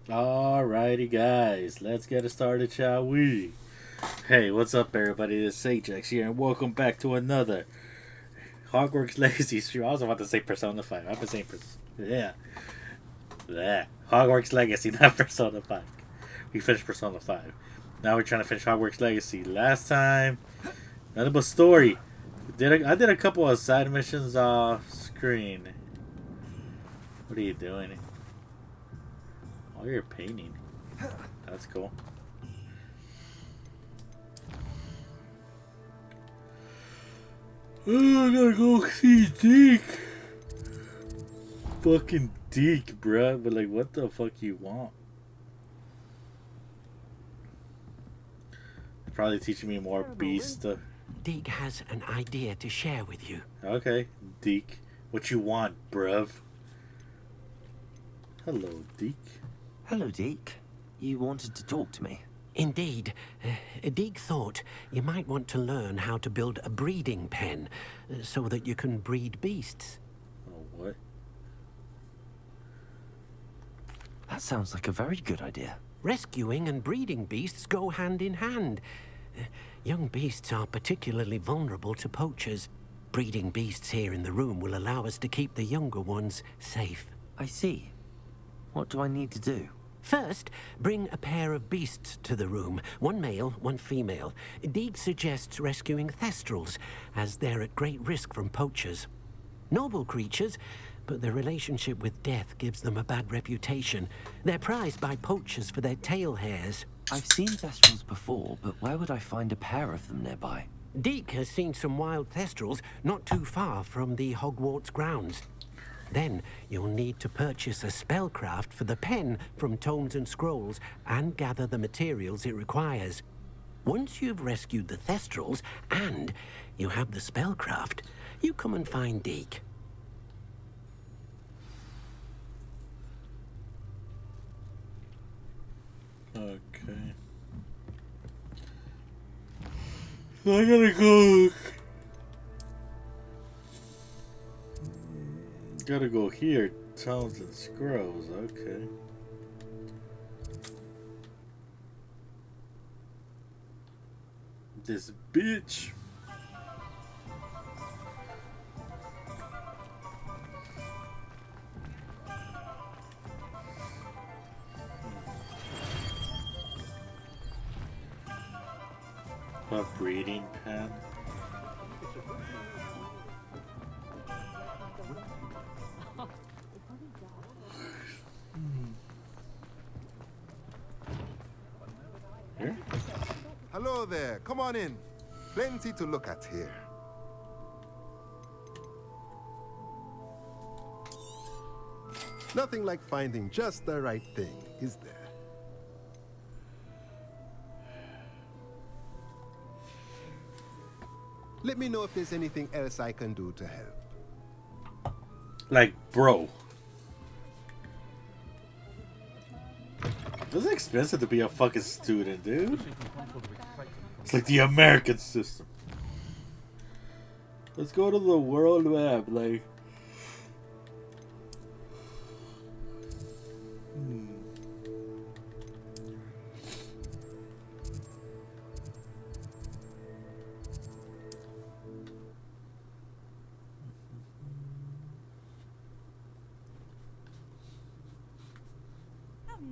Alrighty, guys, let's get it started, shall we? Hey, what's up, everybody? This is Ajax here, and welcome back to another Hogwarts Legacy stream. I was about to say Persona 5. I've been saying yeah. Hogwarts Legacy, not Persona 5. We finished Persona 5. Now we're trying to finish Hogwarts Legacy. Last time, nothing but story. I did a couple of side missions off screen. What are you doing? Oh, you're painting. That's cool. Oh, I gotta go see Deke. Fucking Deke, bruh. But, like, what the fuck you want? Probably teaching me more beast stuff. Deke has an idea to share with you. Okay, Deke. What you want, bruv? Hello, Deke. Hello, Deke. You wanted to talk to me? Indeed. Deke thought you might want to learn how to build a breeding pen so that you can breed beasts. Oh, what? That sounds like a very good idea. Rescuing and breeding beasts go hand in hand. Young beasts are particularly vulnerable to poachers. Breeding beasts here in the room will allow us to keep the younger ones safe. I see. What do I need to do? First, bring a pair of beasts to the room. One male, one female. Deke suggests rescuing thestrals, as they're at great risk from poachers. Noble creatures, but their relationship with death gives them a bad reputation. They're prized by poachers for their tail hairs. I've seen thestrals before, but where would I find a pair of them nearby? Deke has seen some wild thestrals not too far from the Hogwarts grounds. Then you'll need to purchase a spellcraft for the pen from Tomes and Scrolls and gather the materials it requires. Once you've rescued the thestrals and you have the spellcraft, you come and find Deke. Okay. I gotta go. Gotta go here. Tones and Scrolls. Okay. This bitch. A breeding pen. Here? Hello there, come on in. Plenty to look at here. Nothing like finding just the right thing, is there? Let me know if there's anything else I can do to help. Like, bro. It's expensive to be a fucking student, dude. It's like the American system. Let's go to the world map, like.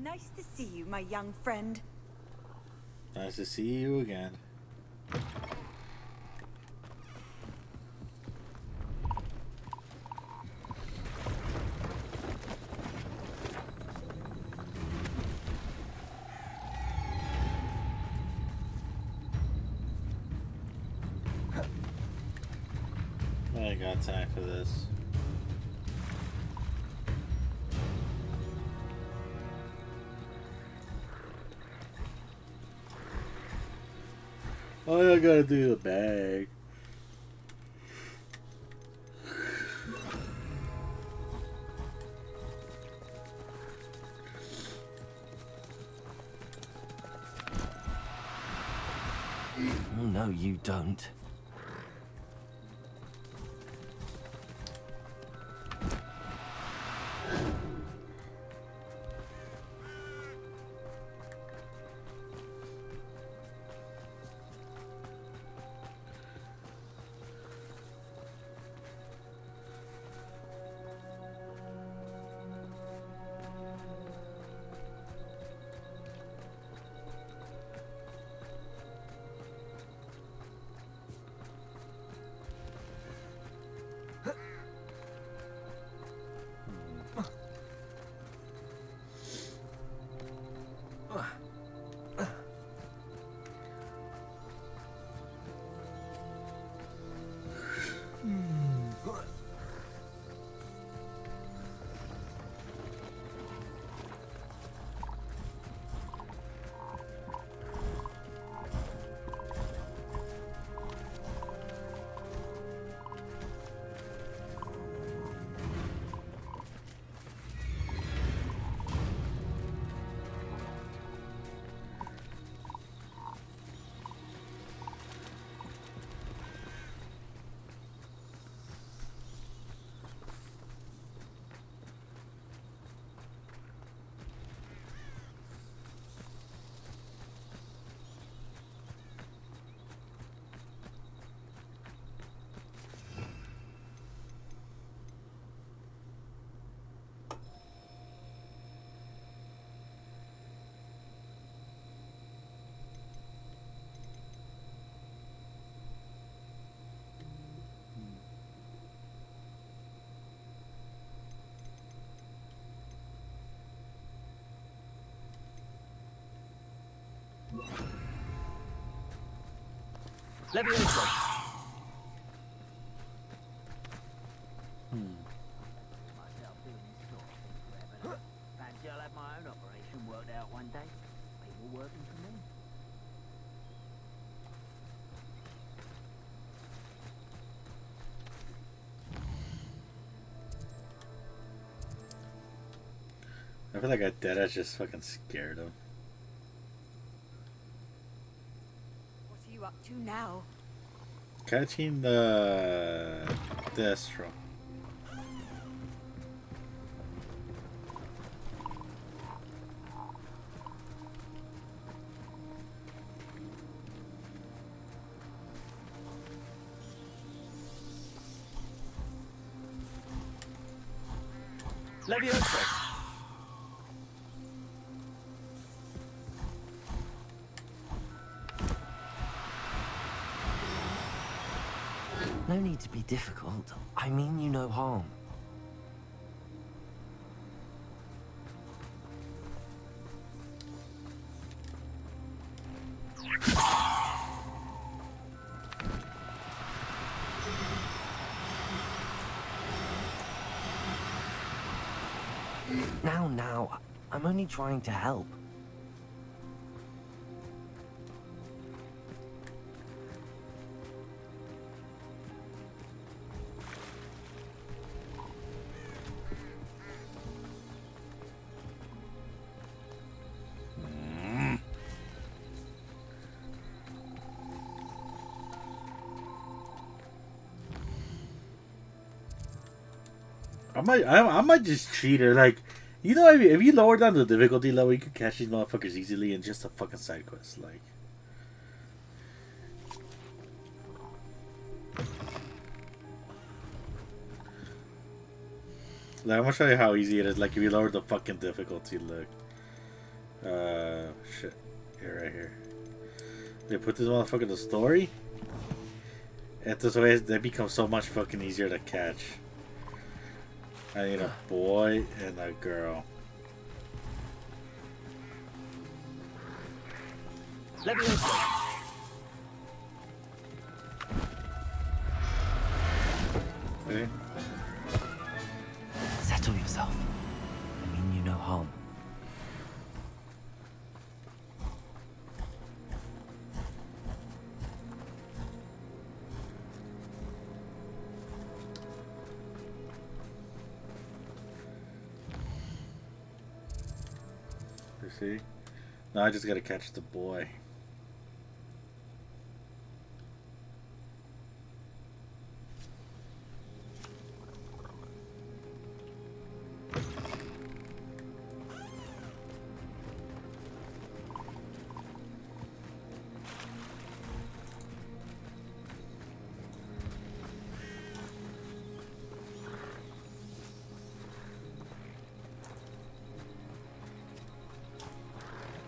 Nice to see you, my young friend. Nice to see you again. I ain't got time for this. All I gotta do the bag. Oh, no, you don't. Leviosa! Myself doing this sort of thing forever now. Fancy I'll have my own operation worked out one day. People working for me. I feel like I deadass just fucking scared him. What are you up to now? Catching the Destro. Leviosa! No need to be difficult. I mean you no harm. Now, I'm only trying to help. I might just cheat her. Like, you know, if you lower down the difficulty level, you can catch these motherfuckers easily in just a fucking side quest. Like, I'm gonna show you how easy it is. Like, if you lower the fucking difficulty, look. Shit. Here, right here. They put this motherfucker in the story. And this way, they become so much fucking easier to catch. I need a boy and a girl. Leviosa! Okay. Settle yourself. I mean you no harm. You see? Now I just gotta catch the boy.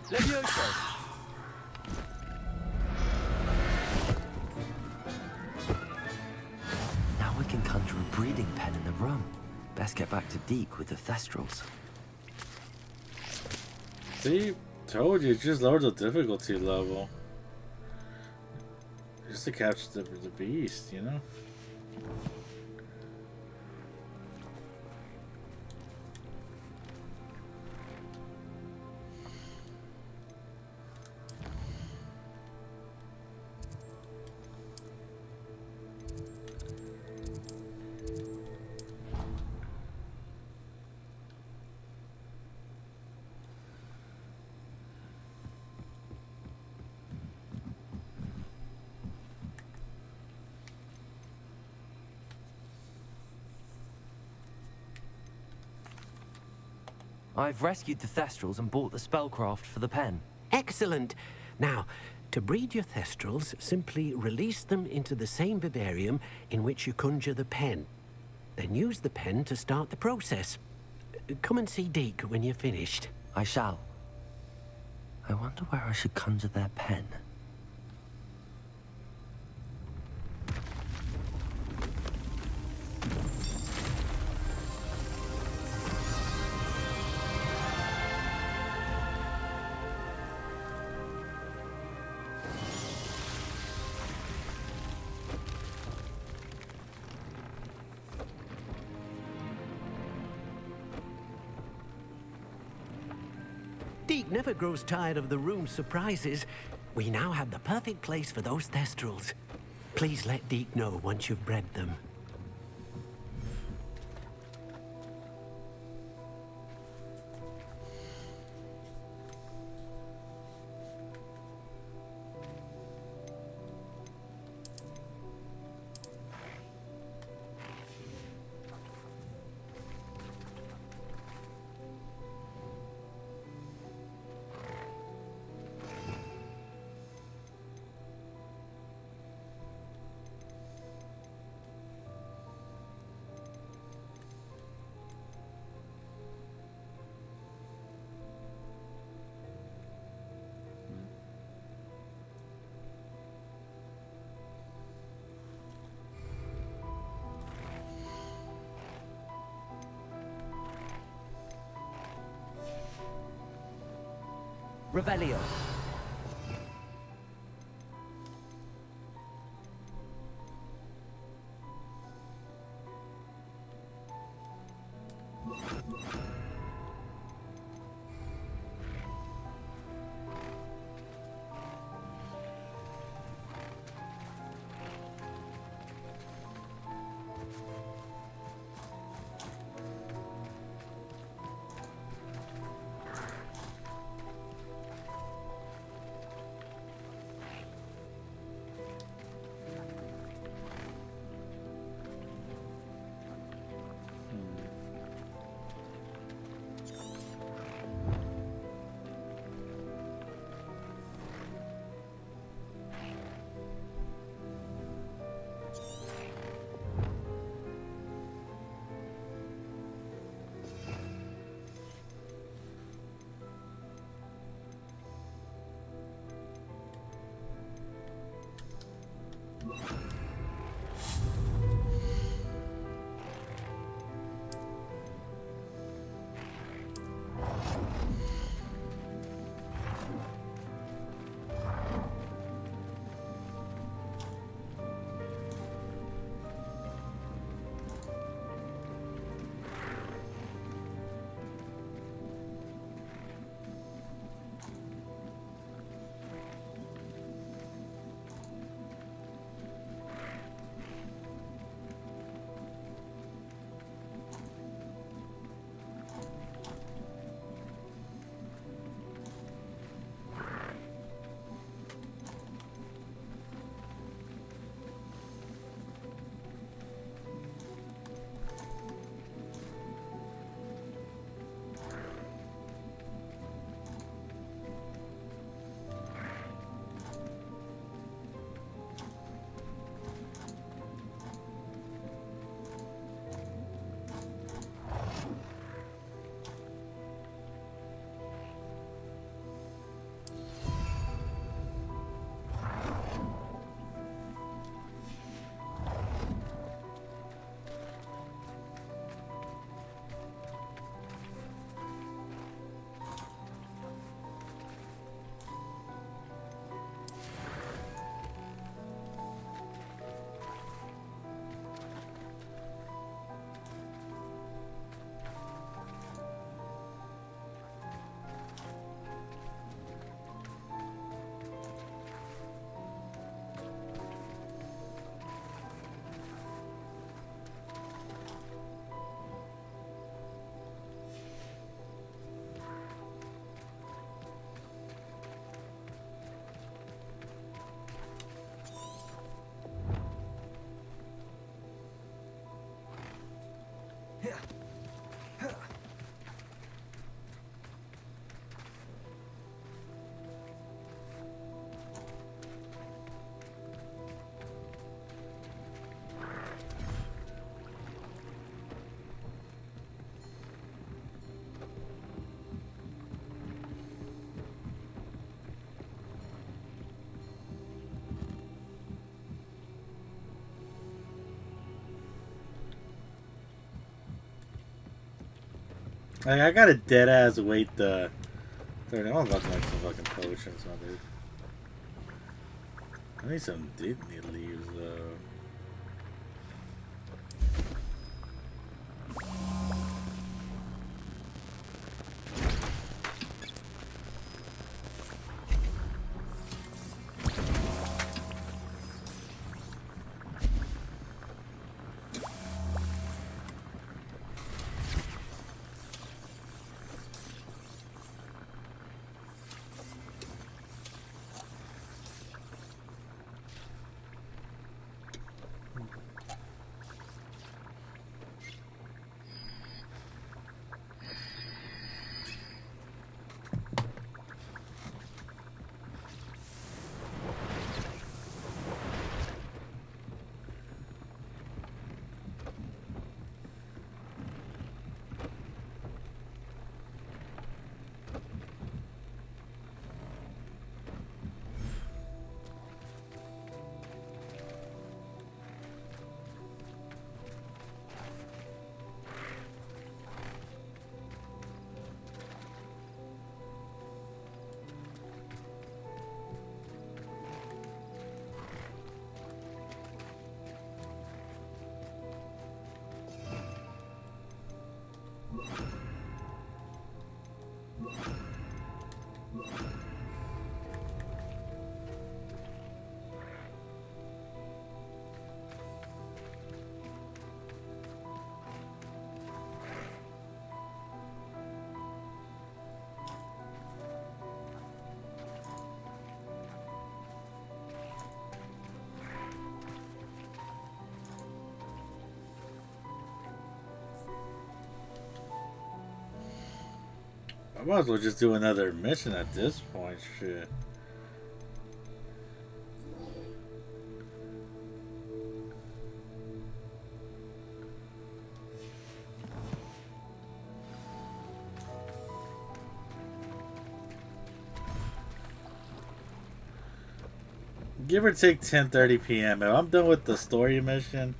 Leviosa! Now we can conjure a breeding pen in the room. Best get back to Deke with the Thestrals. See? Told you, just lower the difficulty level. Just to catch the beast, you know? I've rescued the Thestrals and bought the spellcraft for the pen. Excellent. Now, to breed your Thestrals, simply release them into the same vivarium in which you conjure the pen. Then use the pen to start the process. Come and see Deke when you're finished. I shall. I wonder where I should conjure their pen. Deke never grows tired of the room's surprises. We now have the perfect place for those thestrals. Please let Deke know once you've bred them. Revelio. Like, I gotta dead ass wait the 30. I'm about to make some fucking potions, my dude. I need some Disney leaves though. I might as well just do another mission at this point. Shit. Give or take 10:30 p.m. If I'm done with the story mission,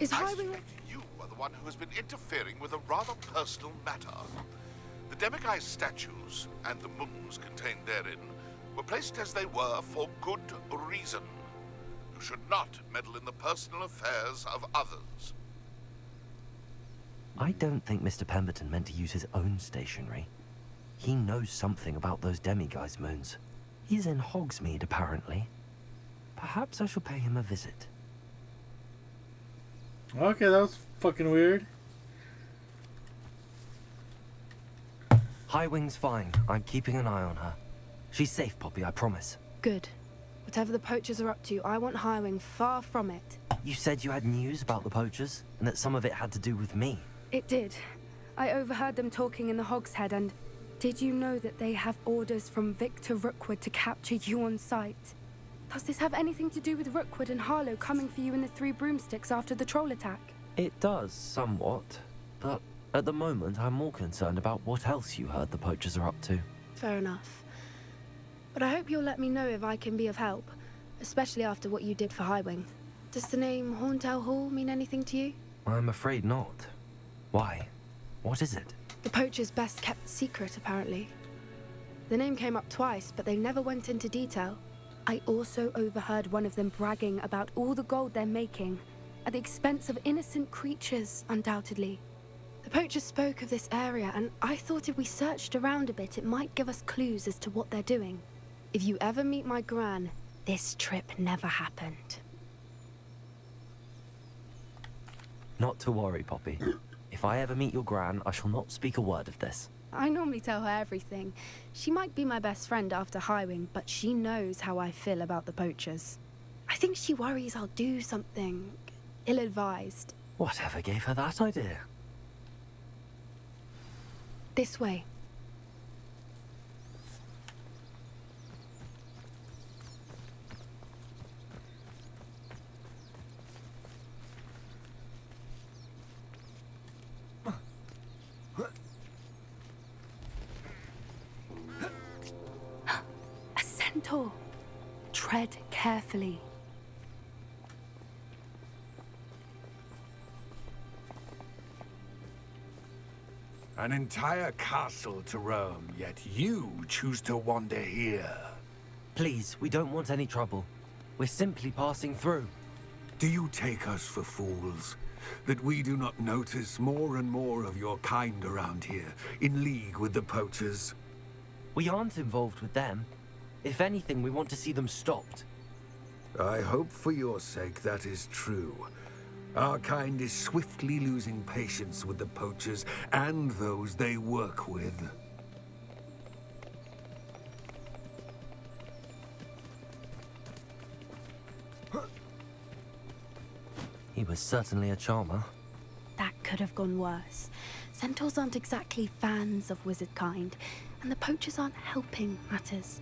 Is I Highwing... suspect you are the one who has been interfering with a rather personal matter. The Demiguise statues and the moons contained therein were placed as they were for good reason. You should not meddle in the personal affairs of others. I don't think Mr. Pemberton meant to use his own stationery. He knows something about those Demiguise moons. He's in Hogsmeade, apparently. Perhaps I shall pay him a visit. okay, that was fucking weird. Highwing's fine. I'm keeping an eye on her. She's safe, Poppy, I promise. Good. Whatever the poachers are up to, I want Highwing far from it. You said you had news about the poachers, and that some of it had to do with me. It did. I overheard them talking in the Hogshead, and did you know that they have orders from Victor Rookwood to capture you on sight? Does this have anything to do with Rookwood and Harlow coming for you in the Three Broomsticks after the troll attack? It does, somewhat. But at the moment, I'm more concerned about what else you heard the poachers are up to. Fair enough. But I hope you'll let me know if I can be of help, especially after what you did for Highwing. Does the name Horntail Hall mean anything to you? I'm afraid not. Why? What is it? The poacher's best kept secret, apparently. The name came up twice, but they never went into detail. I also overheard one of them bragging about all the gold they're making, at the expense of innocent creatures, undoubtedly. The poacher spoke of this area, and I thought if we searched around a bit, it might give us clues as to what they're doing. If you ever meet my gran, this trip never happened. Not to worry, Poppy. If I ever meet your gran, I shall not speak a word of this. I normally tell her everything. She might be my best friend after Highwing, but she knows how I feel about the poachers. I think she worries I'll do something ill-advised. Whatever gave her that idea? This way. A centaur. Tread carefully. An entire castle to roam, yet you choose to wander here. Please, we don't want any trouble. We're simply passing through. Do you take us for fools? That we do not notice more and more of your kind around here, in league with the poachers? We aren't involved with them. If anything, we want to see them stopped. I hope for your sake that is true. Our kind is swiftly losing patience with the poachers and those they work with. He was certainly a charmer. That could have gone worse. Centaurs aren't exactly fans of wizard kind, and the poachers aren't helping matters.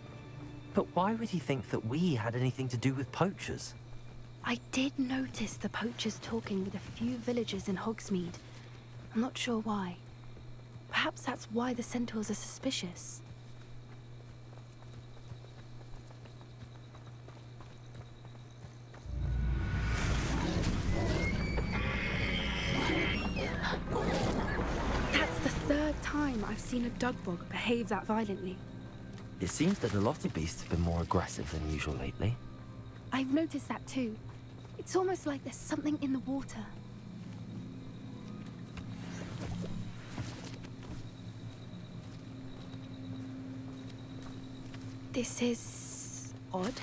But why would he think that we had anything to do with poachers? I did notice the poachers talking with a few villagers in Hogsmeade. I'm not sure why. Perhaps that's why the centaurs are suspicious. That's the third time I've seen a dugbog behave that violently. It seems that a lot of beasts have been more aggressive than usual lately. I've noticed that too. It's almost like there's something in the water. This is odd.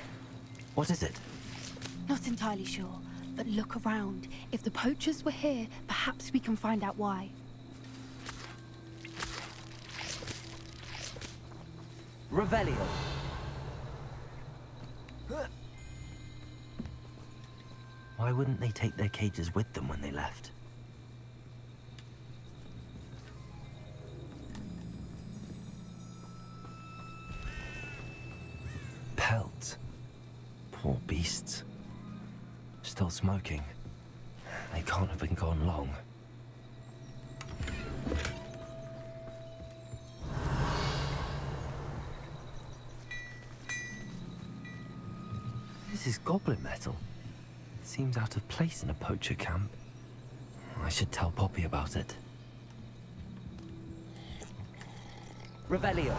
What is it? Not entirely sure, but look around. If the poachers were here, perhaps we can find out why. Revelio. Why wouldn't they take their cages with them when they left? Pelts. Poor beasts. Still smoking. They can't have been gone long. This is goblin metal. Seems out of place in a poacher camp. I should tell Poppy about it. Revelio.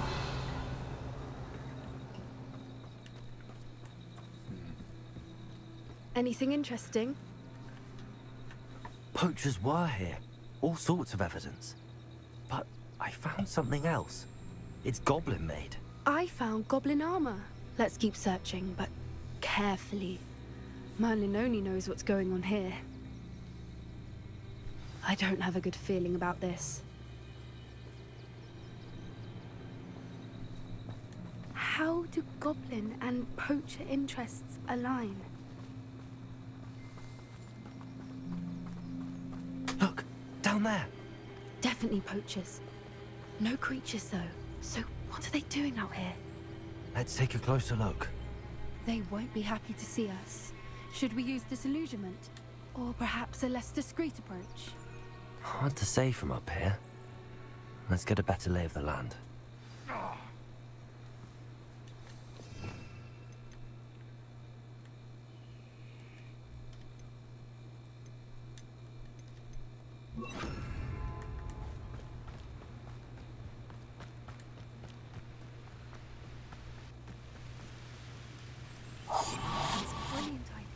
Anything interesting? Poachers were here. All sorts of evidence. But I found something else. It's goblin made. I found goblin armor. Let's keep searching, but carefully. Merlin only knows what's going on here. I don't have a good feeling about this. How do goblin and poacher interests align? Look, down there. Definitely poachers. No creatures though. So what are they doing out here? Let's take a closer look. They won't be happy to see us. Should we use disillusionment? Or perhaps a less discreet approach? Hard to say from up here. Let's get a better lay of the land. That's brilliant idea.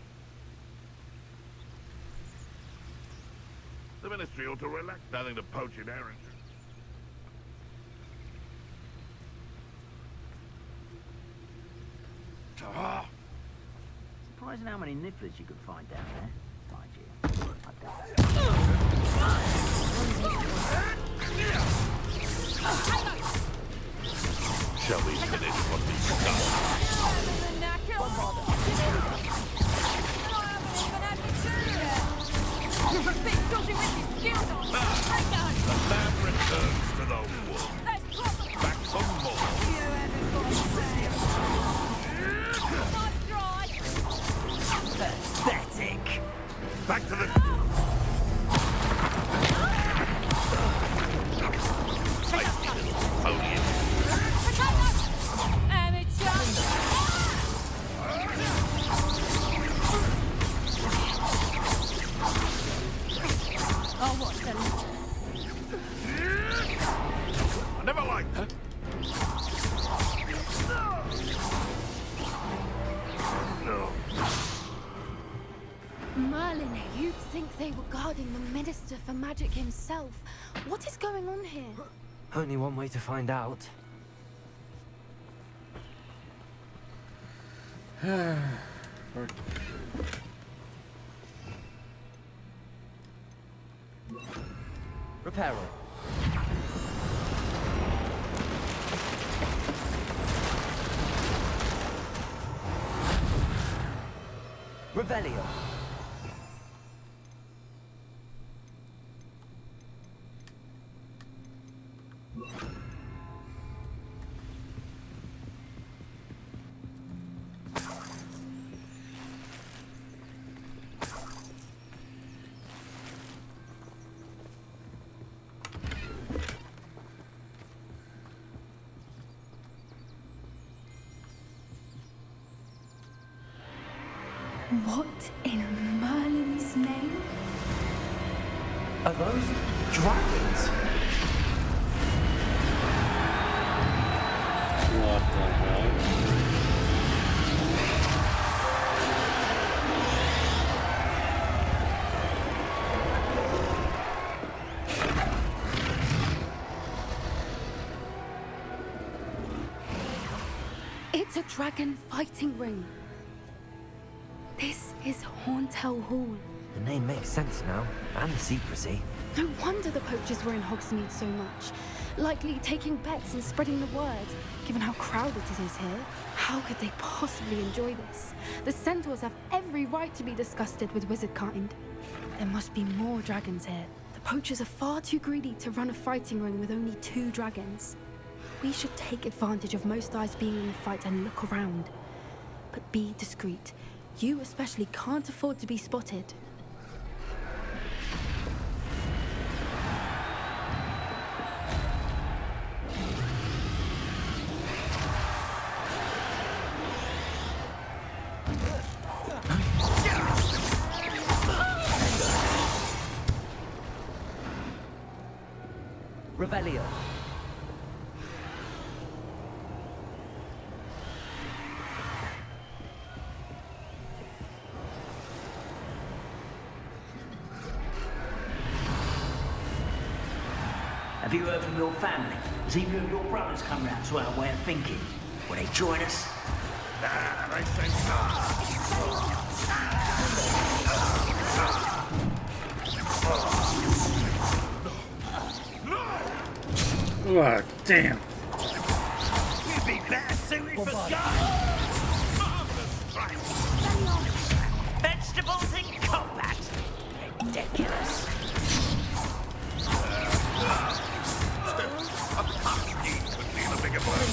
The Ministry ought to relax. Nothing to poach in errands. Surprising how many nifflers you could find down there. Mind you, I doubt that. Shall we finish what we started? The man returns to the wood. Back for more. Pathetic! Back to the... I never liked her. No. Merlin, you'd think they were guarding the Minister for Magic himself. What is going on here? Only one way to find out. Reparo. Revelio. What in Merlin's name? Are those dragons? What the hell? It's a dragon fighting ring. This is Hauntel Hall. The name makes sense now, and the secrecy. No wonder the poachers were in Hogsmeade so much. Likely taking bets and spreading the word, given how crowded it is here. How could they possibly enjoy this? The centaurs have every right to be disgusted with wizard kind. There must be more dragons here. The poachers are far too greedy to run a fighting ring with only 2 dragons. We should take advantage of most eyes being in the fight and look around. But be discreet. You especially can't afford to be spotted. Revelio. Have you heard from your family? Has either of your brothers come round to our way of thinking? Will they join us? I think Oh, damn. You'd be better suited for vegetables in combat. Ridiculous. could be the bigger bird.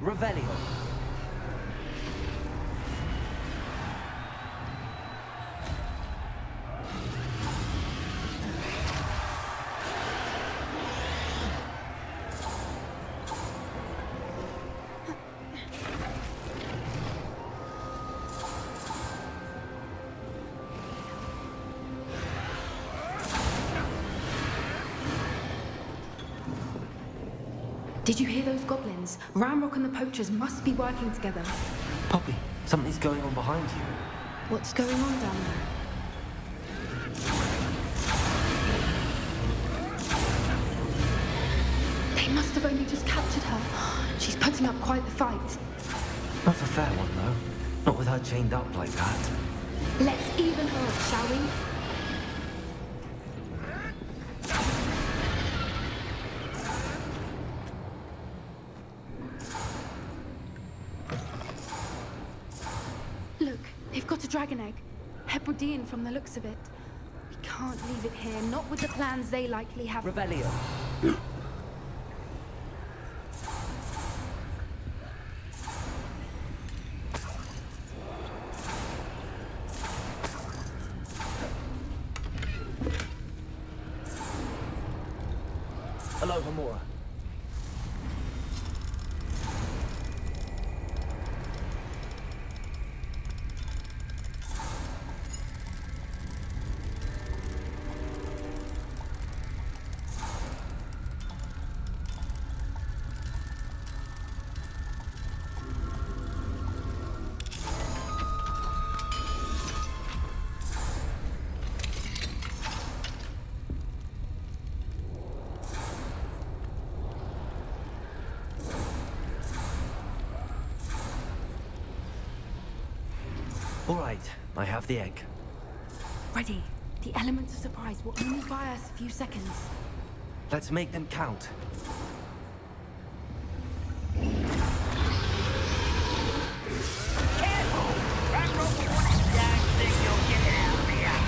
Revelio. Did you hear those goblins? Ranrok and the poachers must be working together. Poppy, something's going on behind you. What's going on down there? They must have only just captured her. She's putting up quite the fight. Not a fair one, though. Not with her chained up like that. Let's even her up, shall we? Look, they've got a dragon egg. Hebridean from the looks of it. We can't leave it here, not with the plans they likely have. Revelio. Hello, Gamora. All right, I have the egg. Ready. The elements of surprise will only buy us a few seconds. Let's make them count. Careful! Ranrok will want it. Don't think you'll get it out of here.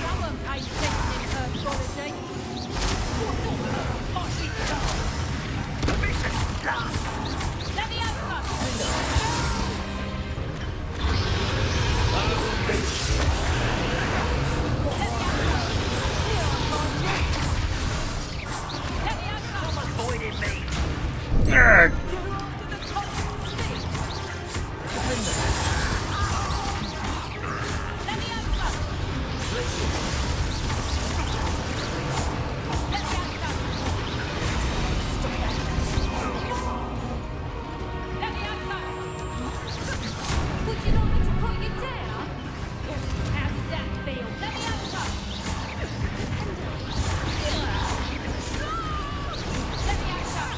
Someone paid attention in her quality. Let me over! Let me over! Avoiding me. Arrgh! You're after the top stick! Let me over! Let me over! Let me over! Would you like me to put you down? How does that feel? Let me over! Let me over!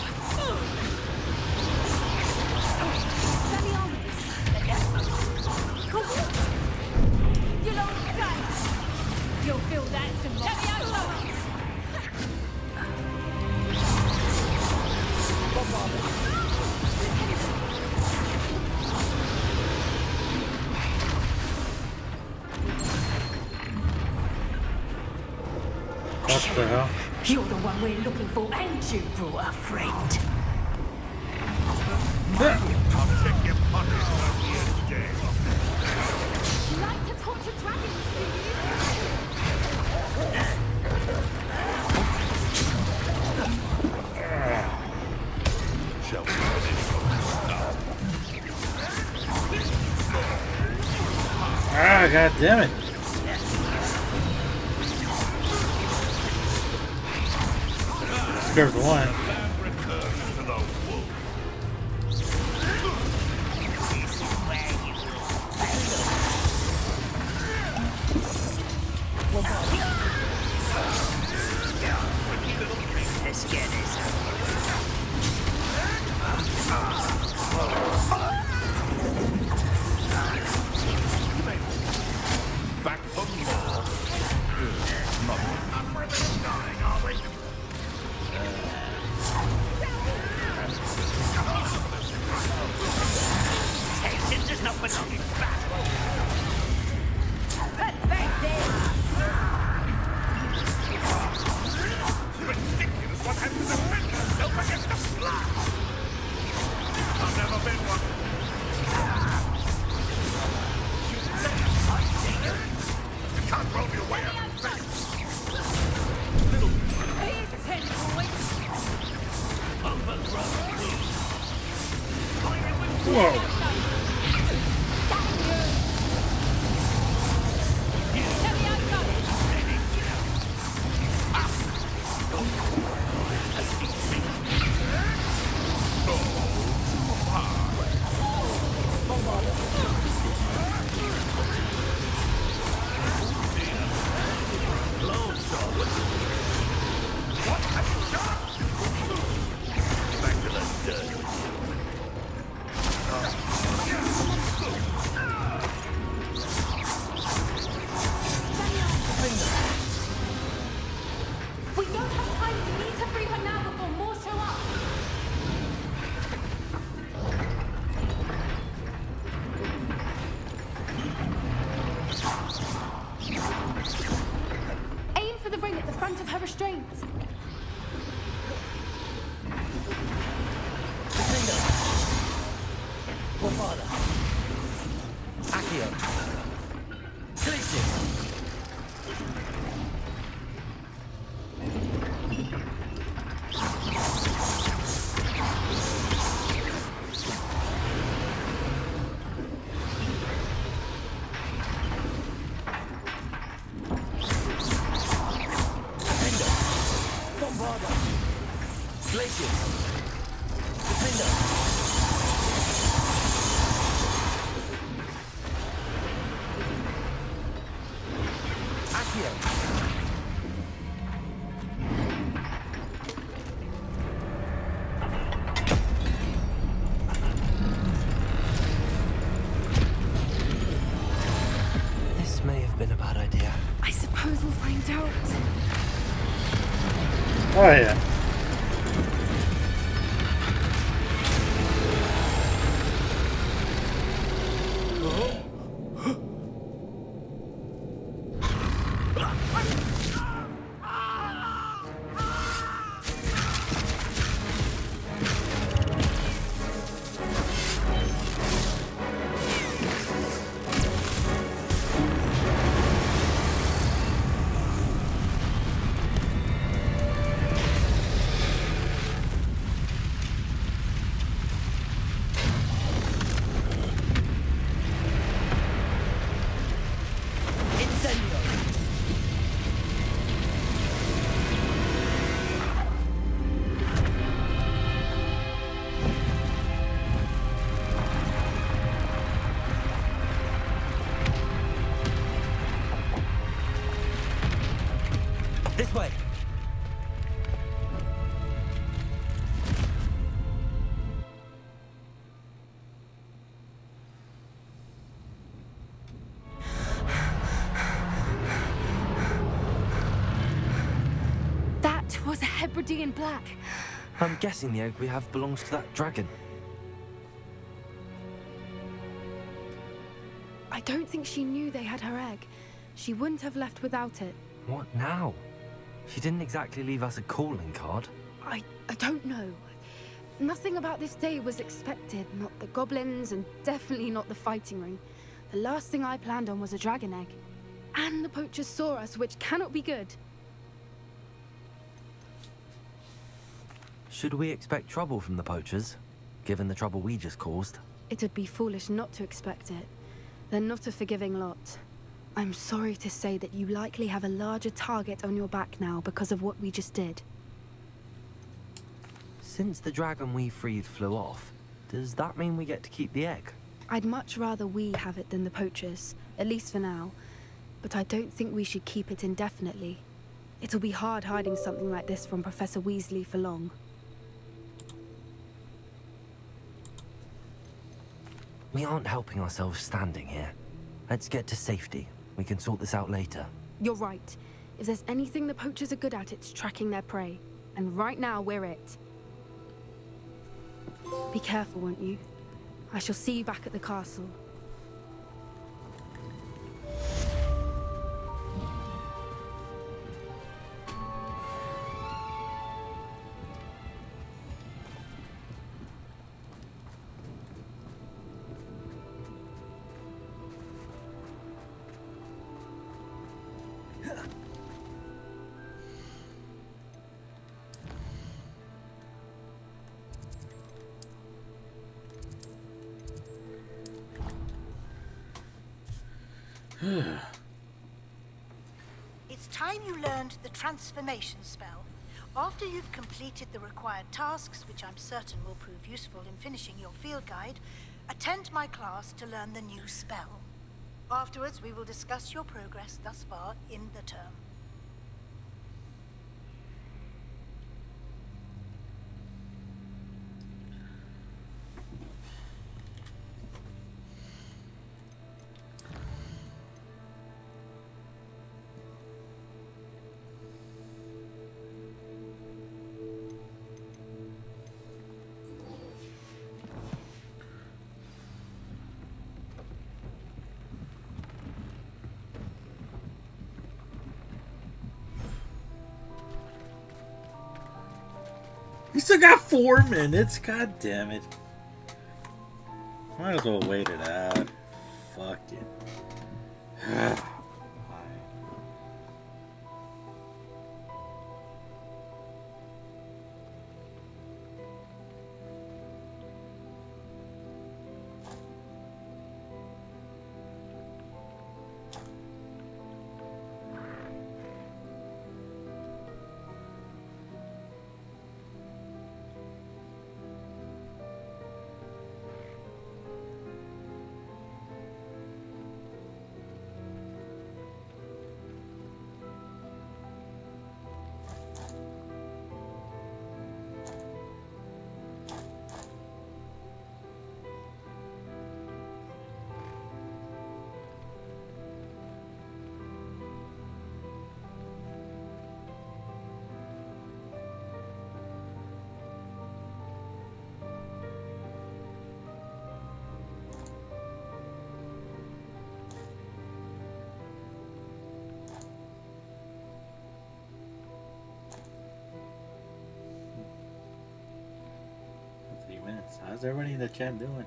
You'll all die. You'll feel that tomorrow. Let me over! What the hell? You're the one we're looking for, and you brought a friend. I'll take your punters on the end day. You like to torture dragons, do you? Shall we finish now? Ah, god damn it. There's one. And return to the wolf. This is where you will Let's get this over. Back from law. Not where they're dying, are we? Tension does not belong in battle. Ridiculous what happened to defend themselves against the flood. I've never been one. You can't roll me away out of face. Here's 10 points. Whoa. Let me over! Back to the dirt. We don't have time. We need to free her now before more show up. Aim for the ring at the front of her restraints. Accio. Glacius. Glacius. Defender. This may have been a bad idea. I suppose we'll find out. Oh yeah. This way. That was a Hebridean black. I'm guessing the egg we have belongs to that dragon. I don't think she knew they had her egg. She wouldn't have left without it. What now? She didn't exactly leave us a calling card. I don't know. Nothing about this day was expected. Not the goblins, and definitely not the fighting ring. The last thing I planned on was a dragon egg. And the poachers saw us, which cannot be good. Should we expect trouble from the poachers, given the trouble we just caused? It'd be foolish not to expect it. They're not a forgiving lot. I'm sorry to say that you likely have a larger target on your back now because of what we just did. Since the dragon we freed flew off, does that mean we get to keep the egg? I'd much rather we have it than the poachers, at least for now. But I don't think we should keep it indefinitely. It'll be hard hiding something like this from Professor Weasley for long. We aren't helping ourselves standing here. Let's get to safety. We can sort this out later. You're right. If there's anything the poachers are good at, it's tracking their prey. And right now, we're it. Be careful, won't you? I shall see you back at the castle. It's time you learned the transformation spell. After you've completed the required tasks, which I'm certain will prove useful in finishing your field guide, attend my class to learn the new spell. Afterwards, we will discuss your progress thus far in the term. We still got 4 minutes. God damn it. Might as well wait it out. Fuck it. How's everybody in the chat doing?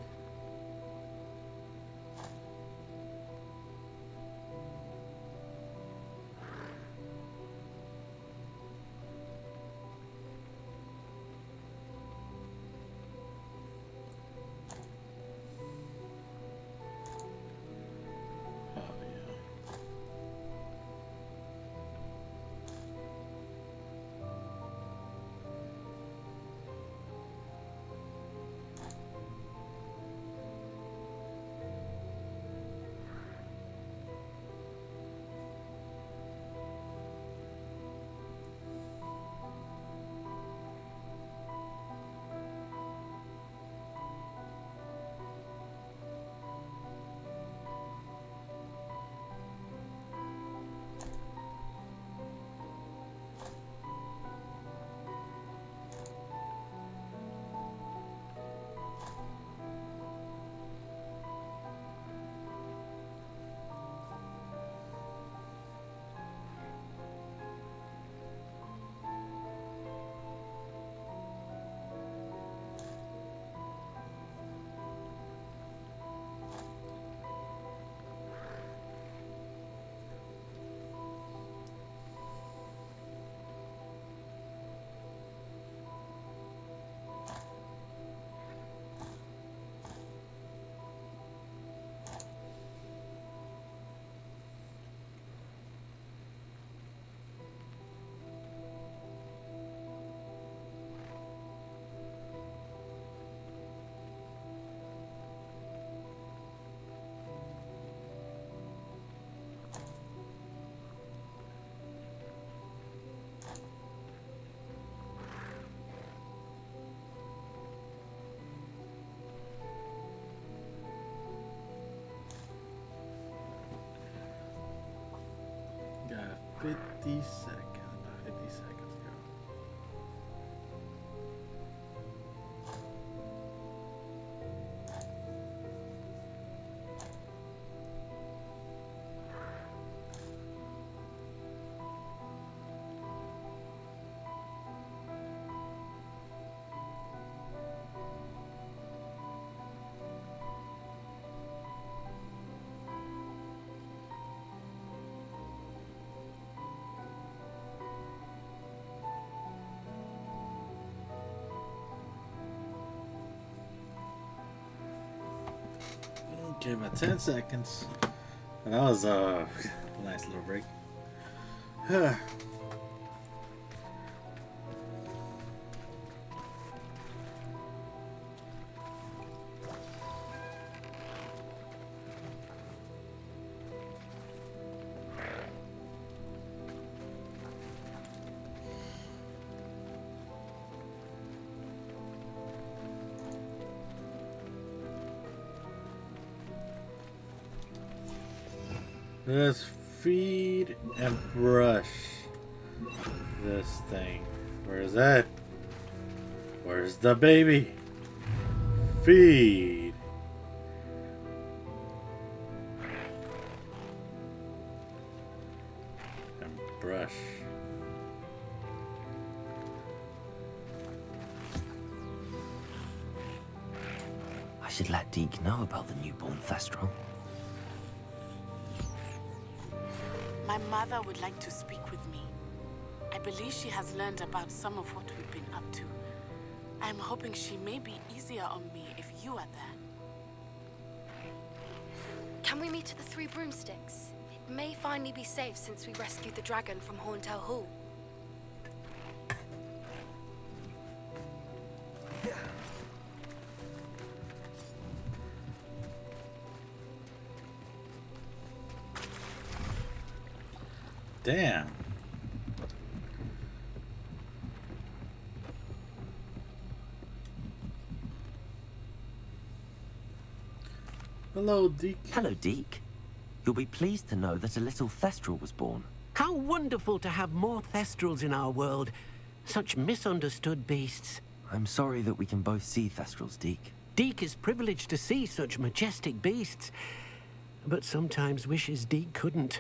Got 50 seconds. About 50 seconds ago. Okay, about 10 seconds. And that was a nice little break. Let's feed and brush this thing. Where's that? Where's the baby? Feed. And brush. I should let Deke know about the newborn Thestral. My mother would like to speak with me. I believe she has learned about some of what we've been up to. I'm hoping she may be easier on me if you are there. Can we meet at the Three Broomsticks? It may finally be safe since we rescued the dragon from Horntail Hall. Damn. Hello, Deke. Hello, Deke. You'll be pleased to know that a little Thestral was born. How wonderful to have more Thestrals in our world. Such misunderstood beasts. I'm sorry that we can both see Thestrals, Deke. Deke is privileged to see such majestic beasts, but sometimes wishes Deke couldn't.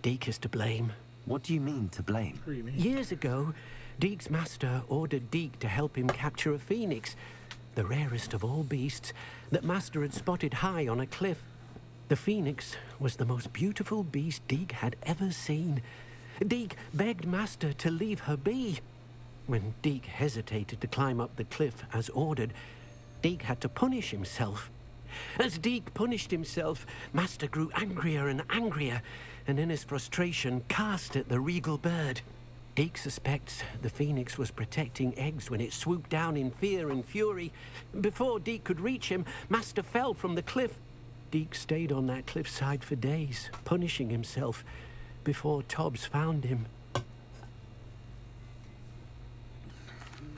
Deke is to blame. What do you mean, to blame? Years ago, Deke's master ordered Deke to help him capture a phoenix, the rarest of all beasts that Master had spotted high on a cliff. The phoenix was the most beautiful beast Deke had ever seen. Deke begged Master to leave her be. When Deke hesitated to climb up the cliff as ordered, Deke had to punish himself. As Deke punished himself, Master grew angrier and angrier, and in his frustration cast at the regal bird. Deke suspects the phoenix was protecting eggs when it swooped down in fear and fury. Before Deke could reach him, Master fell from the cliff. Deke stayed on that cliffside for days, punishing himself, before Tobbs found him.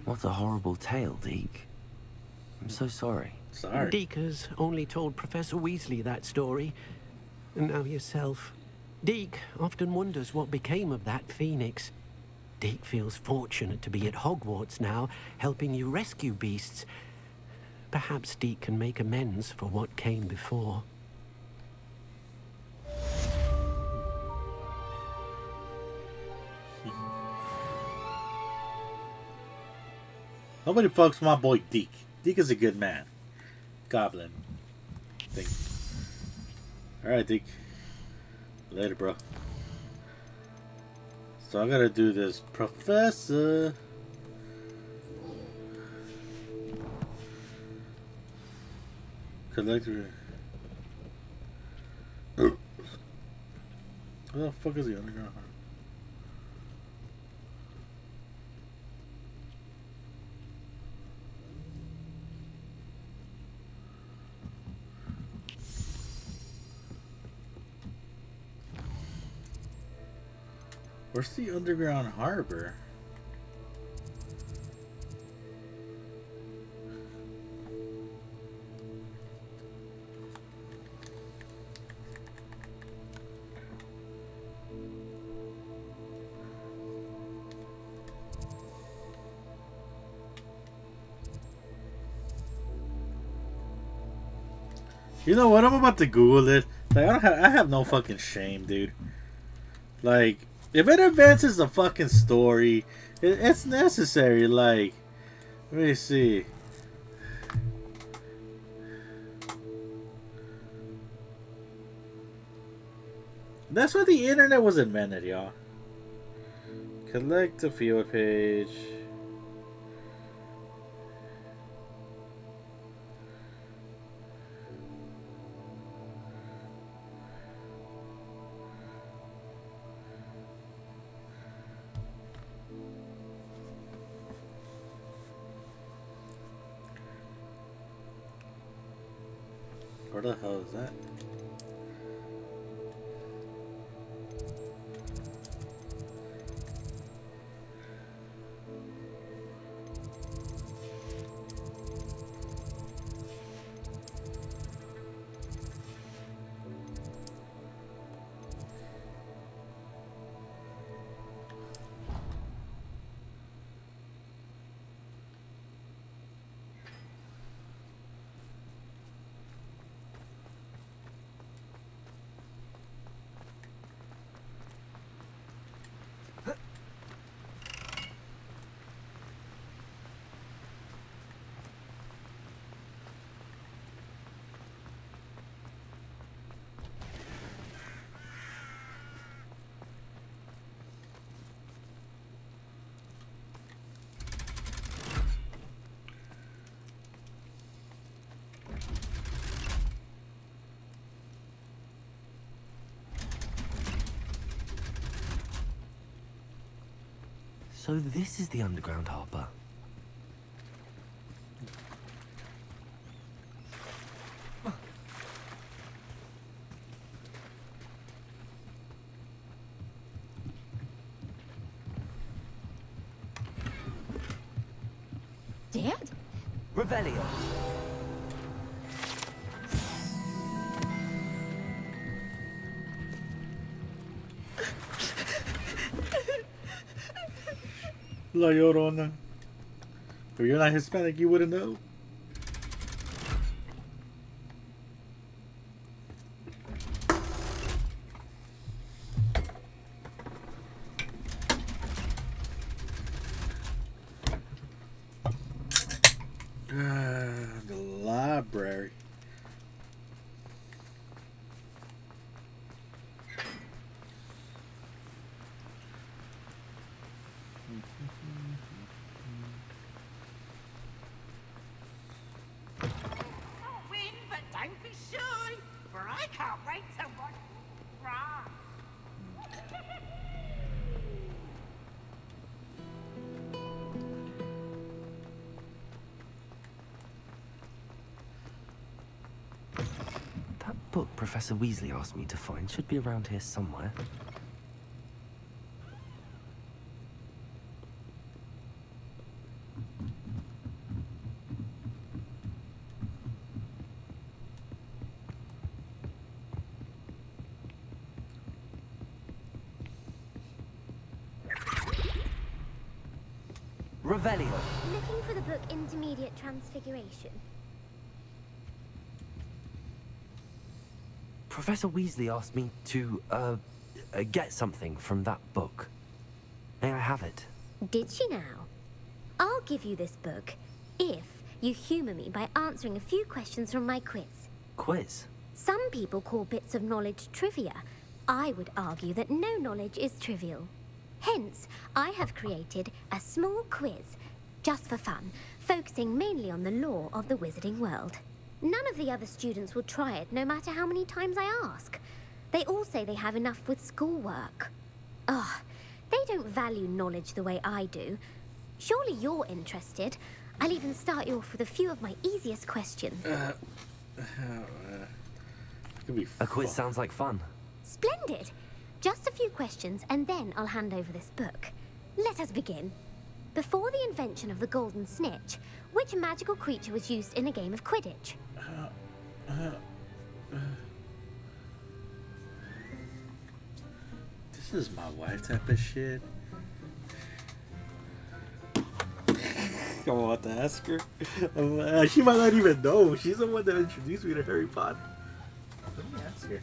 What a horrible tale, Deke. I'm so sorry. Sorry. Deke has only told Professor Weasley that story, and now yourself. Deke often wonders what became of that phoenix. Deke feels fortunate to be at Hogwarts now, helping you rescue beasts. Perhaps Deke can make amends for what came before. Nobody fucks my boy Deke. Deke is a good man. Goblin. Thing. Alright, Deke. Later, bro. So I gotta do this. Professor. Collector. Where the fuck is the underground? Where's the underground harbor? You know what? I'm about to Google it. Like, I have no fucking shame, dude. Like, if it advances the fucking story, it's necessary. Like, let me see. That's why the internet was invented, y'all. Collect the field page. Where the hell is that? So this is the underground harbor. Dad? Revelio. La Llorona. If you're not Hispanic, you wouldn't know. library. Win, but don't be shy, for I can't wait to watch Ranrok. That book Professor Weasley asked me to find should be around here somewhere. Revelio. Looking for the book Intermediate Transfiguration. Professor Weasley asked me to, get something from that book. May I have it? Did she now? I'll give you this book if you humor me by answering a few questions from my quiz. Quiz? Some people call bits of knowledge trivia. I would argue that no knowledge is trivial. Hence, I have created a small quiz, just for fun, focusing mainly on the lore of the wizarding world. None of the other students will try it, no matter how many times I ask. They all say they have enough with schoolwork. Ugh, they don't value knowledge the way I do. Surely you're interested. I'll even start you off with a few of my easiest questions. A quiz sounds like fun. Splendid! Just a few questions, and then I'll hand over this book. Let us begin. Before the invention of the golden snitch, which magical creature was used in a game of Quidditch? This is my wife type of shit. I want to ask her. She might not even know. She's the one that introduced me to Harry Potter. Let me ask her.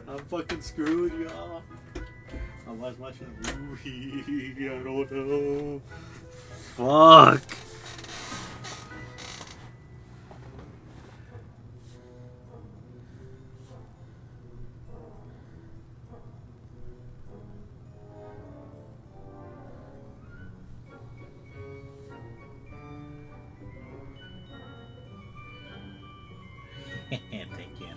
I'm fucking screwed, y'all. I was watching a movie. I don't know. Fuck. Thank you.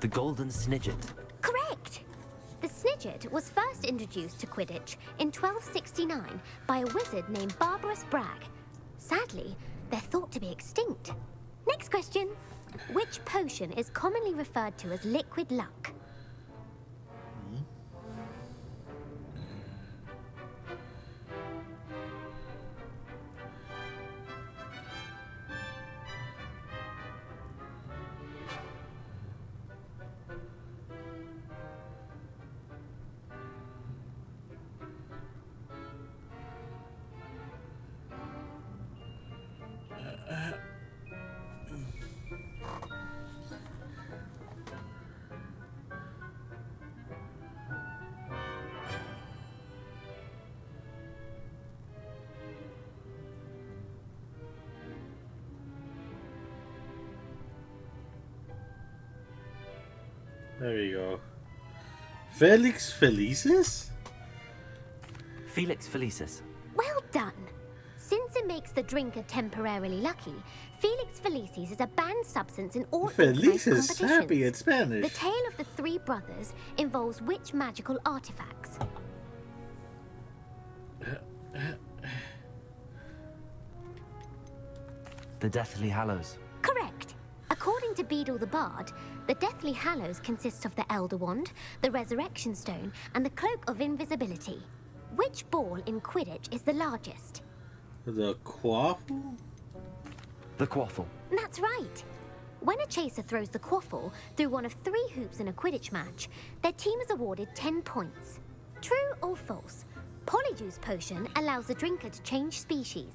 The Golden Snidget. Correct! The Snidget was first introduced to Quidditch in 1269 by a wizard named Barbarous Bragg. Sadly, they're thought to be extinct. Next question. Which potion is commonly referred to as liquid luck? There we go. Felix Felicis? Felix Felicis. Well done. Since it makes the drinker temporarily lucky, Felix Felicis is a banned substance in all Feliz organized is happy in competitions. Spanish. The tale of the three brothers involves which magical artifacts? The Deathly Hallows. Correct. According to Beadle the Bard, the Deathly Hallows consists of the Elder Wand, the Resurrection Stone, and the Cloak of Invisibility. Which ball in Quidditch is the largest? The quaffle? The Quaffle. That's right. When a chaser throws the quaffle through one of 3 hoops in a Quidditch match, their team is awarded 10 points. True or false? Polyjuice Potion allows the drinker to change species.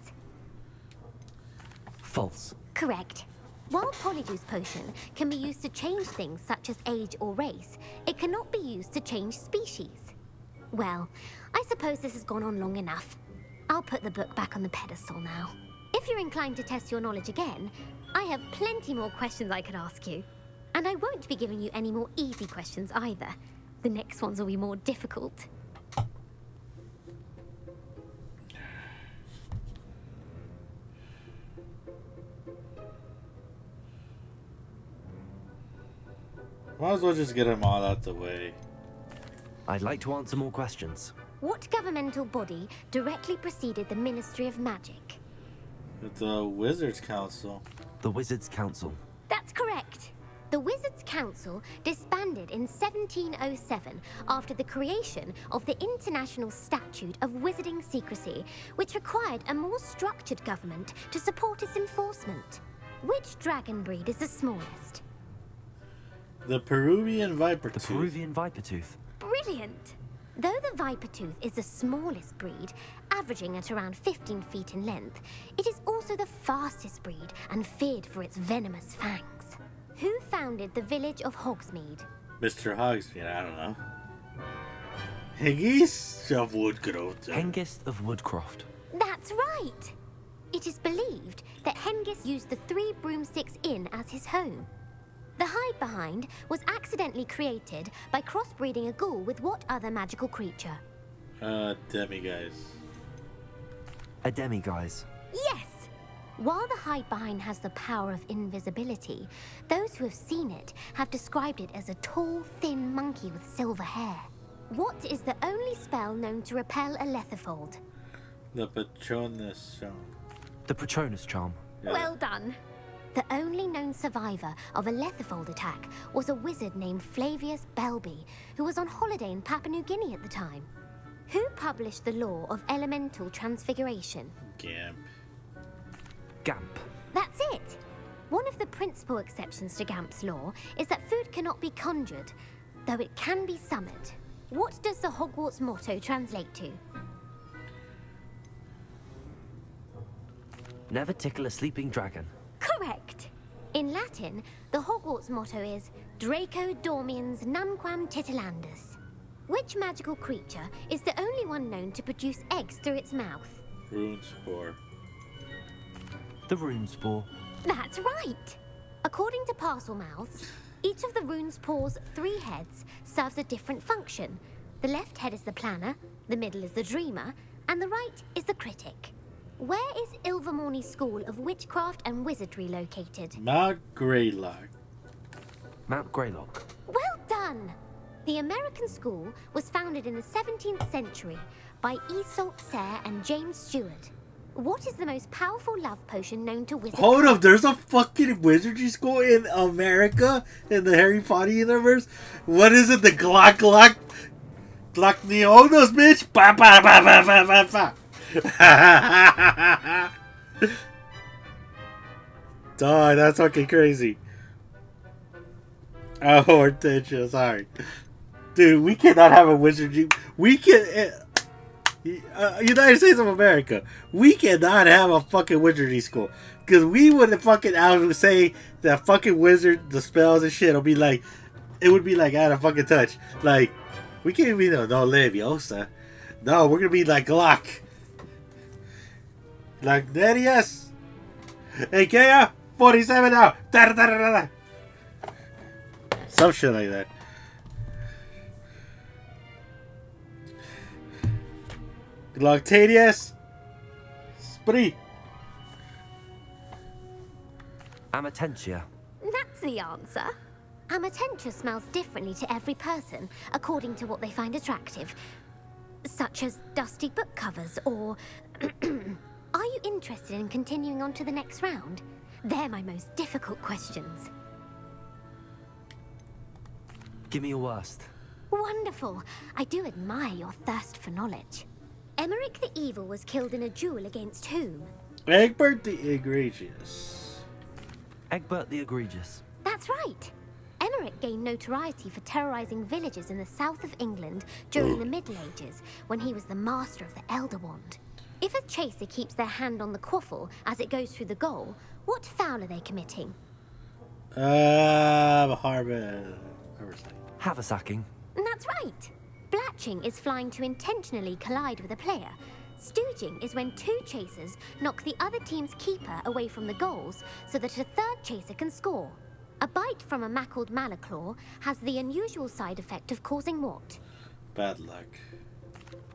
False. Correct. While Polyjuice Potion can be used to change things such as age or race, it cannot be used to change species. Well, I suppose this has gone on long enough. I'll put the book back on the pedestal now. If you're inclined to test your knowledge again, I have plenty more questions I could ask you. And I won't be giving you any more easy questions either. The next ones will be more difficult. Might as well just get them all out the way. I'd like to answer more questions. What governmental body directly preceded the Ministry of Magic? The Wizards Council. The Wizards Council. That's correct. The Wizards Council disbanded in 1707 after the creation of the International Statute of Wizarding Secrecy, which required a more structured government to support its enforcement. Which dragon breed is the smallest? The Peruvian Viper The Tooth. Peruvian Vipertooth. Brilliant! Though the Vipertooth is the smallest breed, averaging at around 15 feet in length, it is also the fastest breed and feared for its venomous fangs. Who founded the village of Hogsmeade? Mr. Hogsmeade, I don't know. Hengist of Woodcroft. Hengist of Woodcroft. That's right! It is believed that Hengist used the 3 Broomsticks Inn as his home. The hide-behind was accidentally created by crossbreeding a ghoul with what other magical creature? Demiguise. A demiguise. Yes! While the hide-behind has the power of invisibility, those who have seen it have described it as a tall, thin monkey with silver hair. What is the only spell known to repel a Lethifold? The Patronus Charm. The Patronus Charm. Yeah. Well done! The only known survivor of a Lethifold attack was a wizard named Flavius Belby, who was on holiday in Papua New Guinea at the time. Who published the law of elemental transfiguration? Gamp. Gamp. That's it! One of the principal exceptions to Gamp's law is that food cannot be conjured, though it can be summoned. What does the Hogwarts motto translate to? Never tickle a sleeping dragon. Correct! In Latin, the Hogwarts motto is Draco Dormiens Nunquam Titilandus. Which magical creature is the only one known to produce eggs through its mouth? Runespore. The Runespore. That's right! According to Parselmouths, each of the Runespore's 3 heads serves a different function. The left head is the planner, the middle is the dreamer, and the right is the critic. Where is Ilvermorny School of Witchcraft and Wizardry located? Mount Greylock. Mount Greylock. Well done! The American school was founded in the 17th century by Aesop Sayre and James Stewart. What is the most powerful love potion known to wizards? Hold up, there's a fucking wizardry school in America in the Harry Potter universe? What is it? The Glock Neonos, bitch? Ba ba ba ba ba ba ba. Dog, that's fucking crazy. Oh, Hortensia, sorry. Dude, we cannot have a wizardry. We can. United States of America, we cannot have a fucking wizardry school. Because we would fucking out say that fucking wizard, the spells and shit, will be like, it would be like out of fucking touch. Like, we can't be no Leviosa. No, we're gonna be like Glock. Like Nerius. Ikea 47 now. Da, da, da, da, da. Some shit like that. Gloctadius Spree. Amatentia. That's the answer. Amatentia smells differently to every person, according to what they find attractive. Such as dusty book covers, or... Are you interested in continuing on to the next round? They're my most difficult questions. Give me your worst. Wonderful. I do admire your thirst for knowledge. Emmerich the Evil was killed in a duel against whom? Egbert the Egregious. Egbert the Egregious. That's right. Emmerich gained notoriety for terrorizing villages in the south of England during the Middle Ages, when he was the master of the Elder Wand. If a chaser keeps their hand on the quaffle as it goes through the goal, what foul are they committing? Harbor. Haversacking. That's right. Blatching is flying to intentionally collide with a player. Stooging is when two chasers knock the other team's keeper away from the goals so that a third chaser can score. A bite from a mackled malaclaw has the unusual side effect of causing what? Bad luck.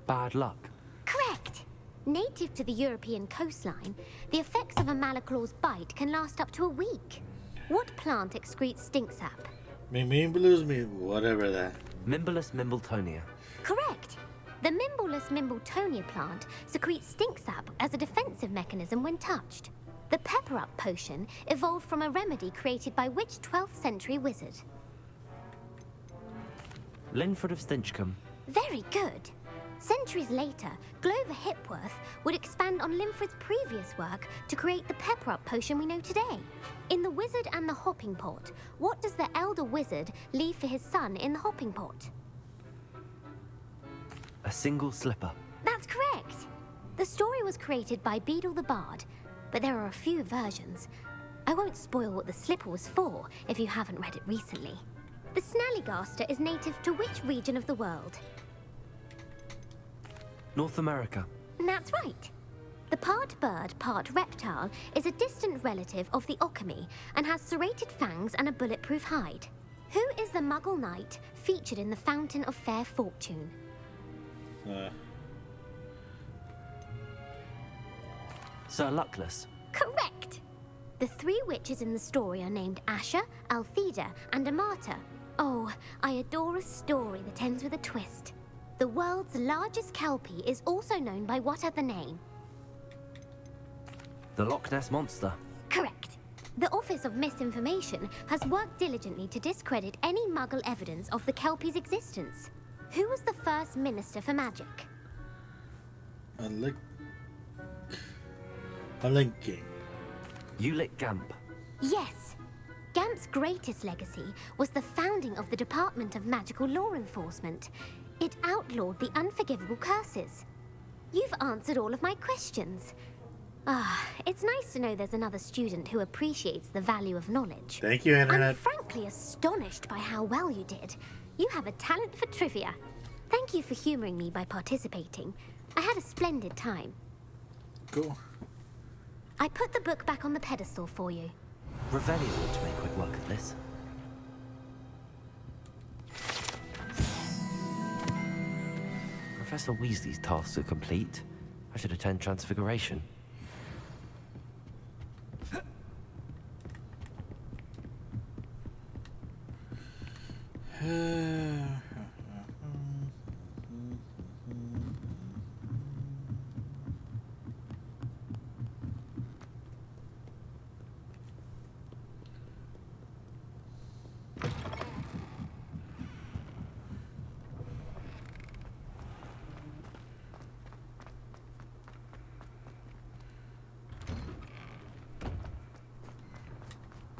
Bad luck. Correct. Native to the European coastline, the effects of a malaclaw's bite can last up to a week. What plant excretes stink sap? Whatever that. Mimbalus mimbletonia. Correct. The Mimbalus mimbletonia plant secretes stink sap as a defensive mechanism when touched. The pepper-up potion evolved from a remedy created by which 12th century wizard? Linford of Stinchcombe. Very good. Centuries later, Glover Hipworth would expand on Linford's previous work to create the pepper-up potion we know today. In The Wizard and the Hopping Pot, what does the elder wizard leave for his son in the hopping pot? A single slipper. That's correct. The story was created by Beadle the Bard, but there are a few versions. I won't spoil what the slipper was for if you haven't read it recently. The Snallygaster is native to which region of the world? North America. That's right. The part bird, part reptile is a distant relative of the Occamy and has serrated fangs and a bulletproof hide. Who is the Muggle knight featured in the Fountain of Fair Fortune? Sir Luckless. Correct! The three witches in the story are named Asher, Altheda, and Amata. Oh, I adore a story that ends with a twist. The world's largest kelpie is also known by what other name? The Loch Ness Monster. Correct. The Office of Misinformation has worked diligently to discredit any Muggle evidence of the kelpie's existence. Who was the first Minister for Magic? Unlinking. Ulick Gamp. Yes. Gamp's greatest legacy was the founding of the Department of Magical Law Enforcement. It outlawed the unforgivable curses. You've answered all of my questions. It's nice to know there's another student who appreciates the value of knowledge. Thank you, Internet. I'm frankly astonished by how well you did. You have a talent for trivia. Thank you for humoring me by participating. I had a splendid time. Cool. I put the book back on the pedestal for you. Revelio ought to make quick work of this. Professor Weasley's tasks are complete. I should attend Transfiguration.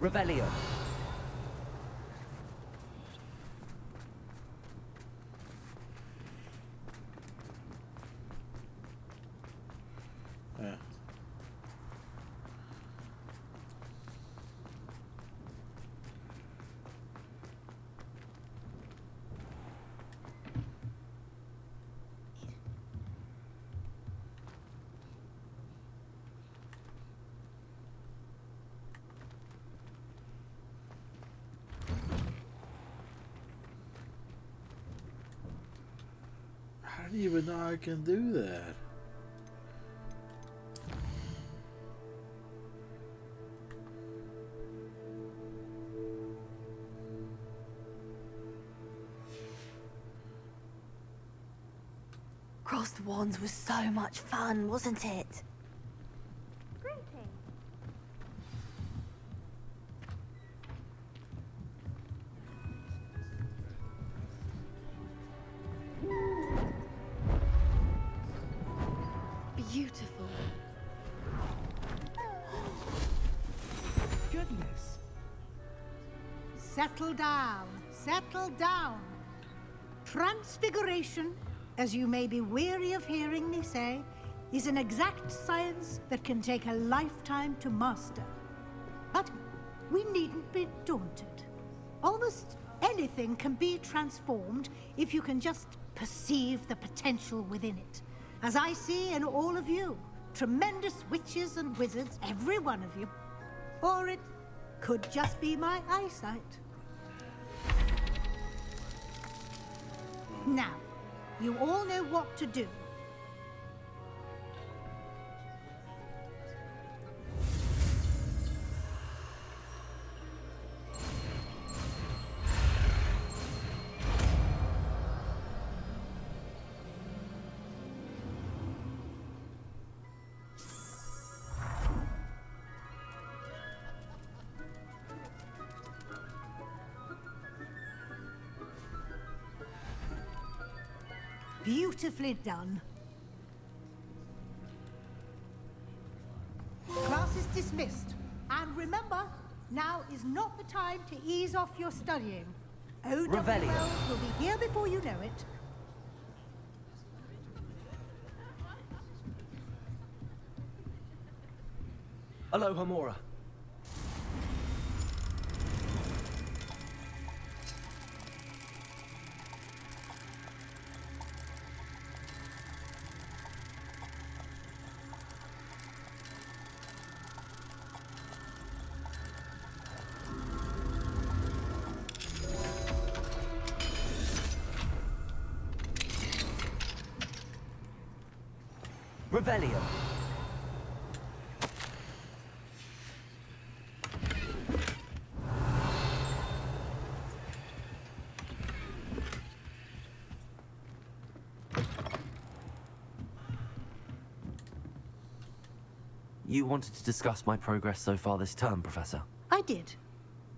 Revelio. How do you even know I can do that? Frost Wands was so much fun, wasn't it? Beautiful. Goodness. Settle down. Settle down. Transfiguration, as you may be weary of hearing me say, is an exact science that can take a lifetime to master. But we needn't be daunted. Almost anything can be transformed if you can just perceive the potential within it. As I see in all of you, tremendous witches and wizards, every one of you. Or it could just be my eyesight. Now, you all know what to do. Beautifully done. Class is dismissed. And remember, now is not the time to ease off your studying. OWLs will be here before you know it. Aloha Mora. Revelio. You wanted to discuss my progress so far this term, Professor? I did.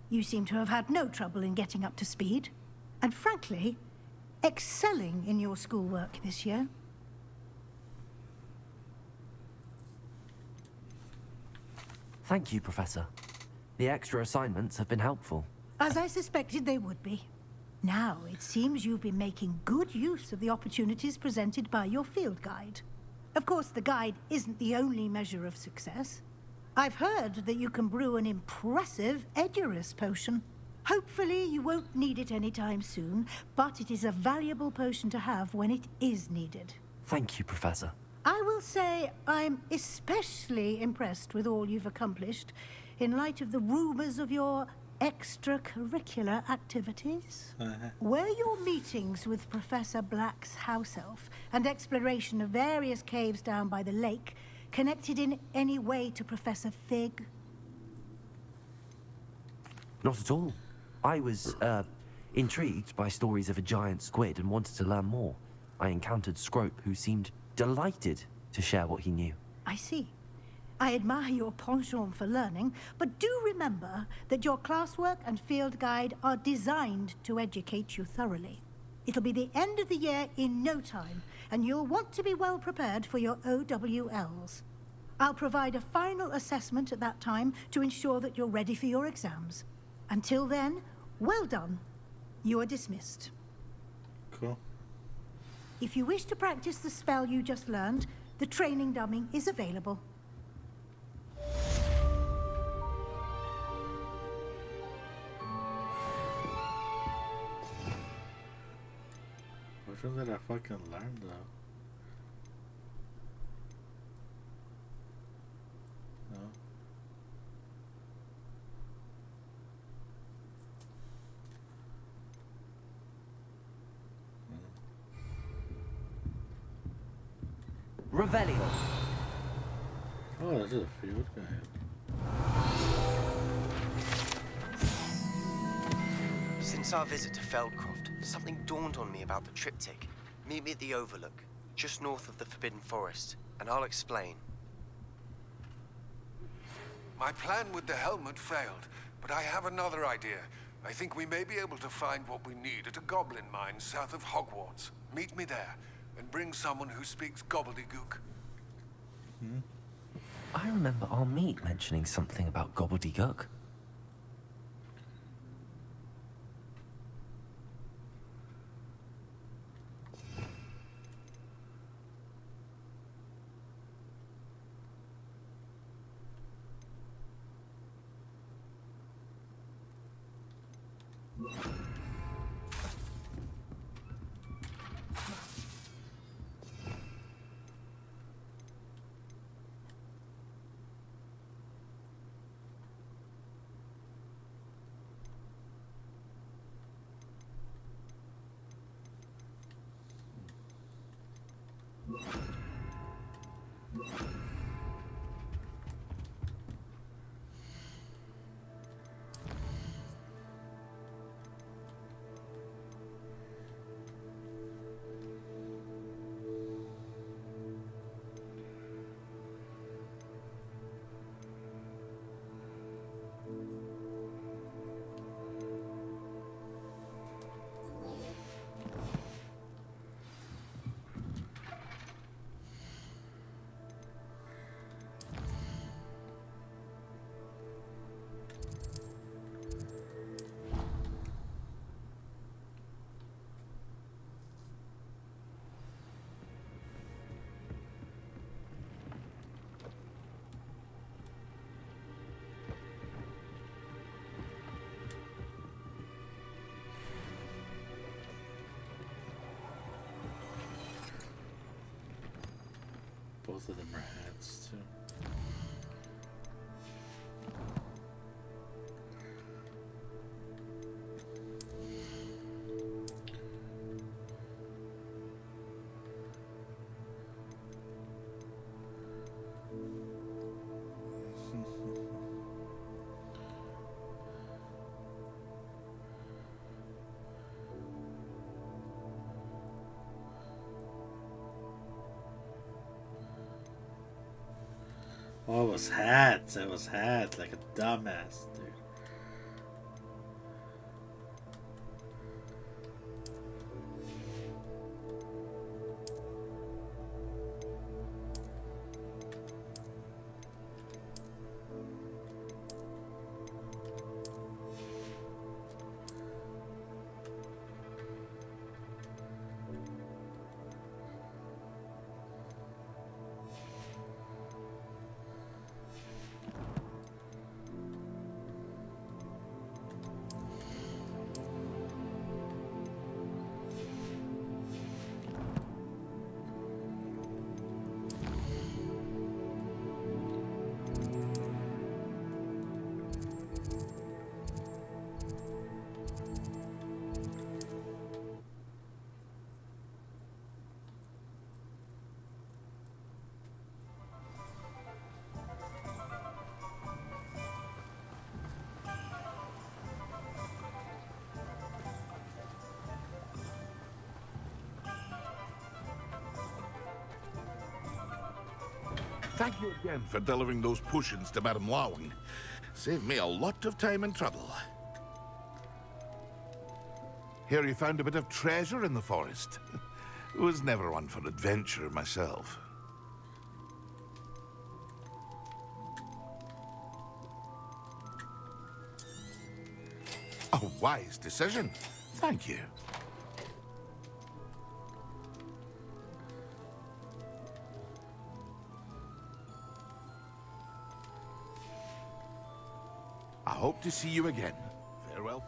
You seem to have had no trouble in getting up to speed. And frankly, excelling in your schoolwork this year. Thank you, Professor. The extra assignments have been helpful. As I suspected they would be. Now, it seems you've been making good use of the opportunities presented by your field guide. Of course, the guide isn't the only measure of success. I've heard that you can brew an impressive Edurus potion. Hopefully, you won't need it anytime soon, but it is a valuable potion to have when it is needed. Thank you, Professor. I will say I'm especially impressed with all you've accomplished in light of the rumors of your extracurricular activities. Were your meetings with Professor Black's house elf and exploration of various caves down by the lake connected in any way to Professor Fig? Not at all. I was, intrigued by stories of a giant squid and wanted to learn more. I encountered Scrope, who seemed delighted to share what he knew. I see. I admire your penchant for learning, but do remember that your classwork and field guide are designed to educate you thoroughly. It'll be the end of the year in no time, and you'll want to be well prepared for your OWLs. I'll provide a final assessment at that time to ensure that you're ready for your exams. Until then, well done. You are dismissed. Cool. If you wish to practice the spell you just learned, the training dummy is available. Which one did I fucking learn though? No. Revelio. Oh, this is a field guide. Since our visit to Feldcroft, something dawned on me about the triptych. Meet me at the Overlook. just north of the Forbidden Forest, and I'll explain. My plan with the helmet failed, but I have another idea. I think we may be able to find what we need at a goblin mine south of Hogwarts. Meet me there, and bring someone who speaks gobbledygook. I remember our meet mentioning something about gobbledygook. Both of them are hats, too. Oh, it was hats. It was hats, like a dumbass, dude. Thank you again for delivering those potions to Madame Lawing. Saved me a lot of time and trouble. Hear you found a bit of treasure in the forest. Was never one for adventure myself. A wise decision. Thank you. I hope to see you again. Farewell.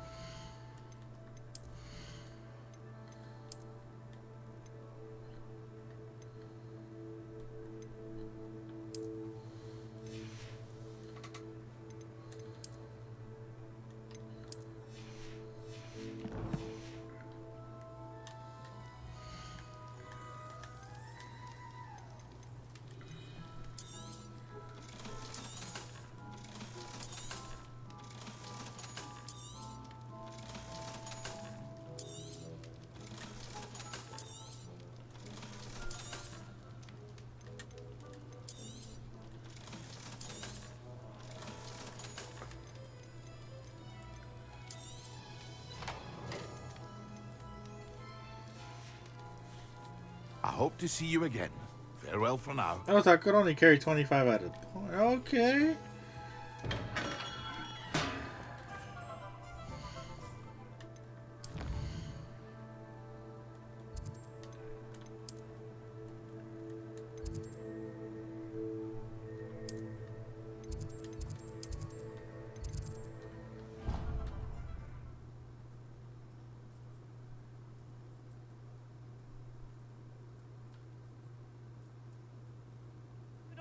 hope to see you again. Farewell for now. I thought I could only carry 25 out of the point. Okay.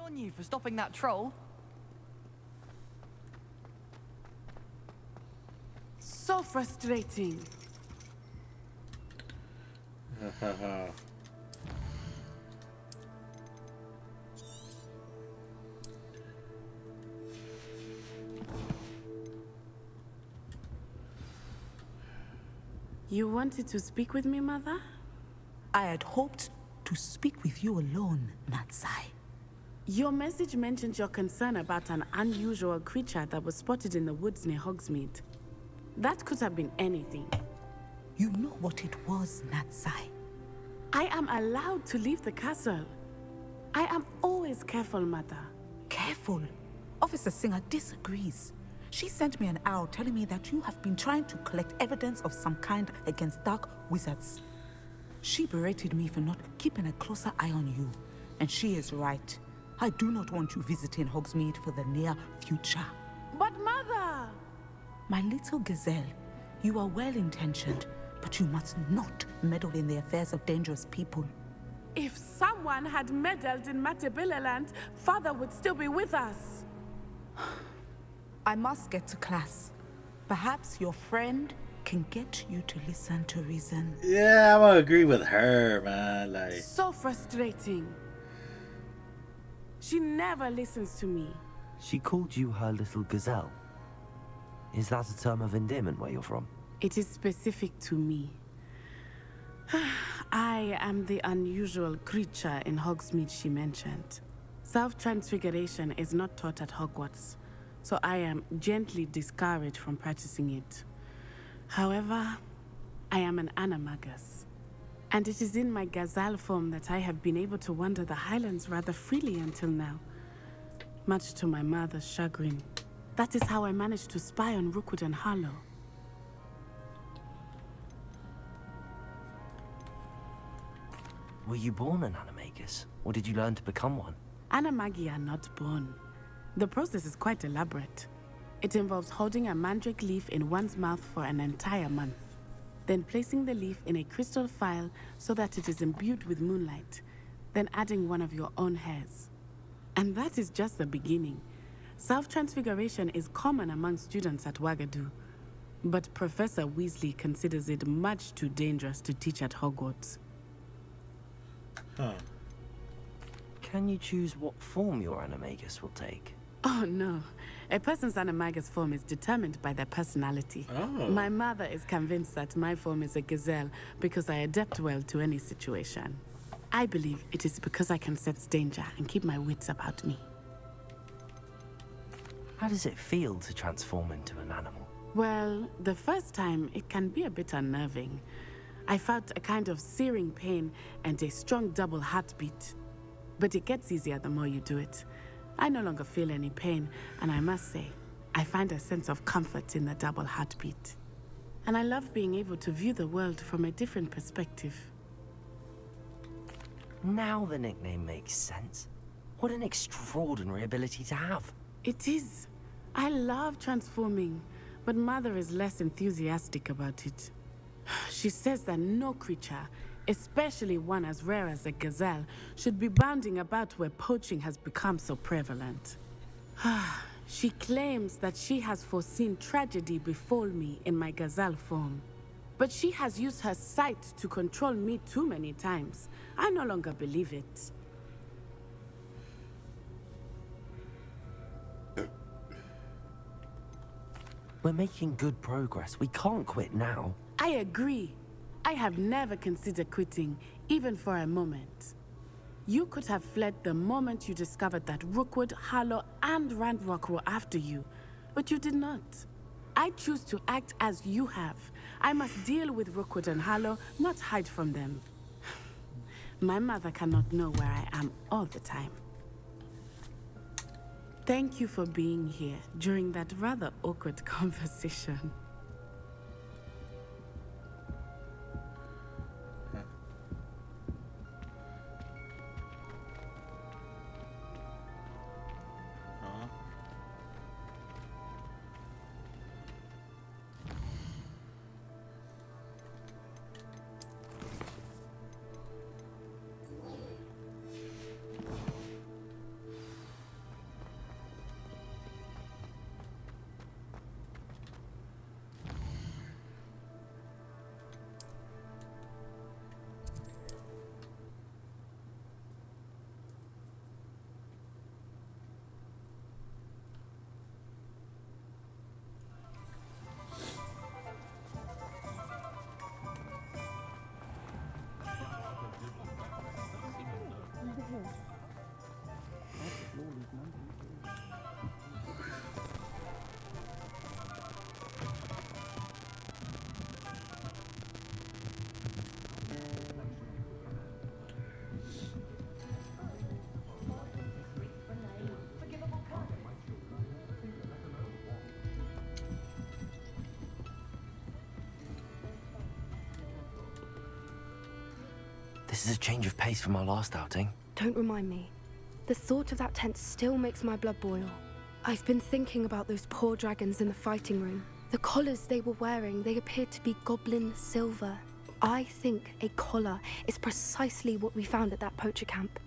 On you for stopping that troll. So frustrating. You wanted to speak with me, Mother? I had hoped to speak with you alone, Natsai. Your message mentioned your concern about an unusual creature that was spotted in the woods near Hogsmeade. That could have been anything. You know what it was, Natsai. I am allowed to leave the castle. I am always careful, Mother. Careful? Officer Singer disagrees. She sent me an owl telling me that you have been trying to collect evidence of some kind against dark wizards. She berated me for not keeping a closer eye on you. And she is right. I do not want you visiting Hogsmeade for the near future. But Mother! My little gazelle, you are well-intentioned, but you must not meddle in the affairs of dangerous people. If someone had meddled in Matabeleland, Father would still be with us. I must get to class. Perhaps your friend can get you to listen to reason. Yeah, I'm gonna agree with her, man. Like, so frustrating. She never listens to me. She called you her little gazelle. Is that a term of endearment where you're from? It is specific to me. I am the unusual creature in Hogsmeade she mentioned. Self-transfiguration is not taught at Hogwarts, so I am gently discouraged from practicing it. However, I am an animagus. And it is in my gazelle form that I have been able to wander the highlands rather freely until now. Much to my mother's chagrin. That is how I managed to spy on Rookwood and Harlow. Were you born an animagus, or did you learn to become one? Animagi are not born. The process is quite elaborate. It involves holding a mandrake leaf in one's mouth for an entire month. Then placing the leaf in a crystal phial so that it is imbued with moonlight, then adding one of your own hairs. And that is just the beginning. Self-transfiguration is common among students at Wagadu, but Professor Weasley considers it much too dangerous to teach at Hogwarts. Huh. Can you choose what form your animagus will take? Oh no. A person's animagus form is determined by their personality. Oh. My mother is convinced that my form is a gazelle because I adapt well to any situation. I believe it is because I can sense danger and keep my wits about me. How does it feel to transform into an animal? Well, the first time it can be a bit unnerving. I felt a kind of searing pain and a strong double heartbeat. But it gets easier the more you do it. I no longer feel any pain, and I must say, I find a sense of comfort in the double heartbeat. And I love being able to view the world from a different perspective. Now the nickname makes sense. What an extraordinary ability to have. It is. I love transforming, but Mother is less enthusiastic about it. She says that no creature, especially one as rare as a gazelle, should be bounding about where poaching has become so prevalent. She claims that she has foreseen tragedy befall me in my gazelle form. But she has used her sight to control me too many times. I no longer believe it. We're making good progress. We can't quit now. I agree. I have never considered quitting, even for a moment. You could have fled the moment you discovered that Rookwood, Harlow, and Ranrok were after you, but you did not. I choose to act as you have. I must deal with Rookwood and Harlow, not hide from them. My mother cannot know where I am all the time. Thank you for being here during that rather awkward conversation. This is a change of pace from our last outing. Don't remind me. The thought of that tent still makes my blood boil. I've been thinking about those poor dragons in the fighting room. The collars they were wearing, they appeared to be goblin silver. I think a collar is precisely what we found at that poacher camp.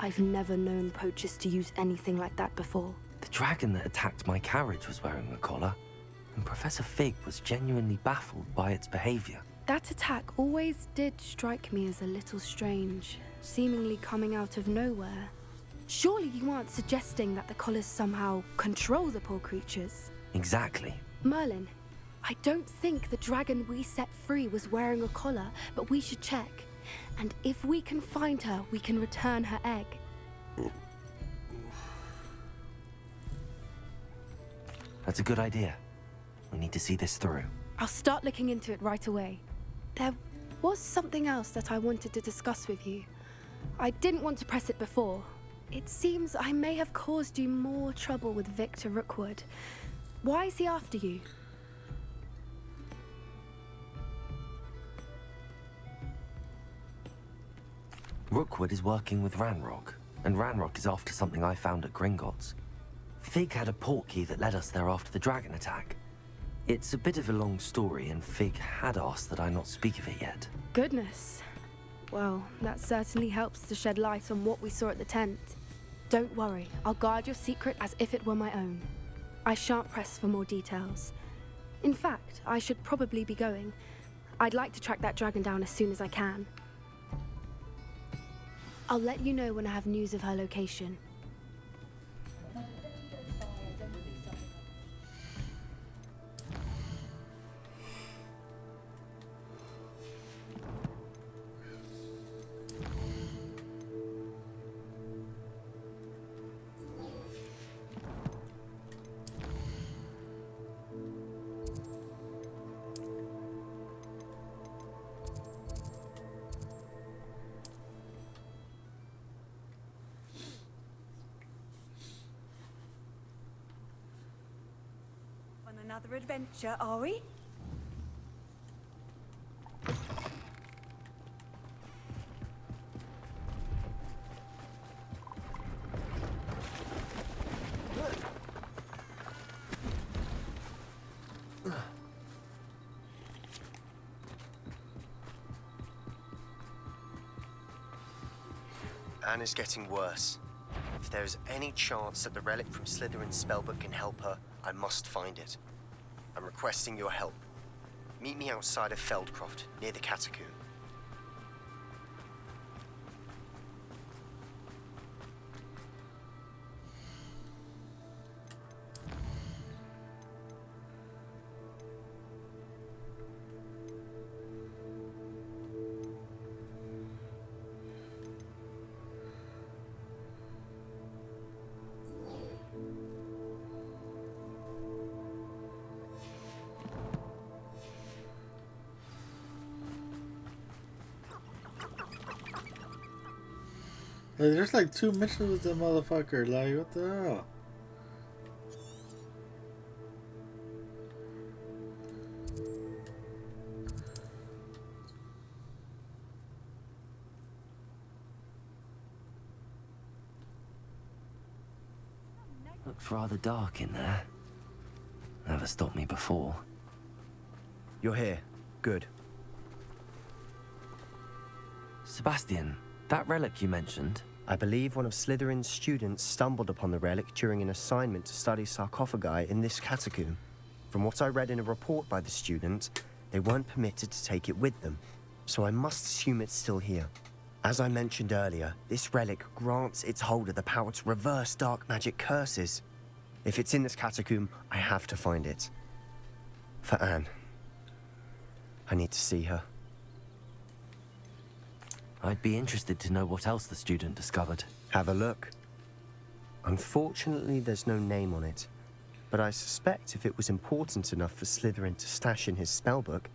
I've never known poachers to use anything like that before. The dragon that attacked my carriage was wearing a collar, and Professor Fig was genuinely baffled by its behavior. That attack always did strike me as a little strange, seemingly coming out of nowhere. Surely you aren't suggesting that the collars somehow control the poor creatures? Exactly. Merlin, I don't think the dragon we set free was wearing a collar, but we should check. And if we can find her, we can return her egg. That's a good idea. We need to see this through. I'll start looking into it right away. There was something else that I wanted to discuss with you. I didn't want to press it before. It seems I may have caused you more trouble with Victor Rookwood. Why is he after you? Rookwood is working with Ranrok, and Ranrok is after something I found at Gringotts. Fig had a portkey that led us there after the dragon attack. It's a bit of a long story, and Fig had asked that I not speak of it yet. Goodness. Well, that certainly helps to shed light on what we saw at the tent. Don't worry, I'll guard your secret as if it were my own. I shan't press for more details. In fact, I should probably be going. I'd like to track that dragon down as soon as I can. I'll let you know when I have news of her location. On another adventure, are we? Anne is getting worse. If there is any chance that the relic from Slytherin's spellbook can help her, I must find it. I'm requesting your help. Meet me outside of Feldcroft, near the Catacomb. There's like 2 missions with the motherfucker. Like, what the hell? Looks rather dark in there. Never stopped me before. You're here. Good. Sebastian, that relic you mentioned? I believe one of Slytherin's students stumbled upon the relic during an assignment to study sarcophagi in this catacomb. From what I read in a report by the student, they weren't permitted to take it with them, so I must assume it's still here. As I mentioned earlier, this relic grants its holder the power to reverse dark magic curses. If it's in this catacomb, I have to find it. For Anne. I need to see her. I'd be interested to know what else the student discovered. Have a look. Unfortunately, there's no name on it. But I suspect if it was important enough for Slytherin to stash in his spellbook,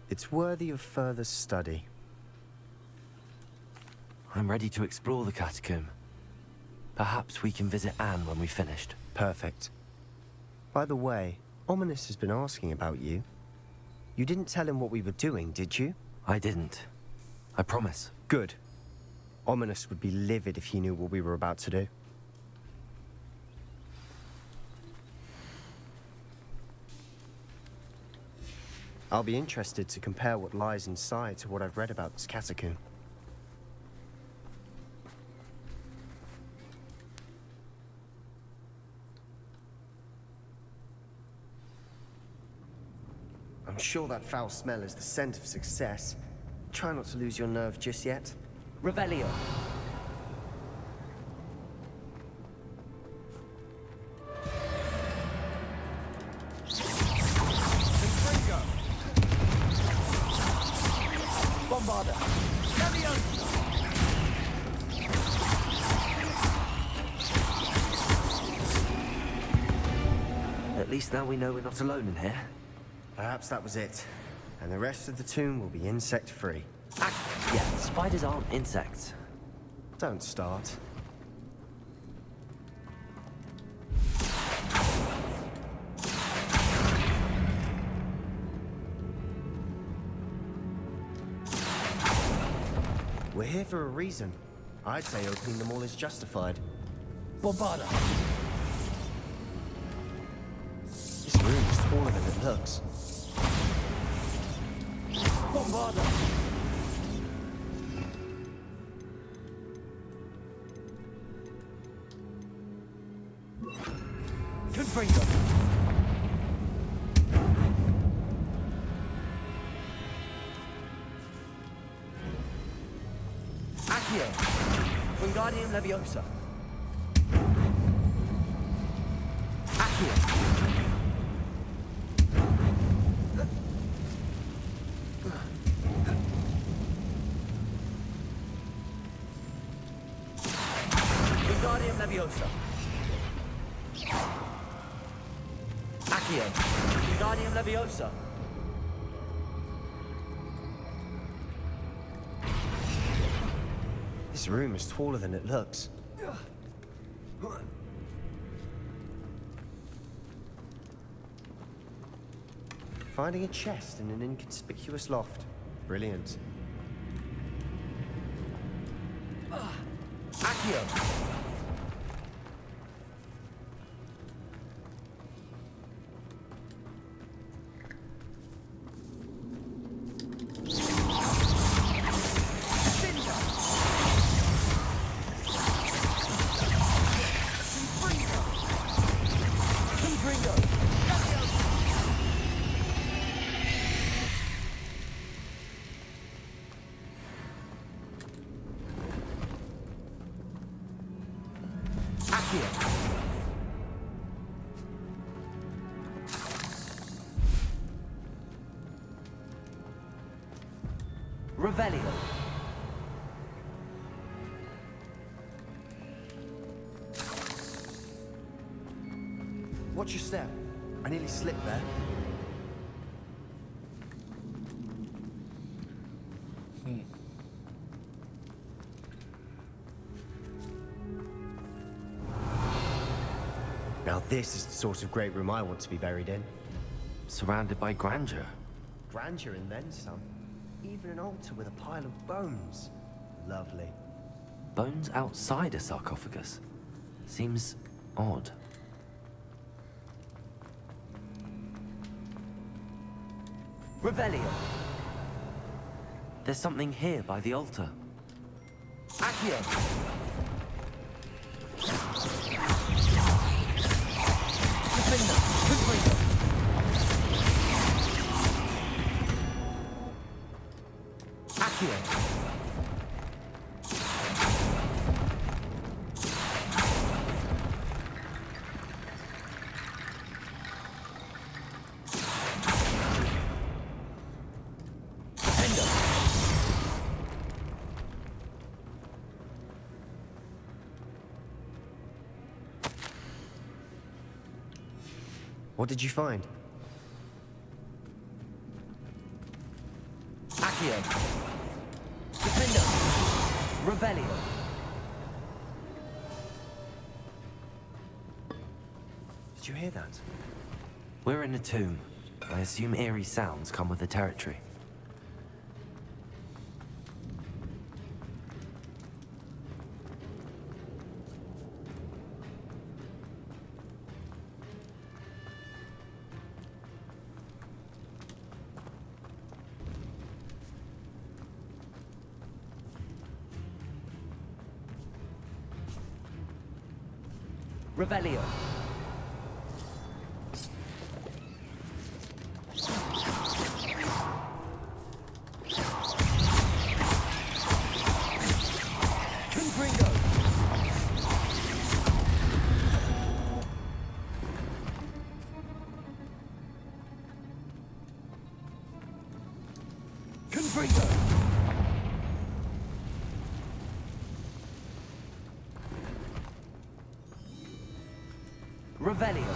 it's worthy of further study. I'm ready to explore the catacomb. Perhaps we can visit Anne when we've finished. Perfect. By the way, Ominous has been asking about you. You didn't tell him what we were doing, did you? I didn't. I promise. Good. Ominous would be livid if he knew what we were about to do. I'll be interested to compare what lies inside to what I've read about this catacomb. I'm sure that foul smell is the scent of success. Try not to lose your nerve just yet. Revelio. Bombarda. At least now we know we're not alone in here. Perhaps that was it. And the rest of the tomb will be insect-free. Yeah, spiders aren't insects. Don't start. We're here for a reason. I'd say opening them all is justified. Bombarda. This room is taller than it looks. Bombarda. Confringo. Accio. Wingardium Leviosa. Accio. Wingardium Leviosa. Accio. Wingardium Leviosa. This room is taller than it looks. Finding a chest in an inconspicuous loft. Brilliant. Accio. Revelio. Watch your step. I nearly slipped there. Now this is the sort of great room I want to be buried in. Surrounded by grandeur. Grandeur and then some. Even an altar with a pile of bones. Lovely. Bones outside a sarcophagus. Seems odd. Revelio. There's something here by the altar. Accio. Accio. What did you find? Accio. Defendo. Revelio. Did you hear that? We're in a tomb. I assume eerie sounds come with the territory. Revelio. Confringo. Confringo. Revelio.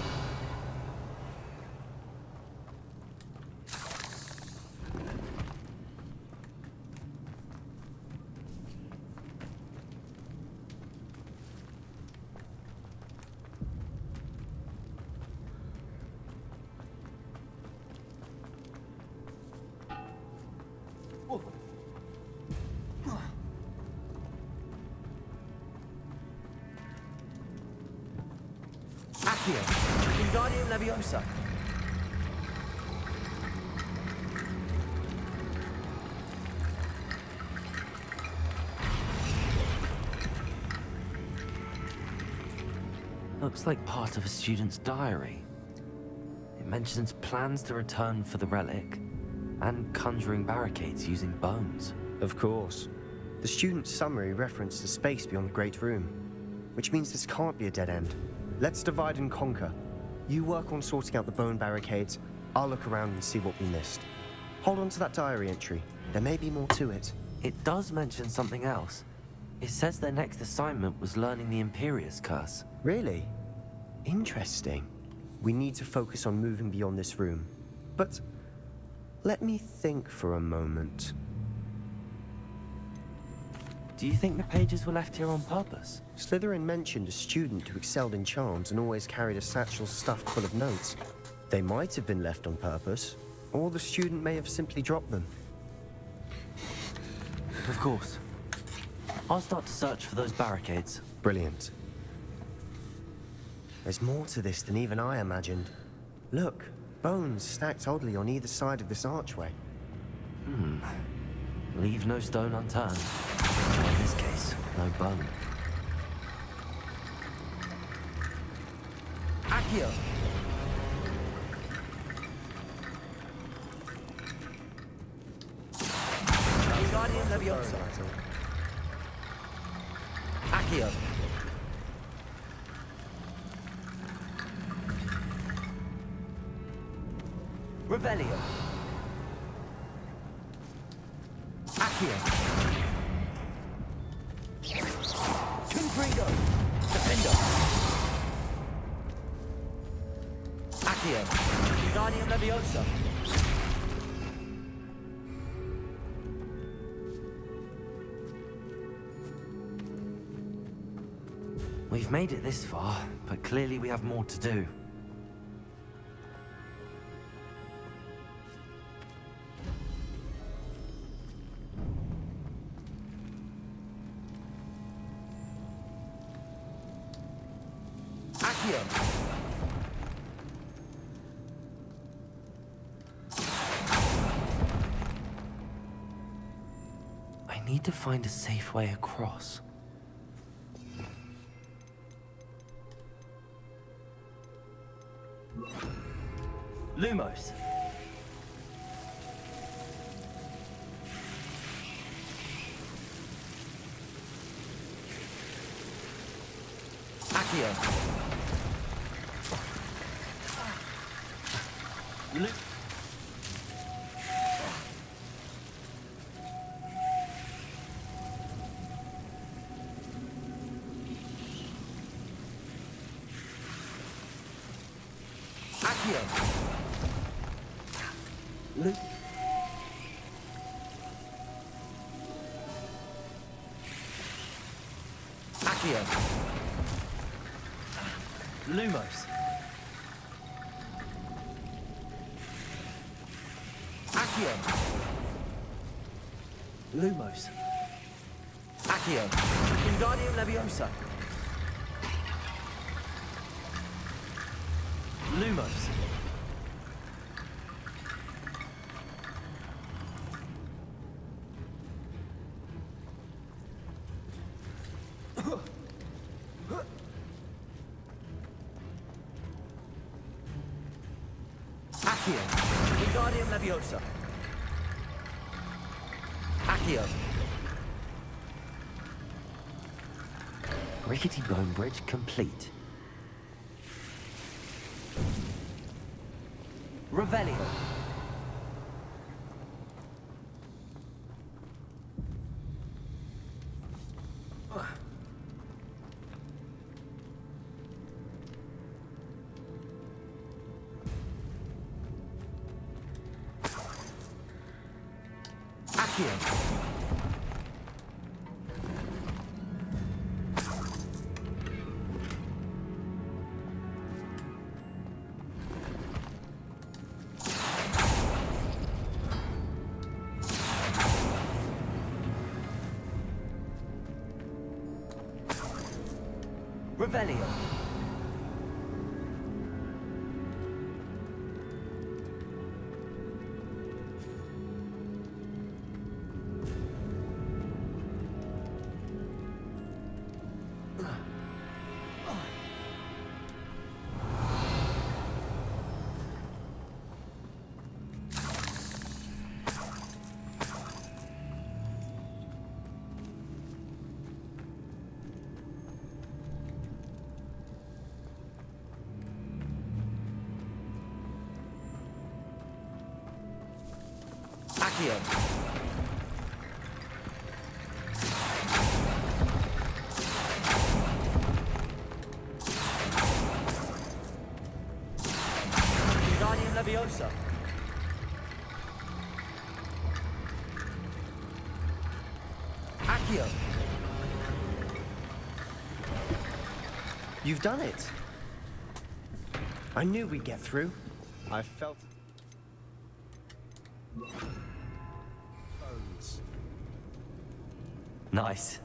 Accio. Wingardium Leviosa. Looks like part of a student's diary. It mentions plans to return for the relic and conjuring barricades using bones. Of course. The student's summary referenced a space beyond the Great Room, which means this can't be a dead end. Let's divide and conquer. You work on sorting out the bone barricades. I'll look around and see what we missed. Hold on to that diary entry. There may be more to it. It does mention something else. It says their next assignment was learning the Imperius Curse. Really? Interesting. We need to focus on moving beyond this room. But let me think for a moment. Do you think the pages were left here on purpose? Slytherin mentioned a student who excelled in charms and always carried a satchel stuffed full of notes. They might have been left on purpose, or the student may have simply dropped them. Of course. I'll start to search for those barricades. Brilliant. There's more to this than even I imagined. Look, bones stacked oddly on either side of this archway. Leave no stone unturned. In this case, no bone. Accio! Wingardium Leviosa. Accio! Revelio. Accio. Confringo. Defendo. Accio. Wingardium Leviosa. We've We've made it this far, but clearly we have more to do. Accio! I need to find a safe way across. Lumos. Accio. Accio. Accio. Lumos. Accio. Lumos. Accio. Wingardium Leviosa. Lumos. Accio. Wingardium Leviosa. Accio. Rickety Bone Bridge complete. Revelio. Accio. Revelio. Accio. Wingardium Leviosa. Accio. You've done it. I knew we'd get through. I felt it. Nice.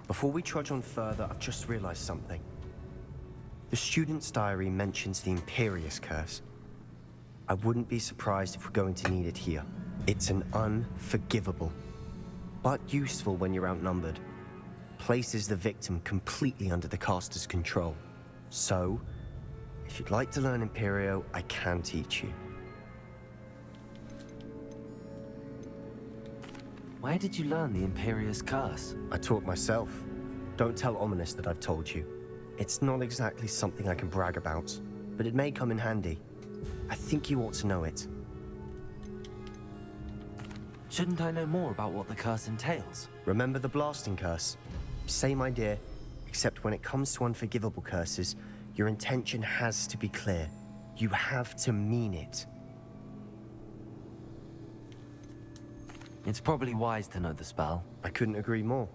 Before we trudge on further, I've just realized something. The student's diary mentions the Imperious Curse. I wouldn't be surprised if we're going to need it here. It's an unforgivable, but useful when you're outnumbered. Places the victim completely under the caster's control. So, if you'd like to learn Imperio, I can teach you. Where did you learn the Imperious Curse? I taught myself. Don't tell Ominous that I've told you. It's not exactly something I can brag about, but it may come in handy. I think you ought to know it. Shouldn't I know more about what the curse entails? Remember the blasting curse? Same idea, except when it comes to unforgivable curses, your intention has to be clear. You have to mean it. It's probably wise to know the spell. I couldn't agree more.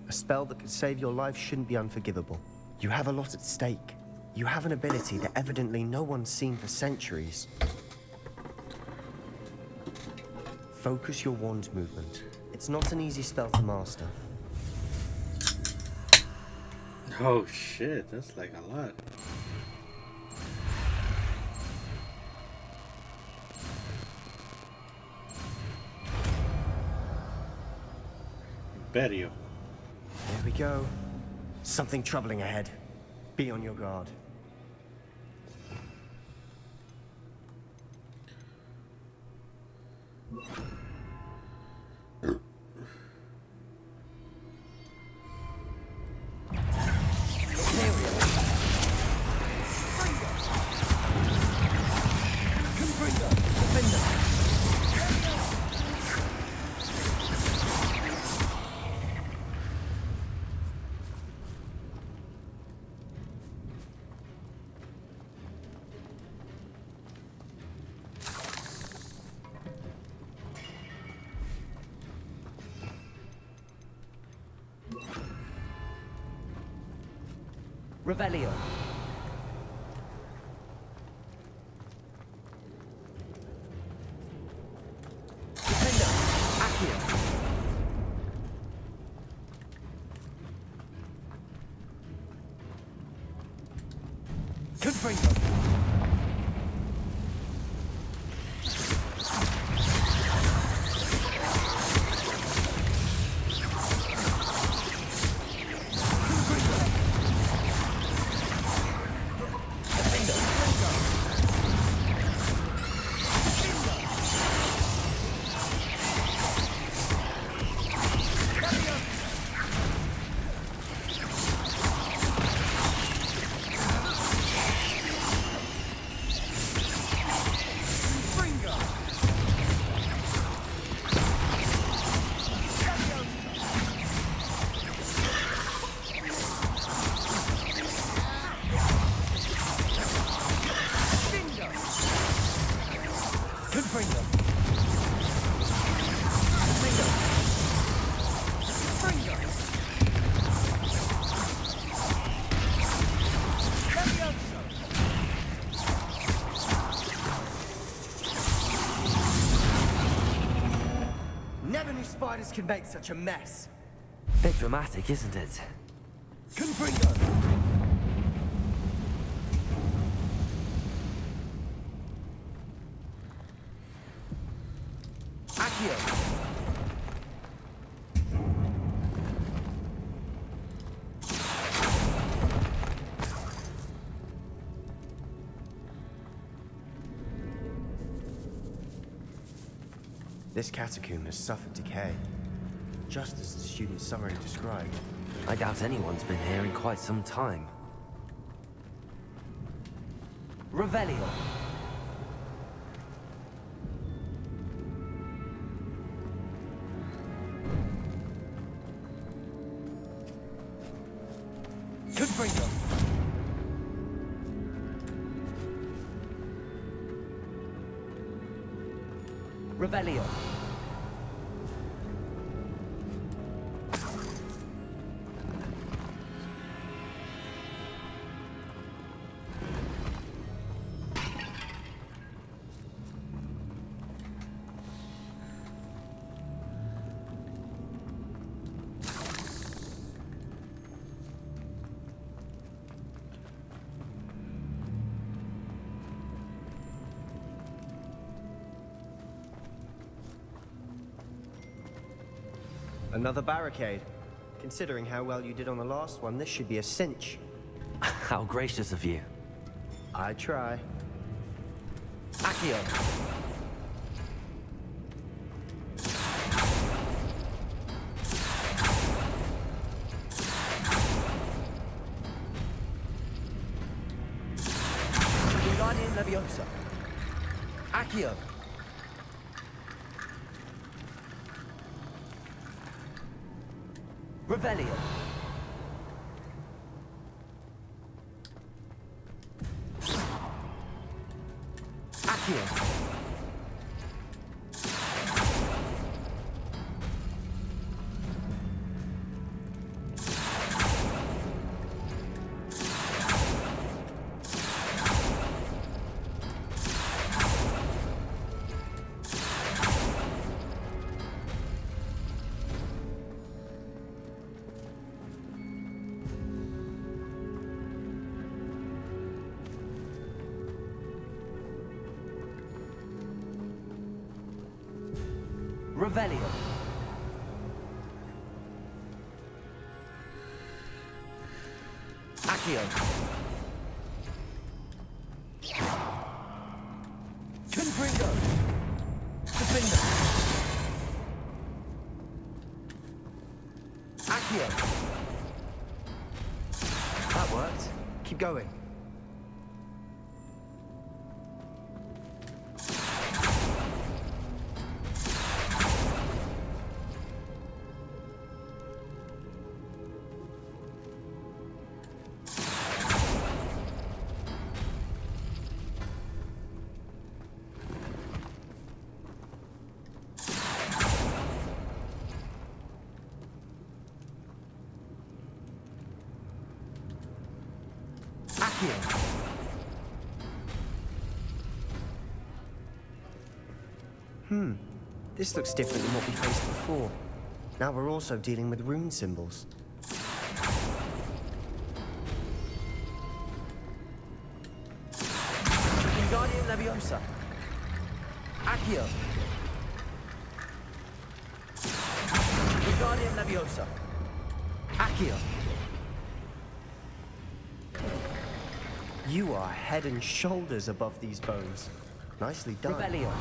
A spell that could save your life shouldn't be unforgivable. You have a lot at stake. You have an ability that evidently no one's seen for centuries. Focus your wand's movement. It's not an easy spell to master. Oh shit, that's like a lot. Imperio. There we go. Something troubling ahead. Be on your guard. Revelio. Defender. Accio. Confringo. Never knew spiders could make such a mess. Bit dramatic, isn't it? Confringo. Accio. This catacomb has suffered decay, just as the student summary described. I doubt anyone's been here in quite some time. Revelio. Confringo. Revelio. Another barricade. Considering how well you did on the last one, this should be a cinch. How gracious of you. I try. Accio. Guardian Leviosa. Accio. Revelio. Accio. Revelio. Accio. Confringo. Defender. Accio. That worked. Keep going. This looks different than what we faced before. Now we're also dealing with rune symbols. Wingardium Leviosa. Accio. Wingardium Leviosa. Accio. You are head and shoulders above these bones. Nicely done. Revelio.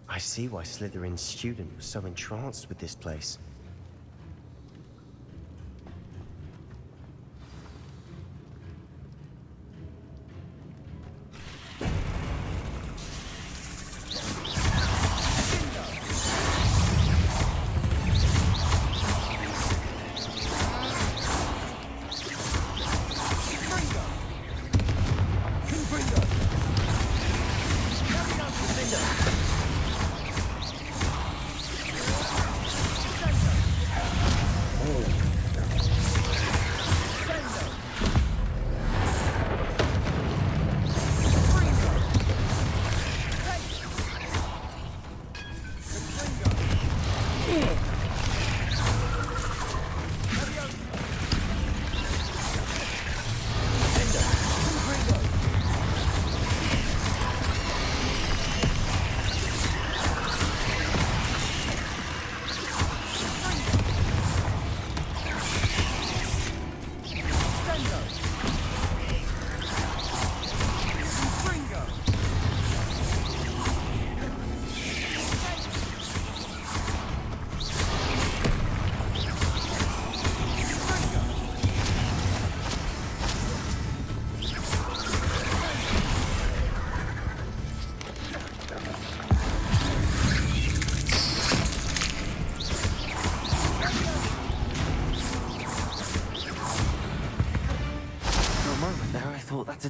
I see why Slytherin's student was so entranced with this place.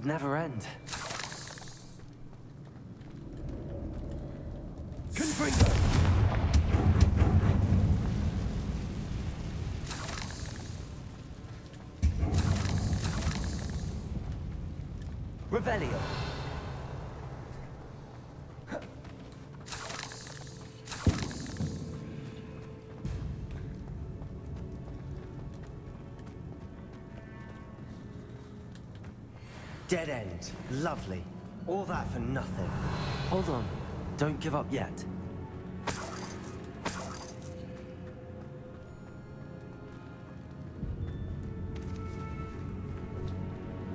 That'd never end. Confringo! Revelio. Dead end. Lovely. All that for nothing. Hold on. Don't give up yet.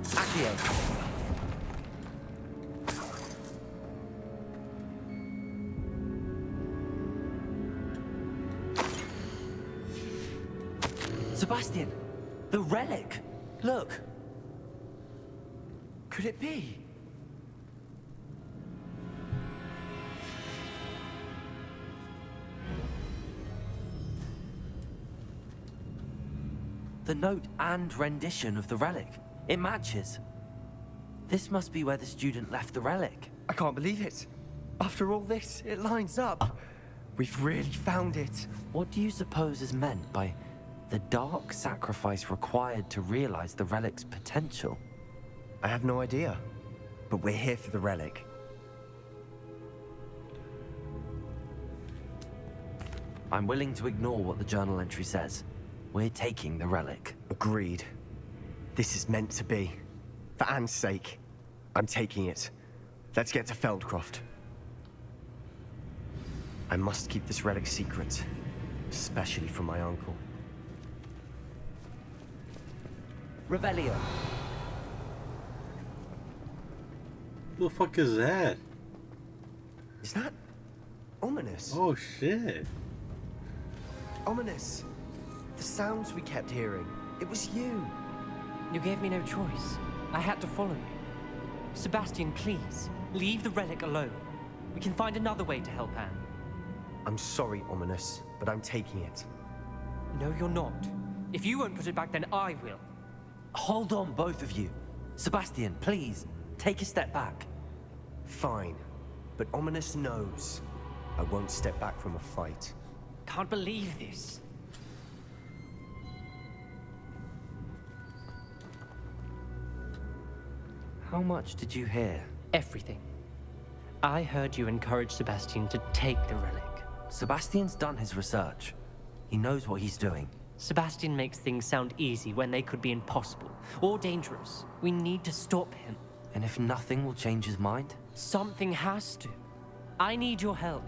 Accio. Sebastian! The relic! Look! Could it be? The note and rendition of the relic. It matches. This must be where the student left the relic. I can't believe it. After all this, it lines up. We've really found it. What do you suppose is meant by the dark sacrifice required to realize the relic's potential? I have no idea, but we're here for the relic. I'm willing to ignore what the journal entry says. We're taking the relic. Agreed. This is meant to be. For Anne's sake, I'm taking it. Let's get to Feldcroft. I must keep this relic secret, especially from my uncle. Revelio. What the fuck is that? Is that ominous? Oh shit. Ominous. The sounds we kept hearing. It was you. You gave me no choice. I had to follow you. Sebastian, please, leave the relic alone. We can find another way to help Anne. I'm sorry, Ominous, but I'm taking it. No, you're not. If you won't put it back, then I will. Hold on, both of you. Sebastian, please, take a step back. Fine, but Ominous knows I won't step back from a fight. Can't believe this. How much did you hear? Everything. I heard you encourage Sebastian to take the relic. Sebastian's done his research. He knows what he's doing. Sebastian makes things sound easy when they could be impossible or dangerous. We need to stop him. And if nothing will change his mind? Something has to. I need your help.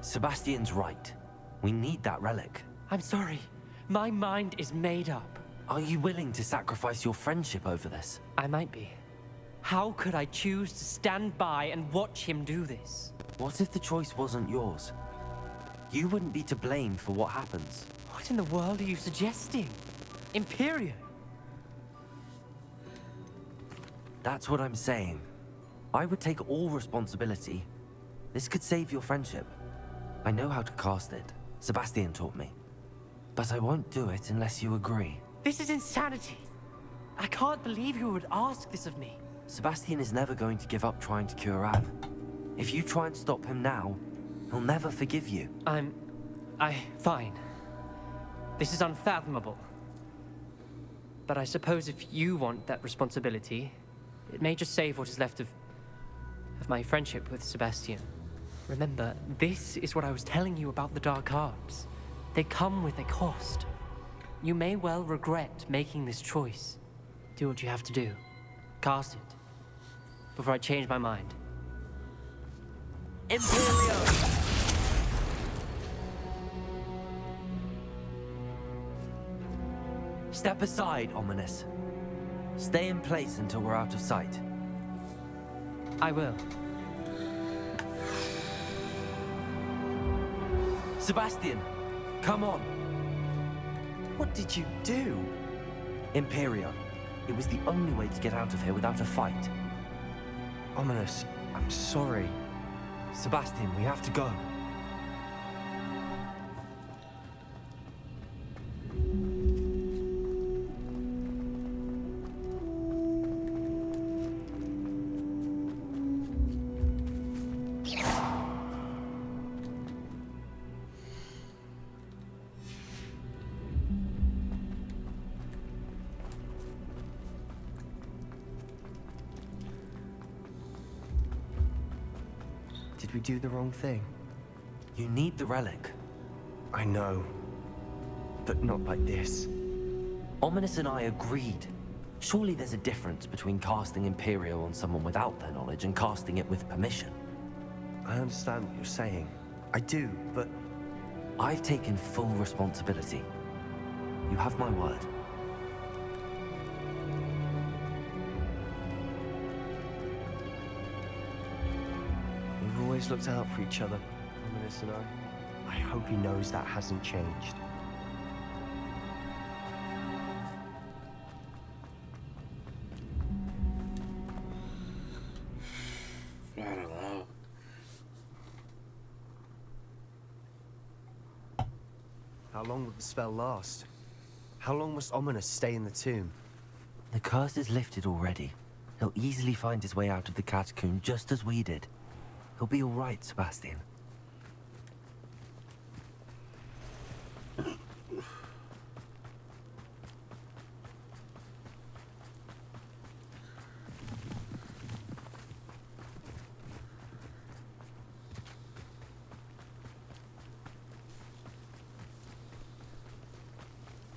Sebastian's right. We need that relic. I'm sorry. My mind is made up. Are you willing to sacrifice your friendship over this? I might be. How could I choose to stand by and watch him do this? What if the choice wasn't yours? You wouldn't be to blame for what happens. What in the world are you suggesting? Imperium? That's what I'm saying. I would take all responsibility. This could save your friendship. I know how to cast it. Sebastian taught me. But I won't do it unless you agree. This is insanity. I can't believe you would ask this of me. Sebastian is never going to give up trying to cure Anne. If you try and stop him now, he'll never forgive you. Fine. This is unfathomable. But I suppose if you want that responsibility, it may just save what is left of my friendship with Sebastian. Remember, this is what I was telling you about the dark arts. They come with a cost. You may well regret making this choice. Do what you have to do. Cast it. Before I change my mind. Imperio! Step aside, Ominous. Stay in place until we're out of sight. I will. Sebastian, come on. What did you do? Imperio. It was the only way to get out of here without a fight. Ominous, I'm sorry. Sebastian, we have to go. Did we do the wrong thing? You need the relic. I know. But not like this. Ominous and I agreed. Surely there's a difference between casting Imperio on someone without their knowledge and casting it with permission. I understand what you're saying. I do, but... I've taken full responsibility. You have my word. We've always looked out for each other, Ominous and I. I hope he knows that hasn't changed. I don't know. How long will the spell last? How long must Ominous stay in the tomb? The curse is lifted already. He'll easily find his way out of the catacomb just as we did. He'll be all right, Sebastian.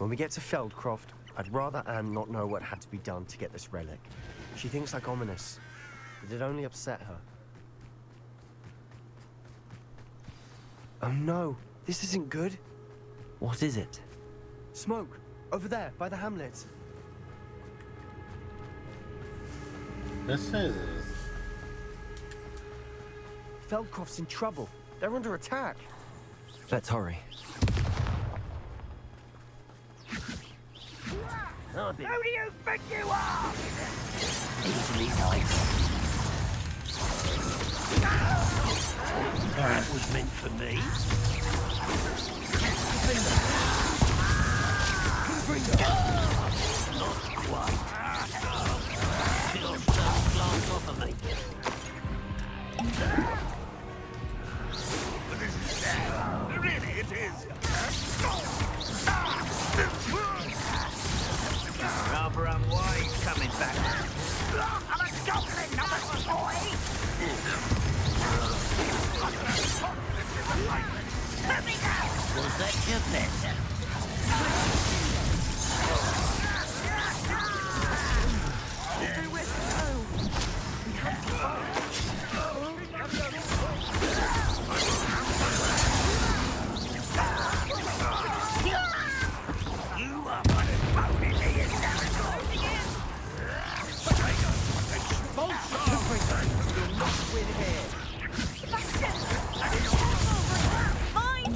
When we get to Feldcroft, I'd rather Anne not know what had to be done to get this relic. She thinks like ominous, but it only upset her. Oh no, this isn't good. What is it? Smoke, over there, by the hamlet. This is... Feldcroft's in trouble. They're under attack. Let's hurry. Who do you think you are? Easily nice. That was meant for me. Not quite. Your first glance off of me. Really, it is. Rather unwise coming back. I'm a goblin, not a boy! Let me go! Was that your better? You are but as bony as You'll not win here. Mine!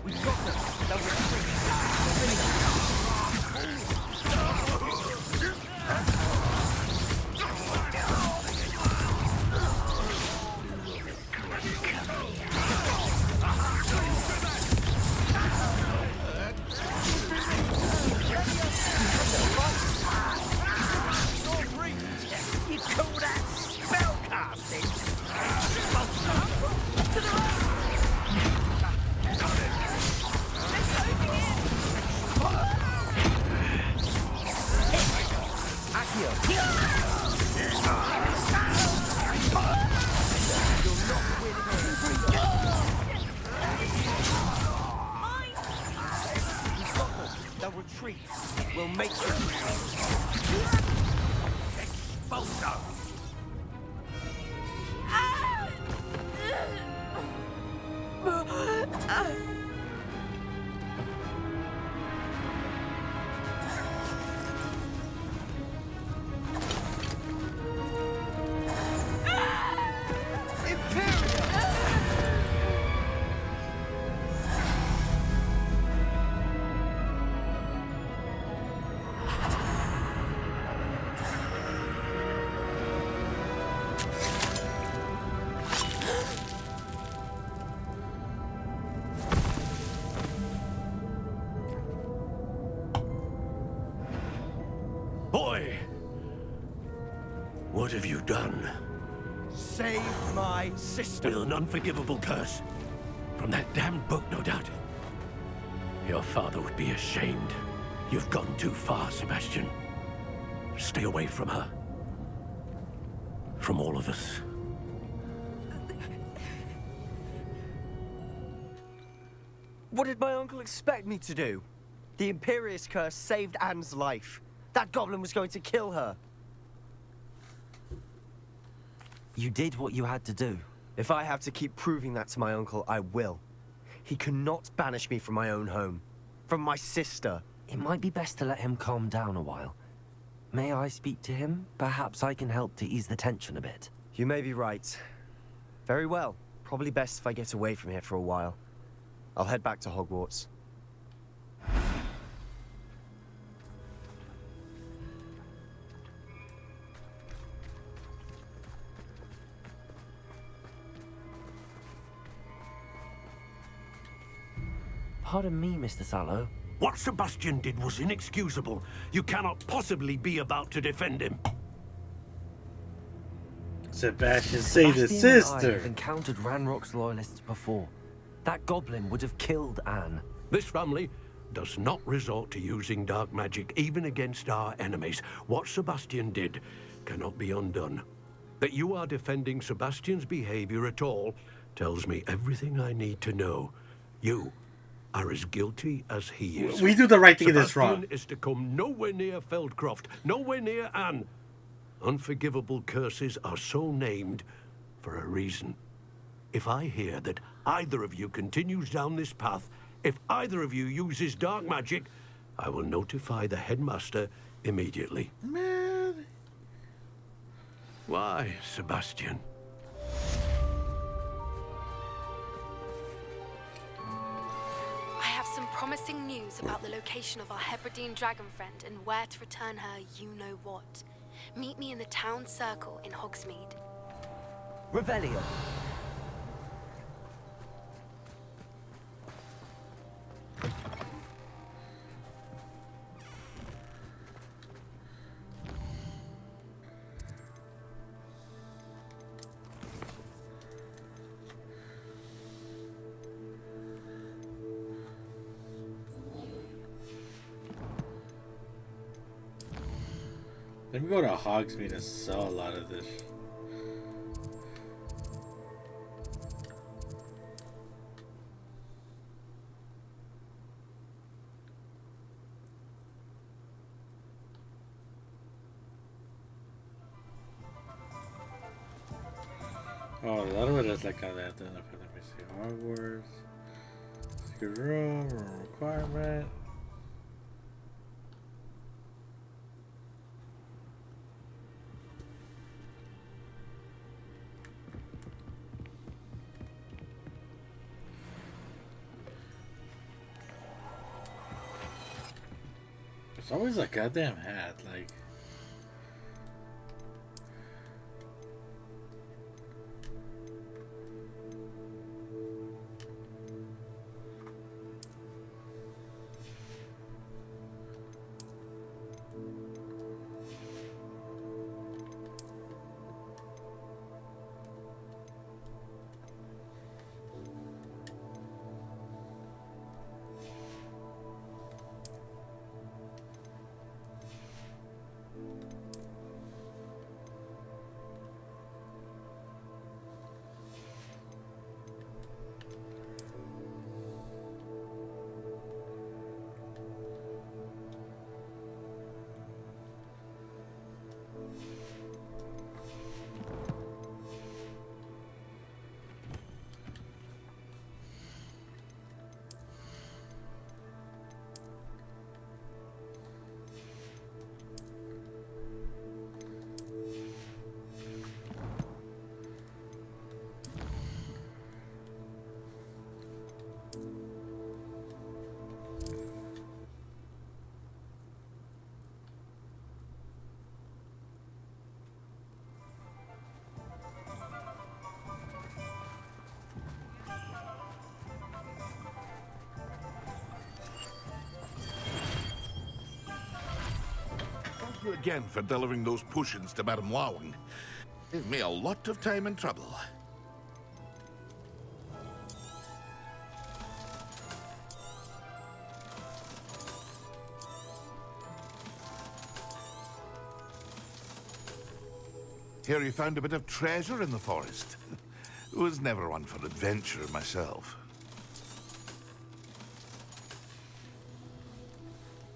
We've got them. They'll retreat. You call that spellcasting? To the right! Accio! You'll not win here. We've got them. They'll retreat. We'll make them retreat. Expulso! Boy! What have you done? Save my sister. With an unforgivable curse. From that damned book, no doubt. Your father would be ashamed. You've gone too far, Sebastian. Stay away from her. From all of us. What did my uncle expect me to do? The Imperious curse saved Anne's life. That goblin was going to kill her. You did what you had to do. If I have to keep proving that to my uncle, I will. He cannot banish me from my own home. From my sister. It might be best to let him calm down a while. May I speak to him? Perhaps I can help to ease the tension a bit. You may be right. Very well. Probably best if I get away from here for a while. I'll head back to Hogwarts. Pardon me, Mr. Sallow. What Sebastian did was inexcusable. You cannot possibly be about to defend him. Sebastian saved his Sebastian and I sister. have encountered Ranrock's loyalists before. That goblin would have killed Anne. This family does not resort to using dark magic even against our enemies. What Sebastian did cannot be undone. That you are defending Sebastian's behavior at all tells me everything I need to know. You are as guilty as he is. We do the right thing in this wrong. Sebastian is to come nowhere near Feldcroft, nowhere near Anne. Unforgivable curses are so named for a reason. If I hear that either of you continues down this path, if either of you uses dark magic, I will notify the headmaster immediately. Man. Why, Sebastian? I have some promising news about the location of our Hebridean dragon friend and where to return her you-know-what. Meet me in the town circle in Hogsmeade. Revelio. Let me go to Hogsmeade and sell a lot of this. Oh, a lot of it is like how that. Let me see. Hogwarts. Secret room requirement. It's always a goddamn hat, like. Thank you again for delivering those potions to Madame Lawing. Saved me a lot of time and trouble. Hear you found a bit of treasure in the forest. Was never one for adventure myself.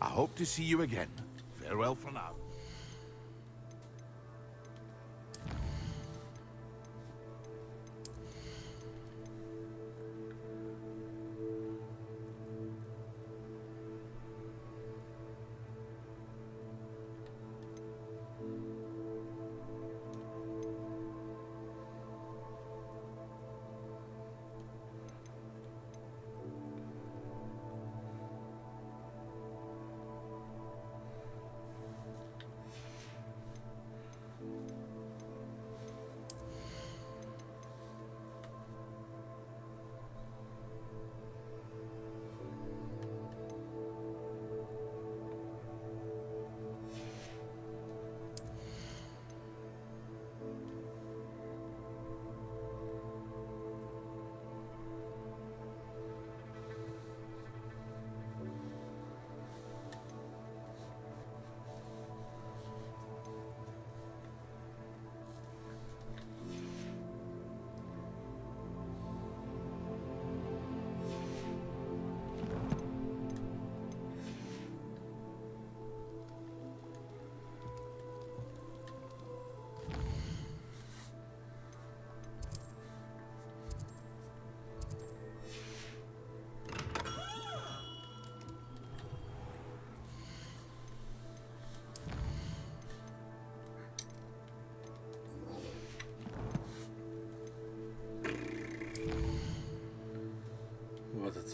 I hope to see you again. Farewell for now.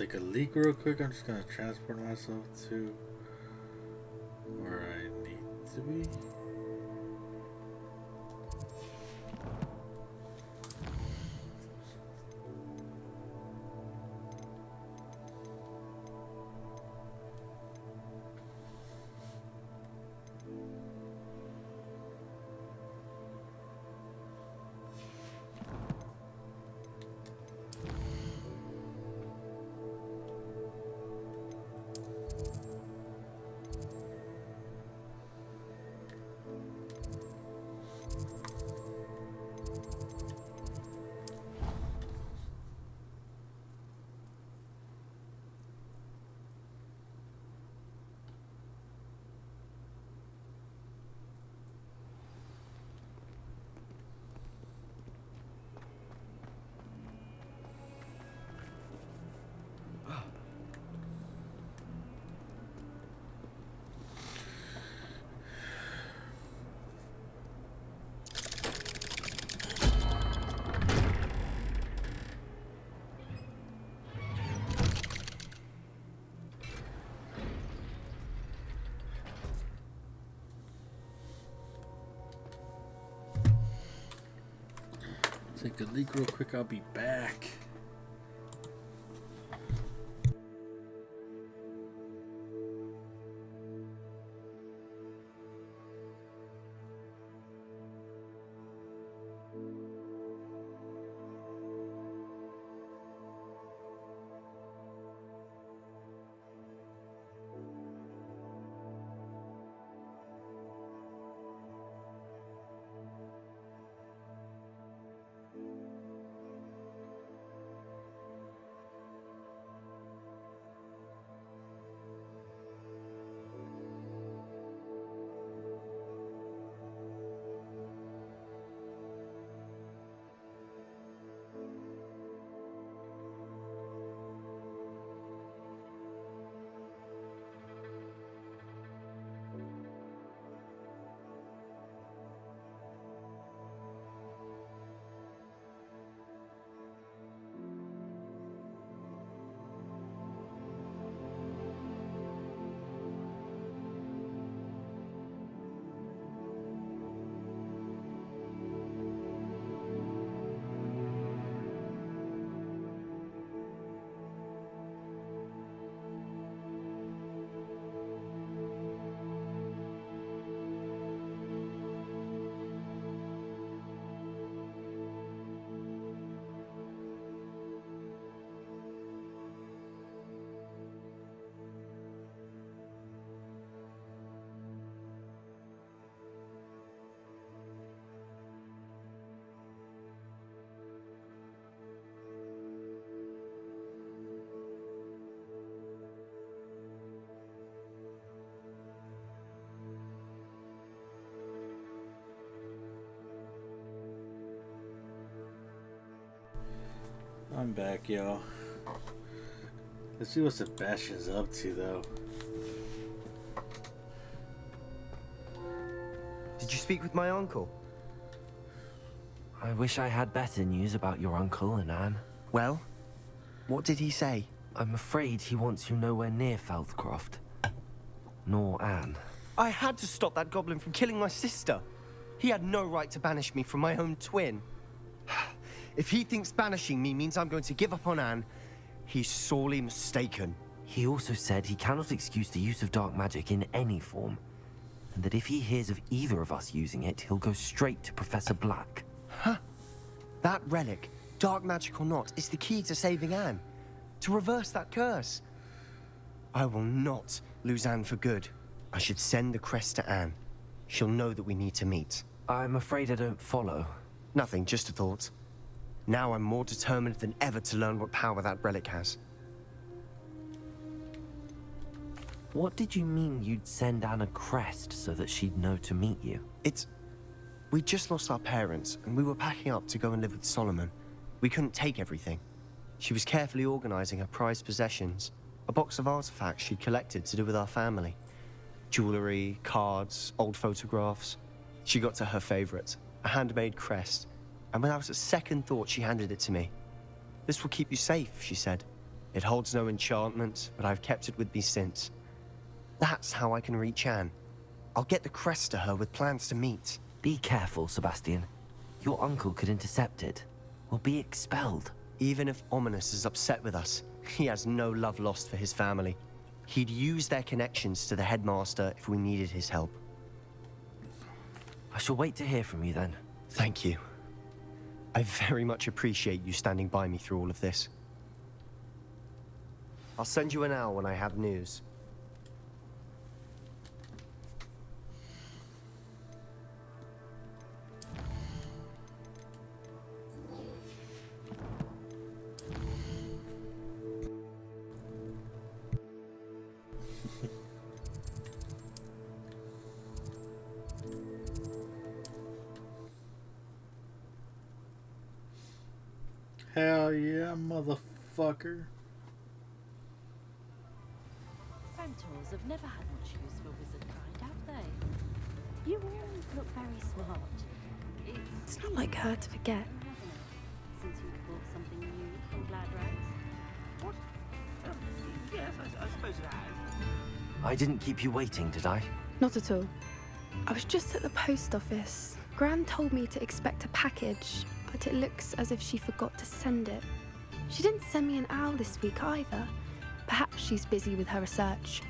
Take a leak real quick. I'm just gonna transport myself to where I need to be. Take a leak real quick. I'll be back. I'm back, y'all. Let's see what Sebastian's up to, though. Did you speak with my uncle? I wish I had better news about your uncle and Anne. Well, what did he say? I'm afraid he wants you nowhere near Feldcroft. Nor Anne. I had to stop that goblin from killing my sister. He had no right to banish me from my own twin. If he thinks banishing me means I'm going to give up on Anne, he's sorely mistaken. He also said he cannot excuse the use of dark magic in any form, and that if he hears of either of us using it, he'll go straight to Professor Black. Huh? That relic, dark magic or not, is the key to saving Anne. To reverse that curse. I will not lose Anne for good. I should send the crest to Anne. She'll know that we need to meet. I'm afraid I don't follow. Nothing, just a thought. Now I'm more determined than ever to learn what power that relic has. What did you mean you'd send Anne a crest so that she'd know to meet you? We just lost our parents, and we were packing up to go and live with Solomon. We couldn't take everything. She was carefully organizing her prized possessions, a box of artifacts she'd collected to do with our family. Jewelry, cards, old photographs. She got to her favorite, a handmade crest, and without a second thought, she handed it to me. "This will keep you safe," she said. It holds no enchantment, but I've kept it with me since. That's how I can reach Anne. I'll get the crest to her with plans to meet. Be careful, Sebastian. Your uncle could intercept it. We'll be expelled. Even if Ominous is upset with us, he has no love lost for his family. He'd use their connections to the headmaster if we needed his help. I shall wait to hear from you then. Thank you. I very much appreciate you standing by me through all of this. I'll send you an owl when I have news. Hell yeah, motherfucker. Centaurs have never had much use for wizard kind, have they? You always look very smart. It's not like her to forget. Since you bought something new from Glad Rags. What? Yes, I suppose it has. I didn't keep you waiting, did I? Not at all. I was just at the post office. Gran told me to expect a package, but it looks as if she forgot to send it. She didn't send me an owl this week either. Perhaps she's busy with her research.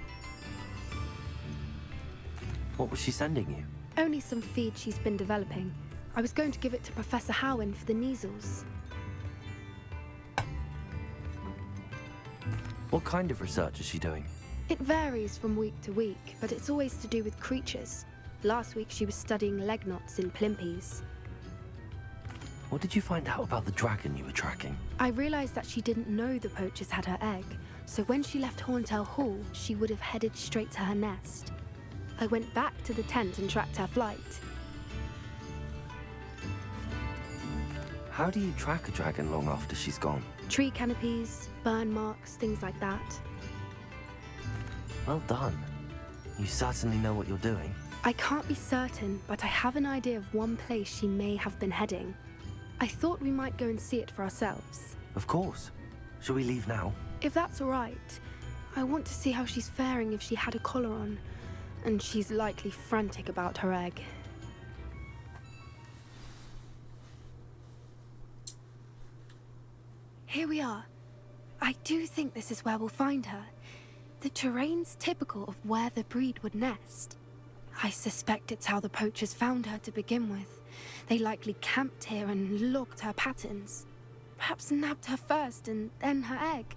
What was she sending you? Only some feed she's been developing. I was going to give it to Professor Howen for the measles. What kind of research is she doing? It varies from week to week, but it's always to do with creatures. Last week she was studying leg knots in Plimpies. What did you find out about the dragon you were tracking? I realized that she didn't know the poachers had her egg, so when she left Horntail Hall, she would have headed straight to her nest. I went back to the tent and tracked her flight. How do you track a dragon long after she's gone? Tree canopies, burn marks, things like that. Well done. You certainly know what you're doing. I can't be certain, but I have an idea of one place she may have been heading. I thought we might go and see it for ourselves. Of course. Shall we leave now? If that's all right. I want to see how she's faring if she had a collar on. And she's likely frantic about her egg. Here we are. I do think this is where we'll find her. The terrain's typical of where the breed would nest. I suspect it's how the poachers found her to begin with. They likely camped here and logged her patterns. Perhaps nabbed her first and then her egg.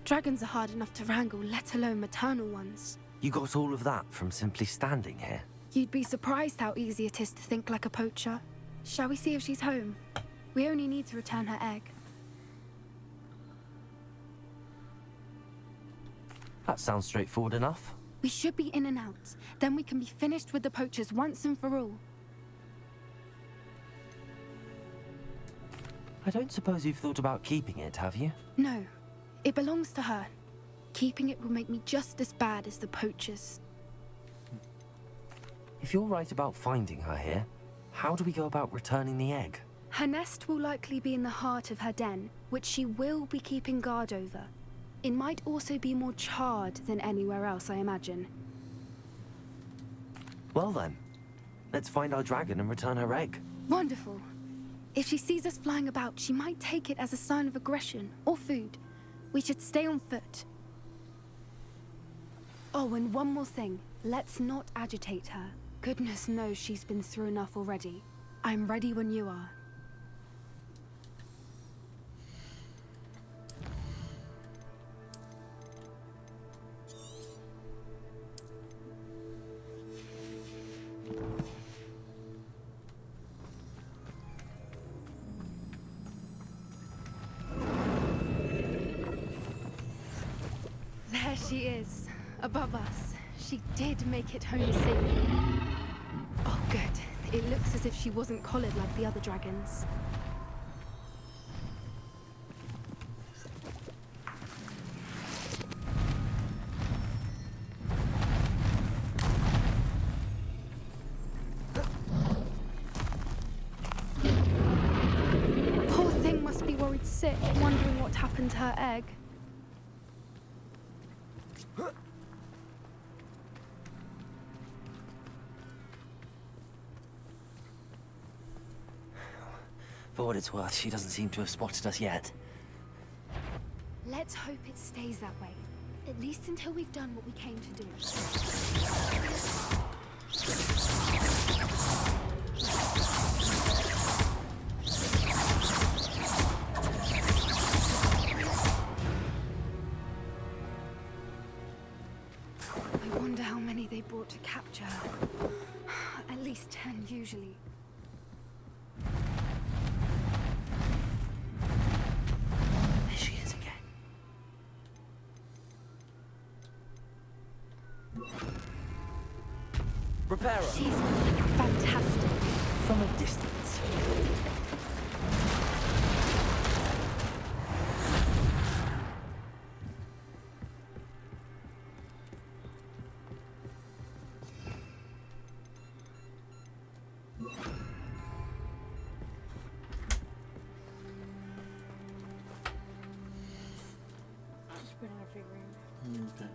Dragons are hard enough to wrangle, let alone maternal ones. You got all of that from simply standing here? You'd be surprised how easy it is to think like a poacher. Shall we see if she's home? We only need to return her egg. That sounds straightforward enough. We should be in and out. Then we can be finished with the poachers once and for all. I don't suppose you've thought about keeping it, have you? No. It belongs to her. Keeping it will make me just as bad as the poachers. If you're right about finding her here, how do we go about returning the egg? Her nest will likely be in the heart of her den, which she will be keeping guard over. It might also be more charred than anywhere else, I imagine. Well then, let's find our dragon and return her egg. Wonderful. If she sees us flying about, she might take it as a sign of aggression or food. We should stay on foot. Oh, and one more thing. Let's not agitate her. Goodness knows she's been through enough already. I'm ready when you are. There she is, above us. She did make it home safely. Oh, good. It looks as if she wasn't collared like the other dragons. Poor thing must be worried sick, wondering what happened to her egg. For what it's worth, she doesn't seem to have spotted us yet. Let's hope it stays that way. At least until we've done what we came to do. I wonder how many they brought to capture. At least 10 usually. There she is again. Repairer. She's fantastic. From a distance. Just putting a figurine. Okay.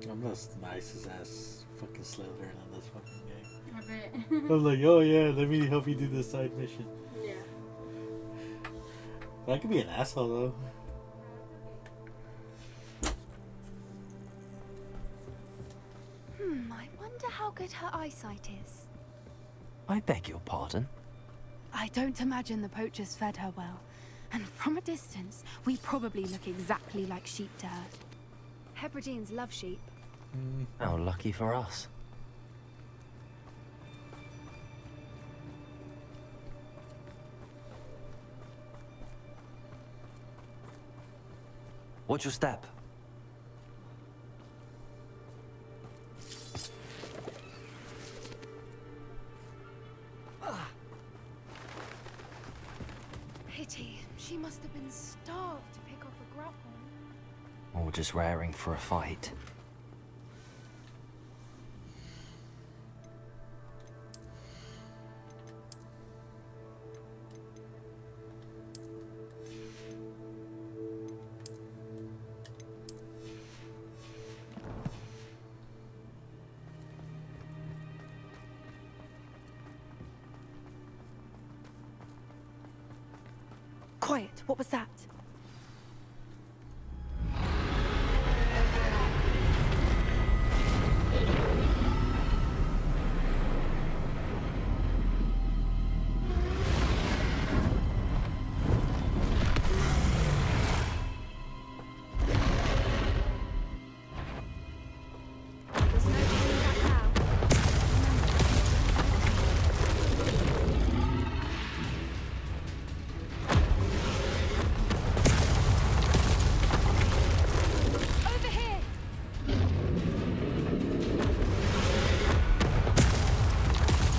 I'm the nicest ass fucking Slytherin in this fucking game. I bet. I'm like, oh yeah, let me help you do this side mission. Yeah. But I could be an asshole though. I wonder how good her eyesight is. I beg your pardon? I don't imagine the poachers fed her well. And from a distance, we probably look exactly like sheep to her. Hebrideans love sheep. How lucky for us. Watch your step. Pity. She must have been starved to pick off a grapple. Or just raring for a fight. Quiet. What was that? There's no turning back now. Over here!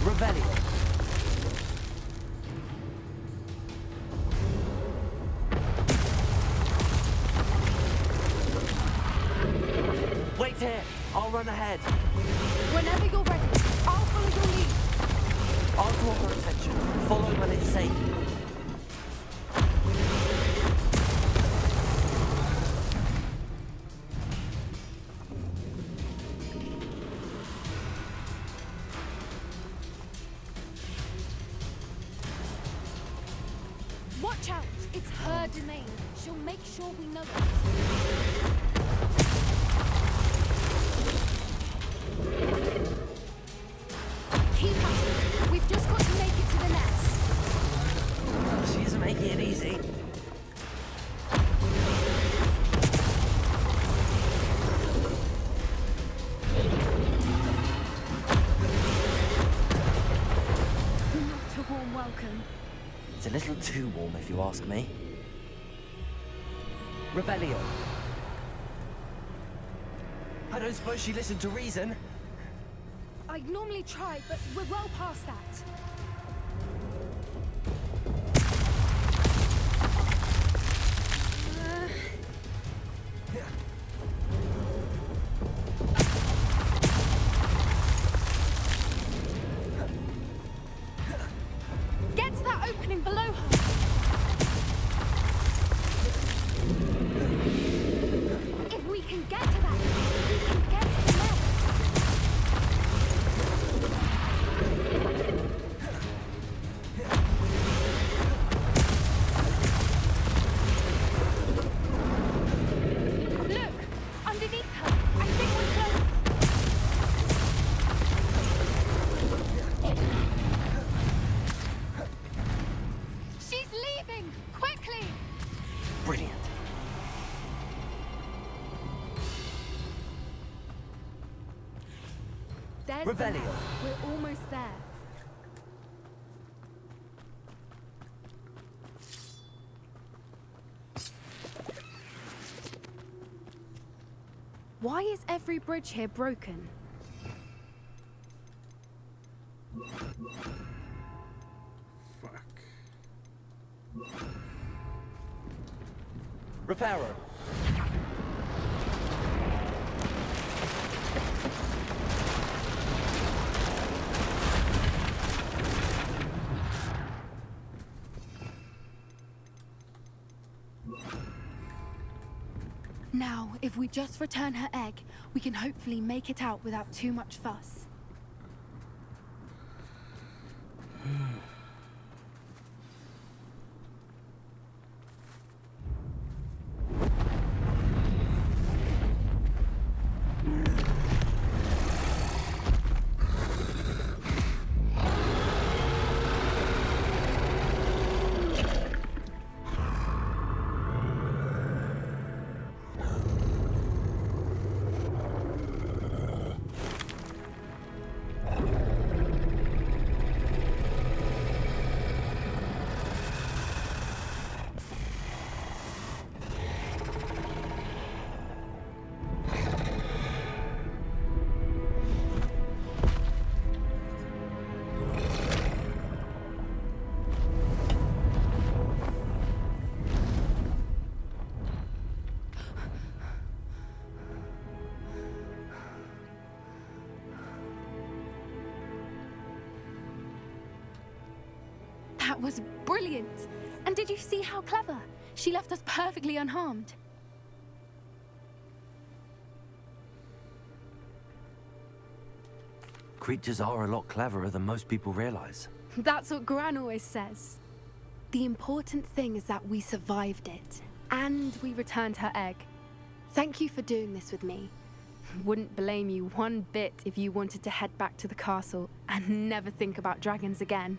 Revelio. Wait here. I'll run ahead. Whenever you're ready, I'll follow your lead. I'll draw her attention. Follow when it's safe. Watch out! It's her domain. She'll make sure we know it. Keep at it. We've just got to make it to the nest. She's making it easy. Not a warm welcome. It's a little too warm, if you ask me. Revelio. I don't suppose she listened to reason. I'd normally try, but we're well past that. Get to that opening below her. If we can get to that, we can get to the nest. There's the Revelio. nest. We're almost there. Why is every bridge here broken? Fuck. Repairer. Now, if we just return her egg, we can hopefully make it out without too much fuss. That was brilliant! And did you see how clever? She left us perfectly unharmed. Creatures are a lot cleverer than most people realize. That's what Gran always says. The important thing is that we survived it, and we returned her egg. Thank you for doing this with me. Wouldn't blame you one bit if you wanted to head back to the castle and never think about dragons again.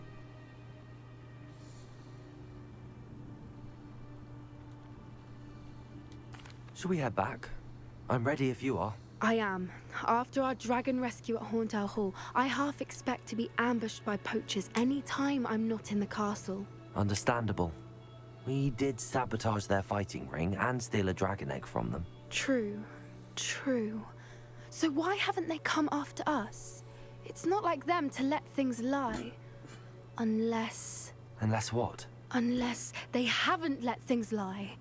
Shall we head back? I'm ready if you are. I am. After our dragon rescue at Hauntow Hall, I half expect to be ambushed by poachers any time I'm not in the castle. Understandable. We did sabotage their fighting ring and steal a dragon egg from them. True. True. So why haven't they come after us? It's not like them to let things lie. Unless... Unless what? Unless they haven't let things lie.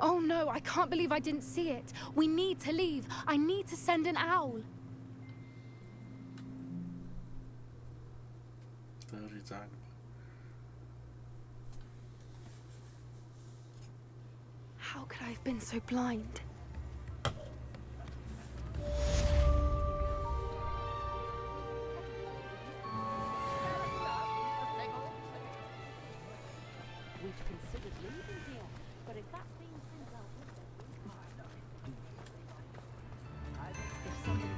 Oh no, I can't believe I didn't see it. We need to leave. I need to send an owl. What are you talking about? How could I have been so blind? We'd considered leaving here, but if that's being sent out with them, if somebody...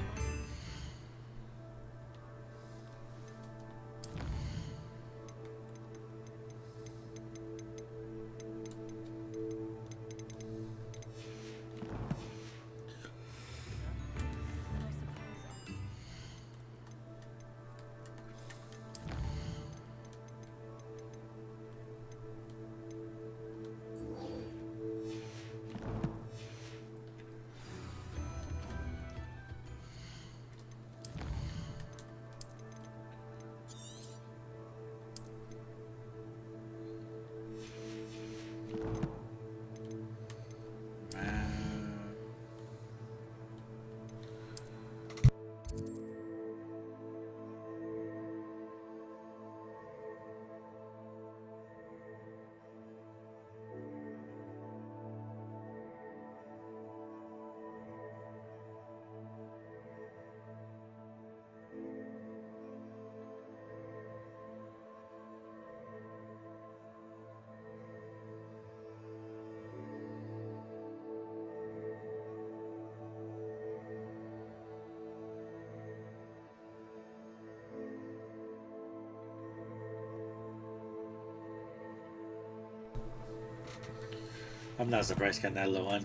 I'm not surprised getting that low on.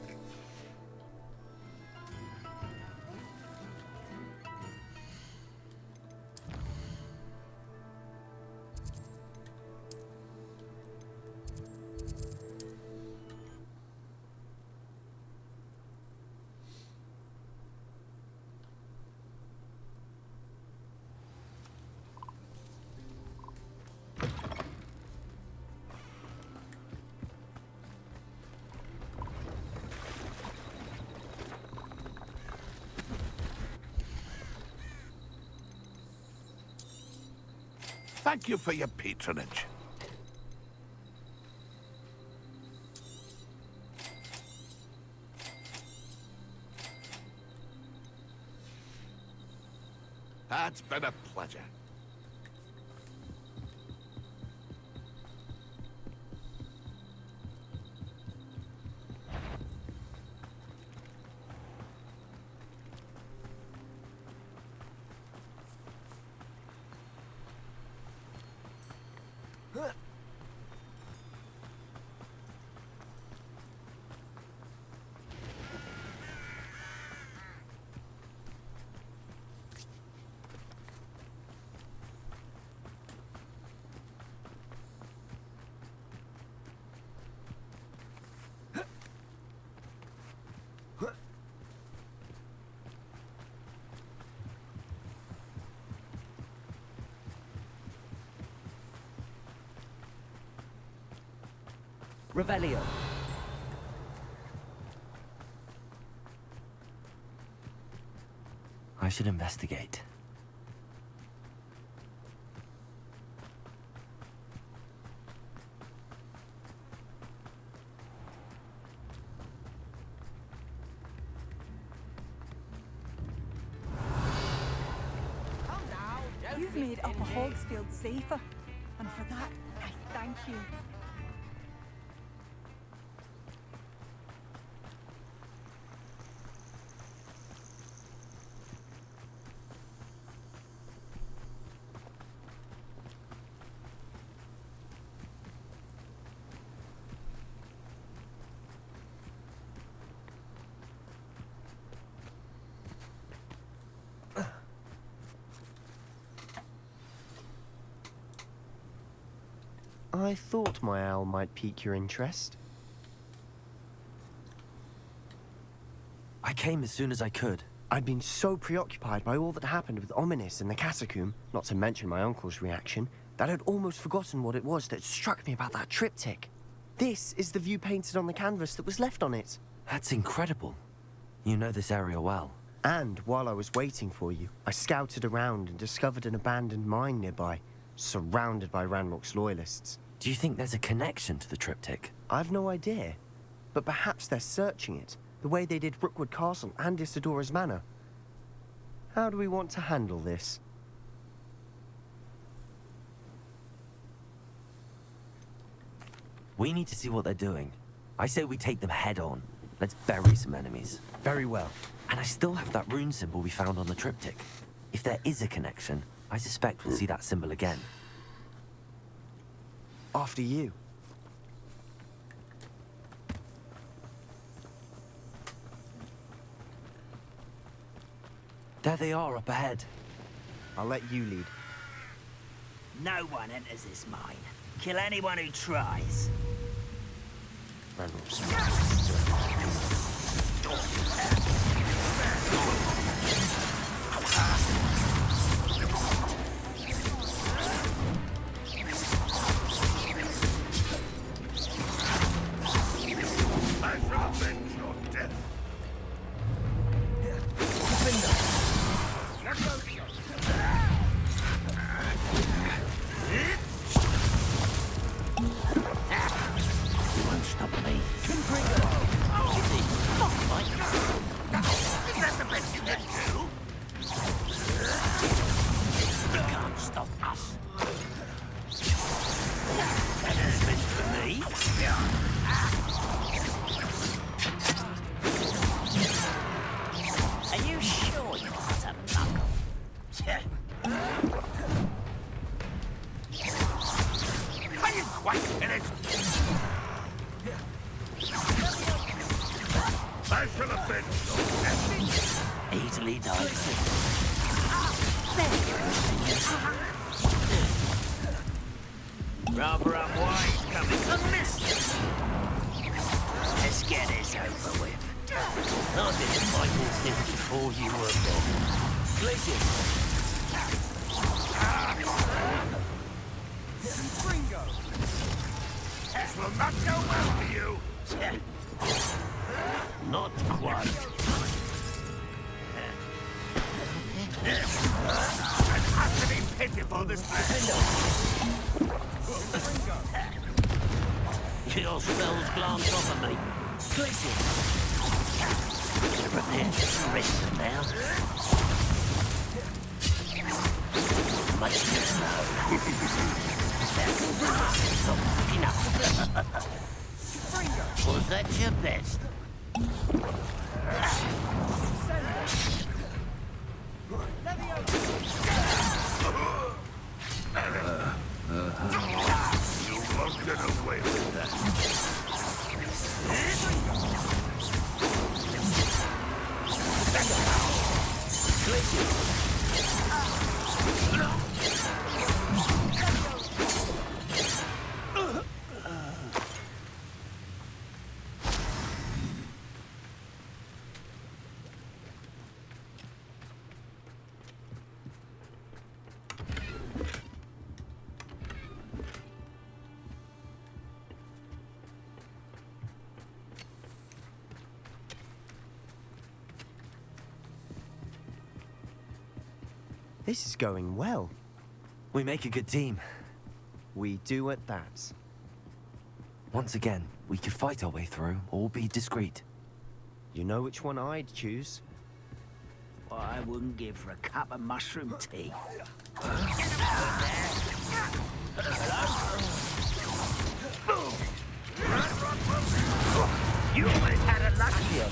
Thank you for your patronage. That's been a pleasure. Revelio. I should investigate. You've made Upper Hogsfield safer, and for that, I thank you. I thought my owl might pique your interest. I came as soon as I could. I'd been so preoccupied by all that happened with Ominis and the catacomb, not to mention my uncle's reaction, that I'd almost forgotten what it was that struck me about that triptych. This is the view painted on the canvas that was left on it. That's incredible. You know this area well. And while I was waiting for you, I scouted around and discovered an abandoned mine nearby, surrounded by Ranrok's loyalists. Do you think there's a connection to the triptych? I've no idea, but perhaps they're searching it, the way they did Rookwood Castle and Isidora's Manor. How do we want to handle this? We need to see what they're doing. I say we take them head on. Let's bury some enemies. Very well. And I still have that rune symbol we found on the triptych. If there is a connection, I suspect we'll see that symbol again. After you. There they are up ahead. I'll let you lead. No one enters this mine. Kill anyone who tries. Easily done. Rather unwise coming from this. Let's get this over with. I didn't fight this thing before you were born. Blizzard! Gringo! This will not go well for you! Not quite. An utterly pitiful before this man. Your spells glance off of me. Listen. Prepare to rest now. Much too slow. Enough. Was that your best? You won't get away with that. This is going well. We make a good team. We do at that. Once again, we could fight our way through or be discreet. You know which one I'd choose? What I wouldn't give for a cup of mushroom tea. You almost had a lucky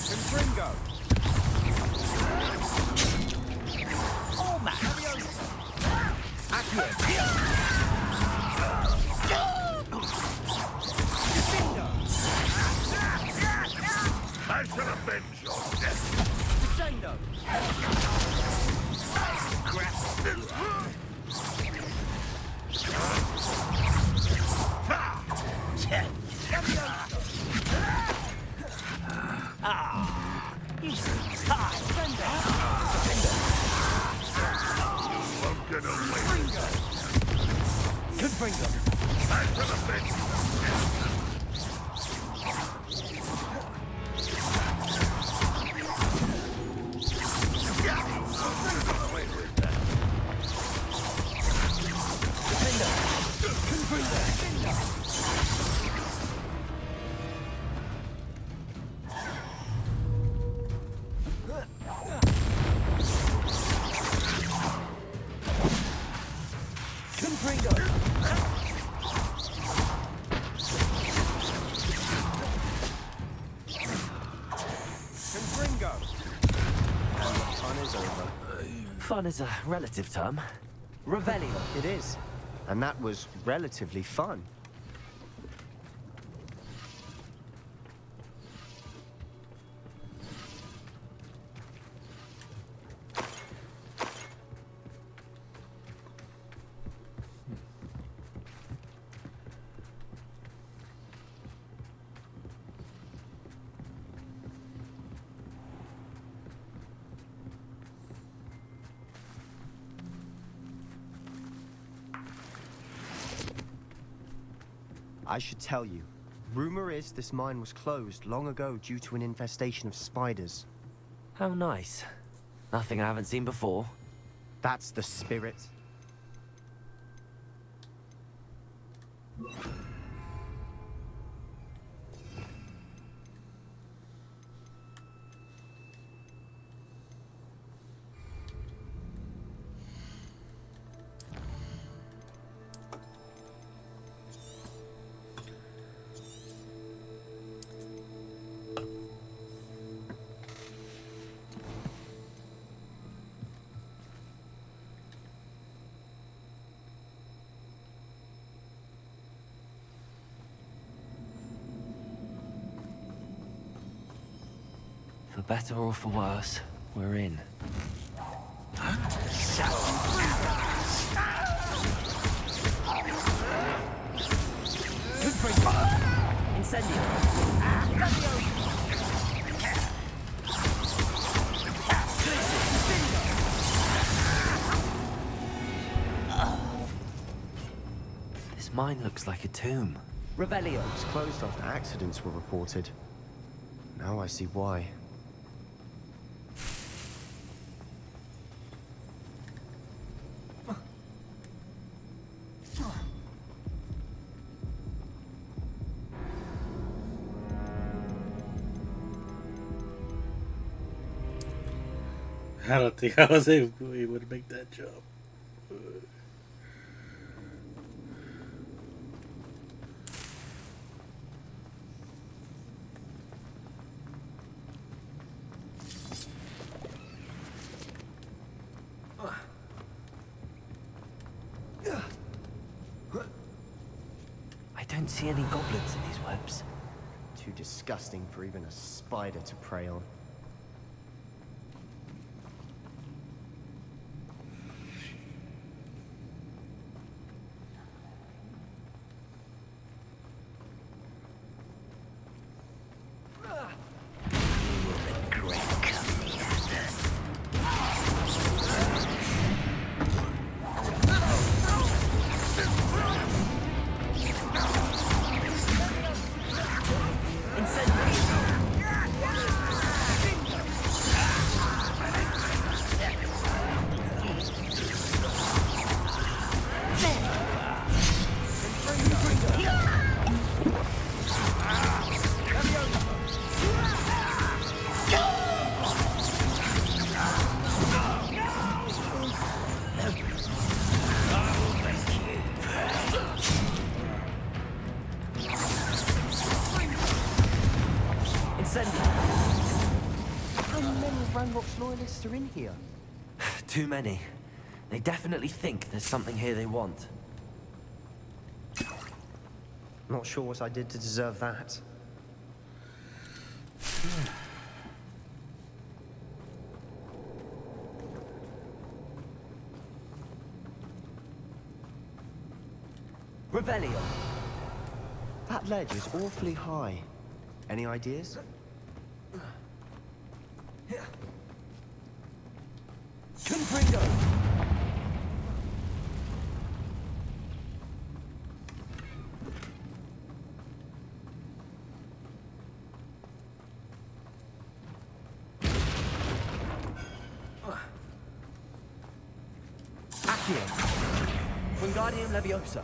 Confringo. Oh, man. I shall avenge your death. Descendo. You tired. Won't get away. Confringo. I shall avenge your death. Fun is a relative term. Revelio. It is. And that was relatively fun. I should tell you. Rumor is this mine was closed long ago due to an infestation of spiders. How nice. Nothing I haven't seen before. That's the spirit. For better or for worse, we're in. Incendio. This mine looks like a tomb. Revelio. It was closed after accidents were reported. Now I see why. I don't think I was able to make that jump. I don't see any goblins in these webs. Too disgusting for even a spider to prey on. How many Ranrok's loyalists are in here? Too many. They definitely think there's something here they want. Not sure what I did to deserve that. Revelio. That ledge is awfully high. Any ideas? Confringo! Accio. Wingardium Leviosa.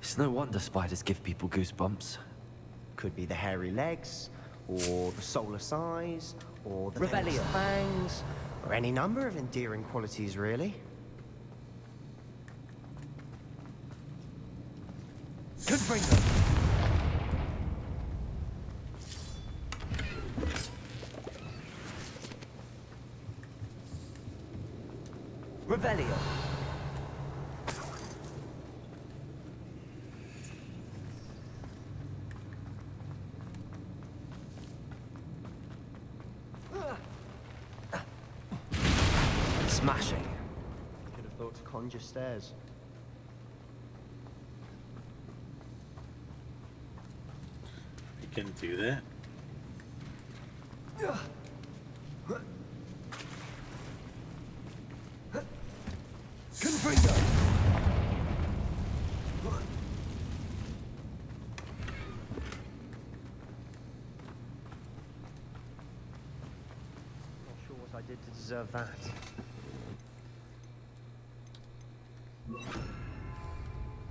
It's no wonder spiders give people goosebumps. Could be the hairy legs, or the soulless eyes, or the Revelio. venomous fangs, or any number of endearing qualities, really. Confringo. Revelio. Smashing. Could have thought to conjure stairs. You can do that. Confringo. Not sure what I did to deserve that.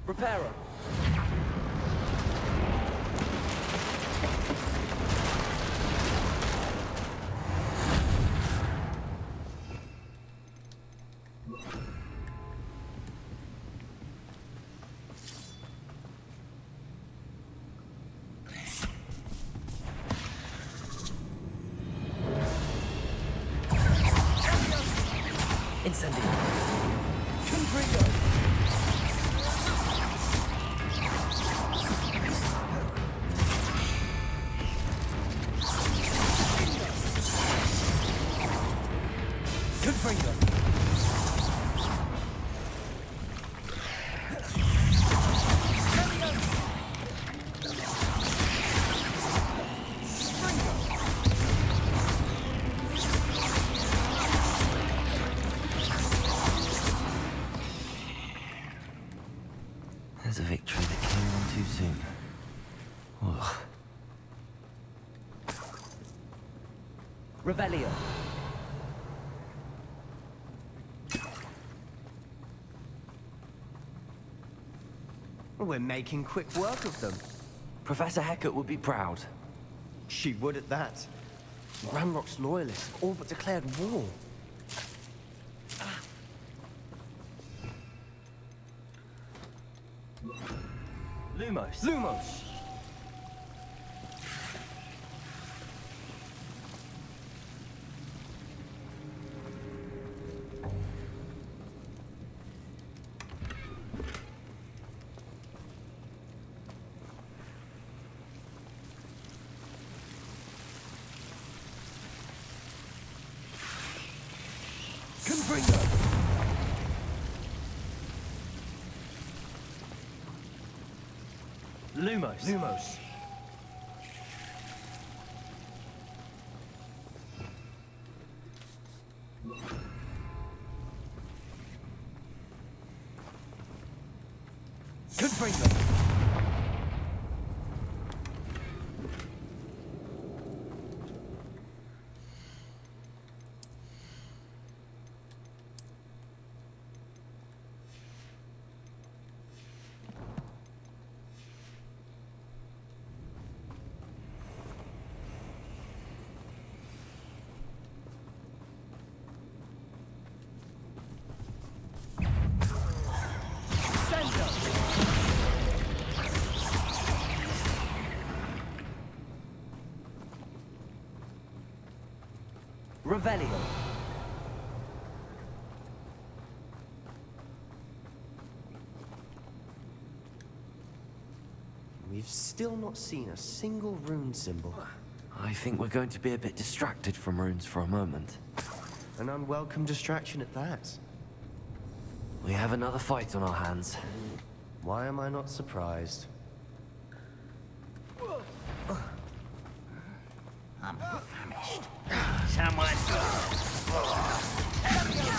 Reparo. Incendio. Confringo. Confringo. There's a victory that came on too soon. Ugh. Revelio. We're making quick work of them. Professor Hecat would be proud. She would at that. Ranrock's loyalists have all but declared war. Lumos. Lumos! Confringo. Lumos. Lumos. Confringo. Revelio. We've still not seen a single rune symbol. I think we're going to be a bit distracted from runes for a moment. An unwelcome distraction at that. We have another fight on our hands. Why am I not surprised? I'm famished. Someone...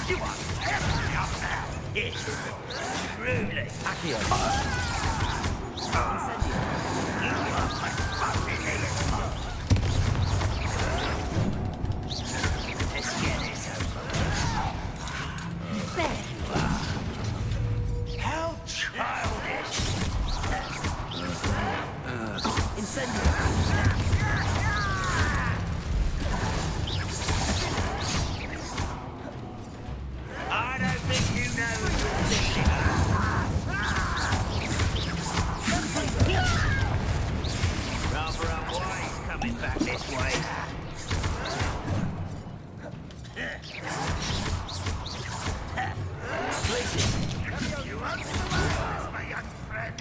You are terribly up now. It's truly... Accio. Incendio. You are my fucking idiot. Let's get this over. There you are. How childish. Incendio. I don't think you know who you're thinking of. Rather unwise coming back this way. You understand, my young friend.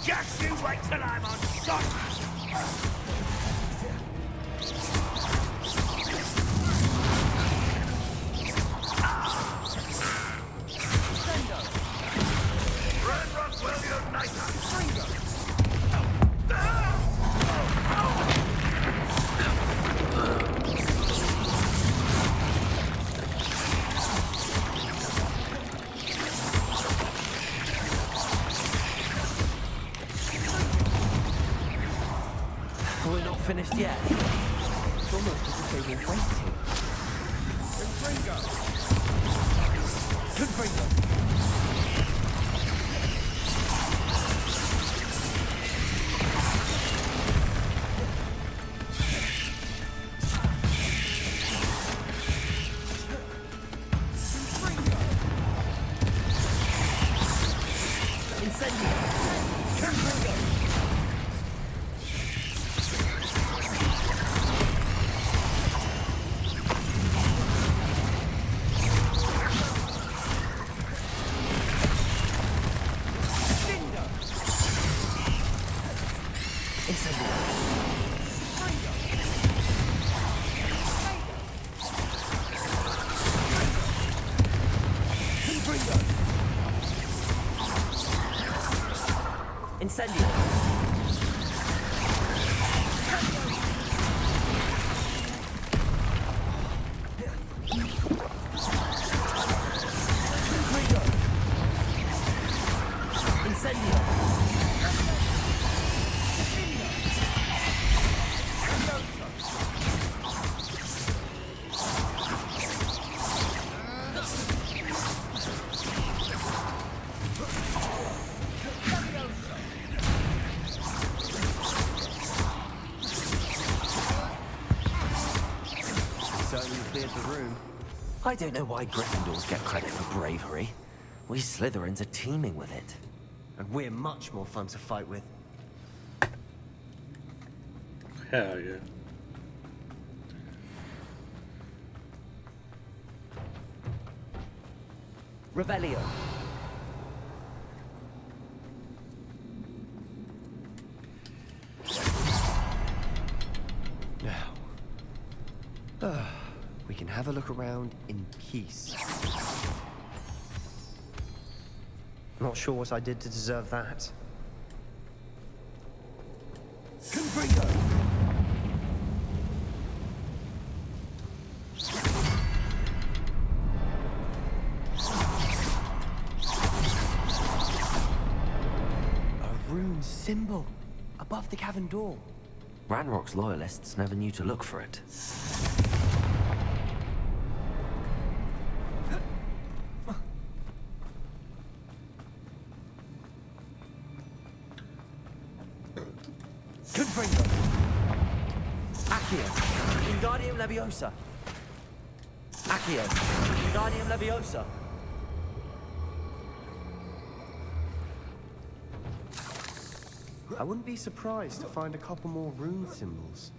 Just you wait till I'm on shot! Ranrok will unite us! We're not finished yet. It's almost as if they were waiting. Confringo. Incendio. Confringo. Incendio. Incendio. certainly cleared the room. I don't know why Gryffindors get credit for bravery. We Slytherins are teeming with it. And we're much more fun to fight with. Hell yeah. Revelio. Now, we can have a look around in peace. Not sure what I did to deserve that. Confringo. A rune symbol above the cavern door. Ranrock's loyalists never knew to look for it. Confringo. Accio. Wingardium Leviosa. Accio. Wingardium Leviosa. I wouldn't be surprised to find a couple more rune symbols.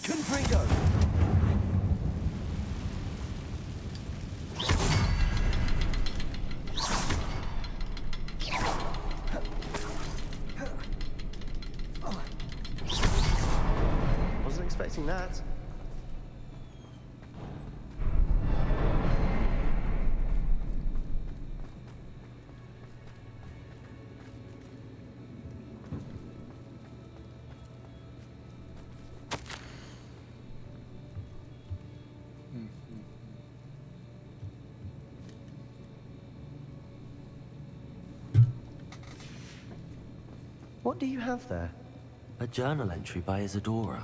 Confringo. Wasn't expecting that. What do you have there? A journal entry by Isadora.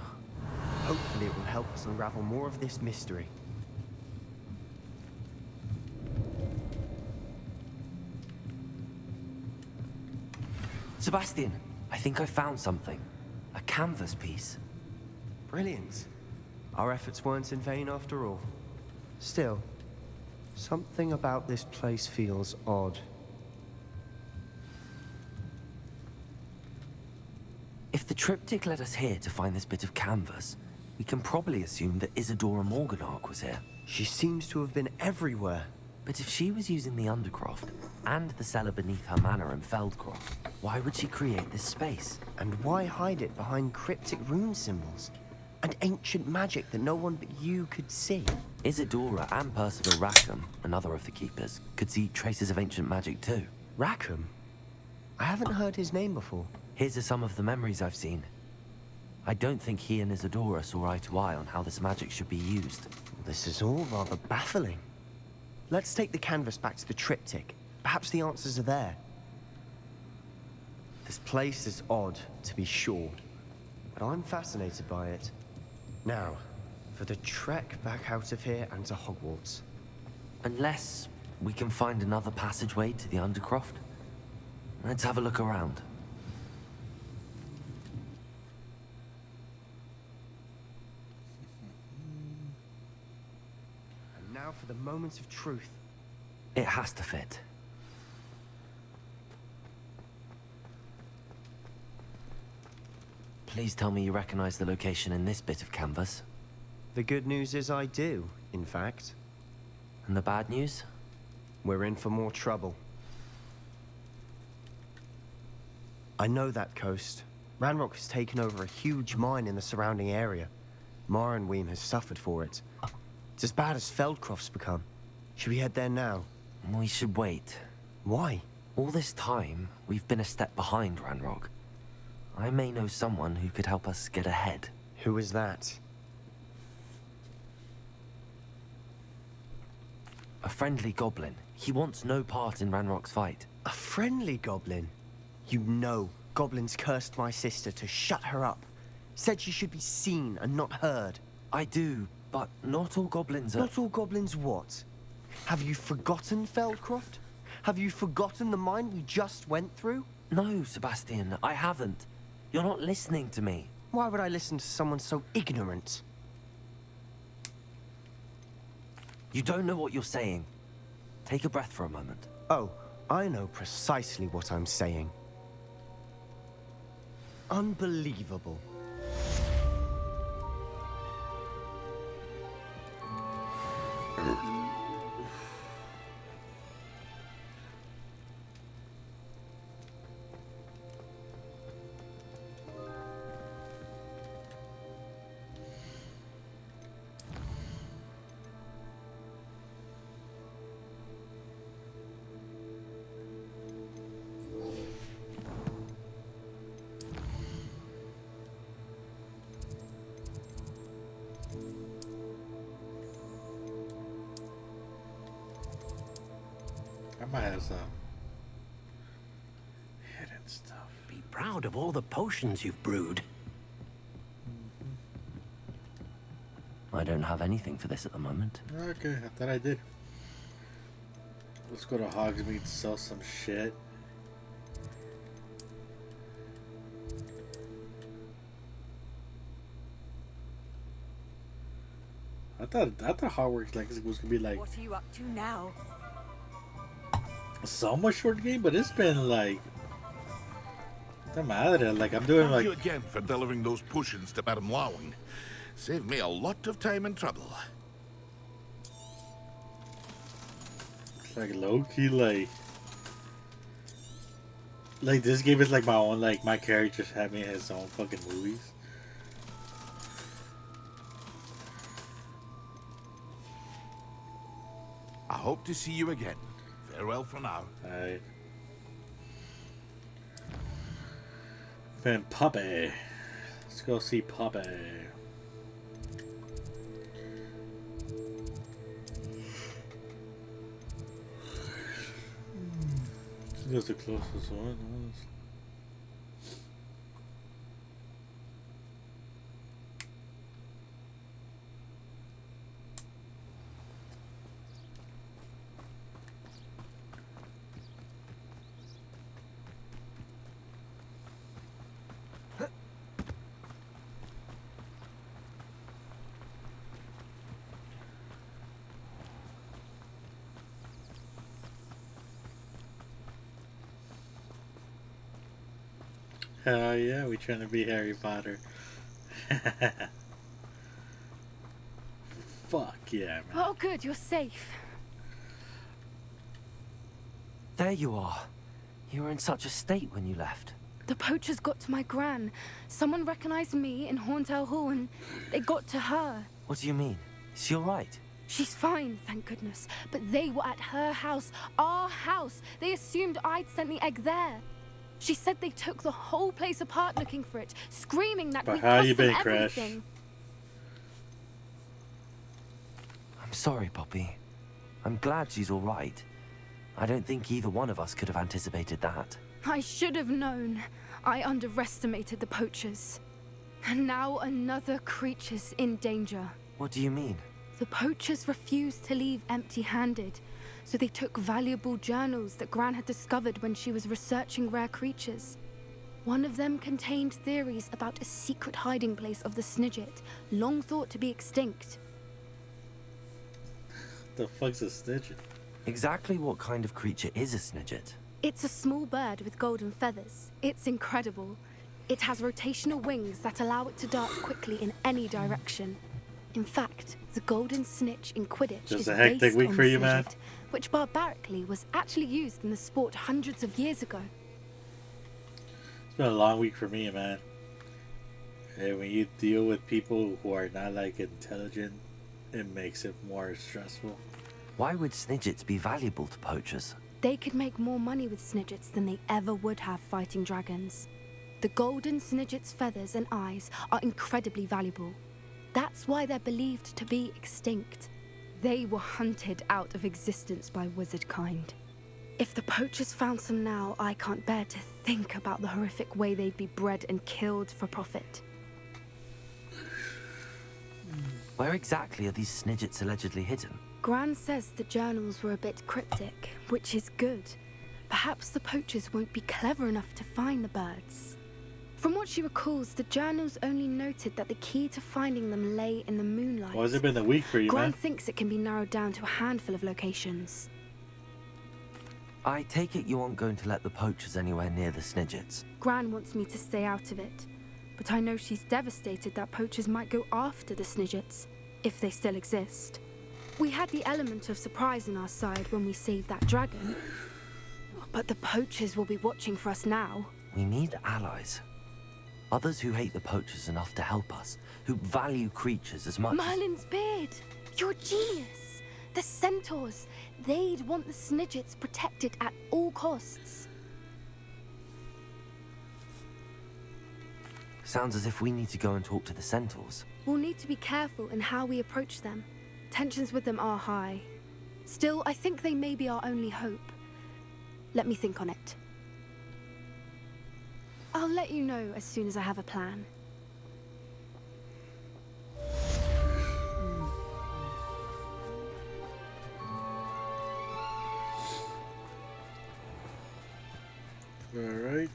Hopefully it will help us unravel more of this mystery. Sebastian, I think I found something. A canvas piece. Brilliant. Our efforts weren't in vain after all. Still, something about this place feels odd. If the triptych led us here to find this bit of canvas, we can probably assume that Isadora Morganach was here. She seems to have been everywhere. But if she was using the Undercroft and the cellar beneath her manor in Feldcroft, why would she create this space? And why hide it behind cryptic rune symbols? And ancient magic that no one but you could see? Isadora and Percival Rackham, another of the Keepers, could see traces of ancient magic too. Rackham? I haven't heard his name before. Here's some of the memories I've seen. I don't think he and Isadora saw eye to eye on how this magic should be used. This is all rather baffling. Let's take the canvas back to the triptych. Perhaps the answers are there. This place is odd, to be sure, but I'm fascinated by it. Now, for the trek back out of here and to Hogwarts. Unless we can find another passageway to the Undercroft. Let's have a look around. And now for the moment of truth. It has to fit. Please tell me you recognize the location in this bit of canvas. The good news is I do, in fact. And the bad news? We're in for more trouble. I know that coast. Ranrok has taken over a huge mine in the surrounding area. Marrenweem has suffered for it. It's as bad as Feldcroft's become. Should we head there now? We should wait. Why? All this time, we've been a step behind Ranrok. I may know someone who could help us get ahead. Who is that? A friendly goblin. He wants no part in Ranrock's fight. A friendly goblin? You know, goblins cursed my sister to shut her up. Said she should be seen and not heard. I do, but not all goblins are... Not all goblins what? Have you forgotten Feldcroft? Have you forgotten the mine we just went through? No, Sebastian, I haven't. You're not listening to me. Why would I listen to someone so ignorant? You don't know what you're saying. Take a breath for a moment. Oh, I know precisely what I'm saying. Unbelievable. I might have some hidden stuff. Be proud of all the potions you've brewed. I don't have anything for this at the moment. Okay, I thought I did. Let's go to Hogsmeade to sell some shit. I thought Hogwarts Legacy was gonna be like What are you up to now? a somewhat short game, but it's been like the madre. Like I'm doing Thank like you again for delivering those potions to Madame Lawing. Saved me a lot of time and trouble. it's like low key like this game is like my own, like my character's having his own fucking movies. I hope to see you again. Farewell for now. Alright. Then Puppy. Let's go see Puppy. That's the closest one. Hell yeah, we trying to be Harry Potter. Fuck yeah, man. Oh, good, you're safe. There you are. You were in such a state when you left. The poachers got to my gran. Someone recognized me in Horntail Hall and they got to her. What do you mean? Is she all right? She's fine, thank goodness. But they were at her house, our house. They assumed I'd sent the egg there. She said they took the whole place apart looking for it, screaming that But we how cost you them been, Crash? everything. I'm sorry, Poppy. I'm glad she's all right. I don't think either one of us could have anticipated that. I should have known. I underestimated the poachers. And now another creature's in danger. What do you mean? The poachers refused to leave empty-handed, so they took valuable journals that Gran had discovered when she was researching rare creatures. One of them contained theories about a secret hiding place of the Snidget, long thought to be extinct. The fuck's a Snidget? Exactly what kind of creature is a Snidget? It's a small bird with golden feathers. It's incredible. It has rotational wings that allow it to dart quickly in any direction. In fact, the golden snitch in Quidditch Just is a hectic based week on for the you, man. Snidget, which barbarically was actually used in the sport hundreds of years ago. It's been a long week for me, man. And when you deal with people who are not like intelligent, it makes it more stressful. Why would Snidgets be valuable to poachers? They could make more money with Snidgets than they ever would have fighting dragons. The golden Snidget's feathers and eyes are incredibly valuable. That's why they're believed to be extinct. They were hunted out of existence by wizard kind. If the poachers found some now, I can't bear to think about the horrific way they'd be bred and killed for profit. Where exactly are these Snidgets allegedly hidden? Gran says the journals were a bit cryptic, which is good. Perhaps the poachers won't be clever enough to find the birds. From what she recalls, the journals only noted that the key to finding them lay in the moonlight. Why has it been a week for you, Gran man? thinks it can be narrowed down to a handful of locations. I take it you aren't going to let the poachers anywhere near the Snidgets. Gran wants me to stay out of it, but I know she's devastated that poachers might go after the Snidgets, if they still exist. We had the element of surprise on our side when we saved that dragon, but the poachers will be watching for us now. We need allies. Others who hate the poachers enough to help us, who value creatures as much Merlin's beard! You're a genius! The centaurs! They'd want the Snidgets protected at all costs. Sounds as if we need to go and talk to the centaurs. We'll need to be careful in how we approach them. Tensions with them are high. Still, I think they may be our only hope. Let me think on it. I'll let you know as soon as I have a plan. All right.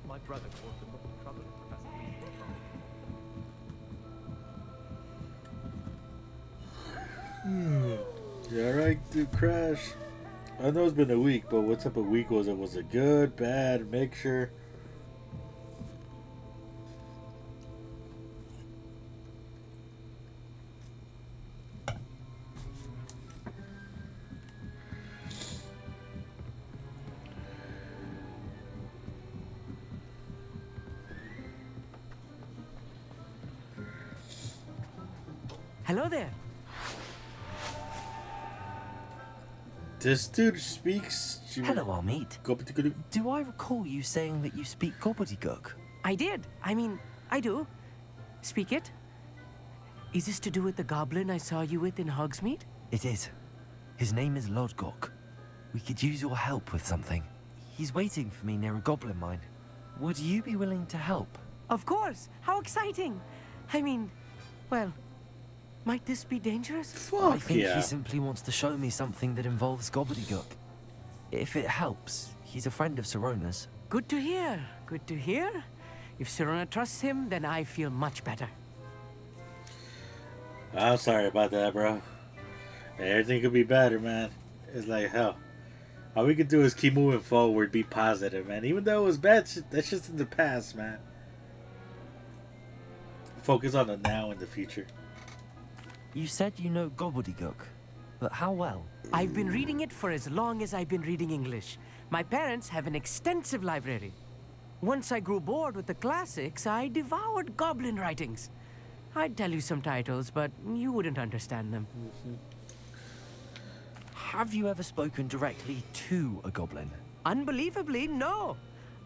My brother caused a lot of trouble at Professor Lee's You alright, dude, Crash? I know it's been a week, but what type of week was it? Was it good, bad, mixture? Hello there. This dude speaks. Hello, Amit. Do I recall you saying that you speak gobbledygook? I did. I mean, I do. Speak it. Is this to do with the goblin I saw you with in Hogsmeade? It is. His name is Lodgok. We could use your help with something. He's waiting for me near a goblin mine. Would you be willing to help? Of course. How exciting. I mean, well, might this be dangerous? I think he simply wants to show me something that involves gobbledygook. If it helps, he's a friend of Sirona's. Good to hear. Good to hear. If Sirona trusts him, then I feel much better. I'm sorry about that, bro. Everything could be better, man. It's like hell. All we could do is keep moving forward, be positive, man. Even though it was bad, that's just in the past, man. Focus on the now and the future. You said you know gobbledygook, but how well? I've been reading it for as long as I've been reading English. My parents have an extensive library. Once I grew bored with the classics, I devoured goblin writings. I'd tell you some titles, but you wouldn't understand them. Have you ever spoken directly to a goblin? Unbelievably, no.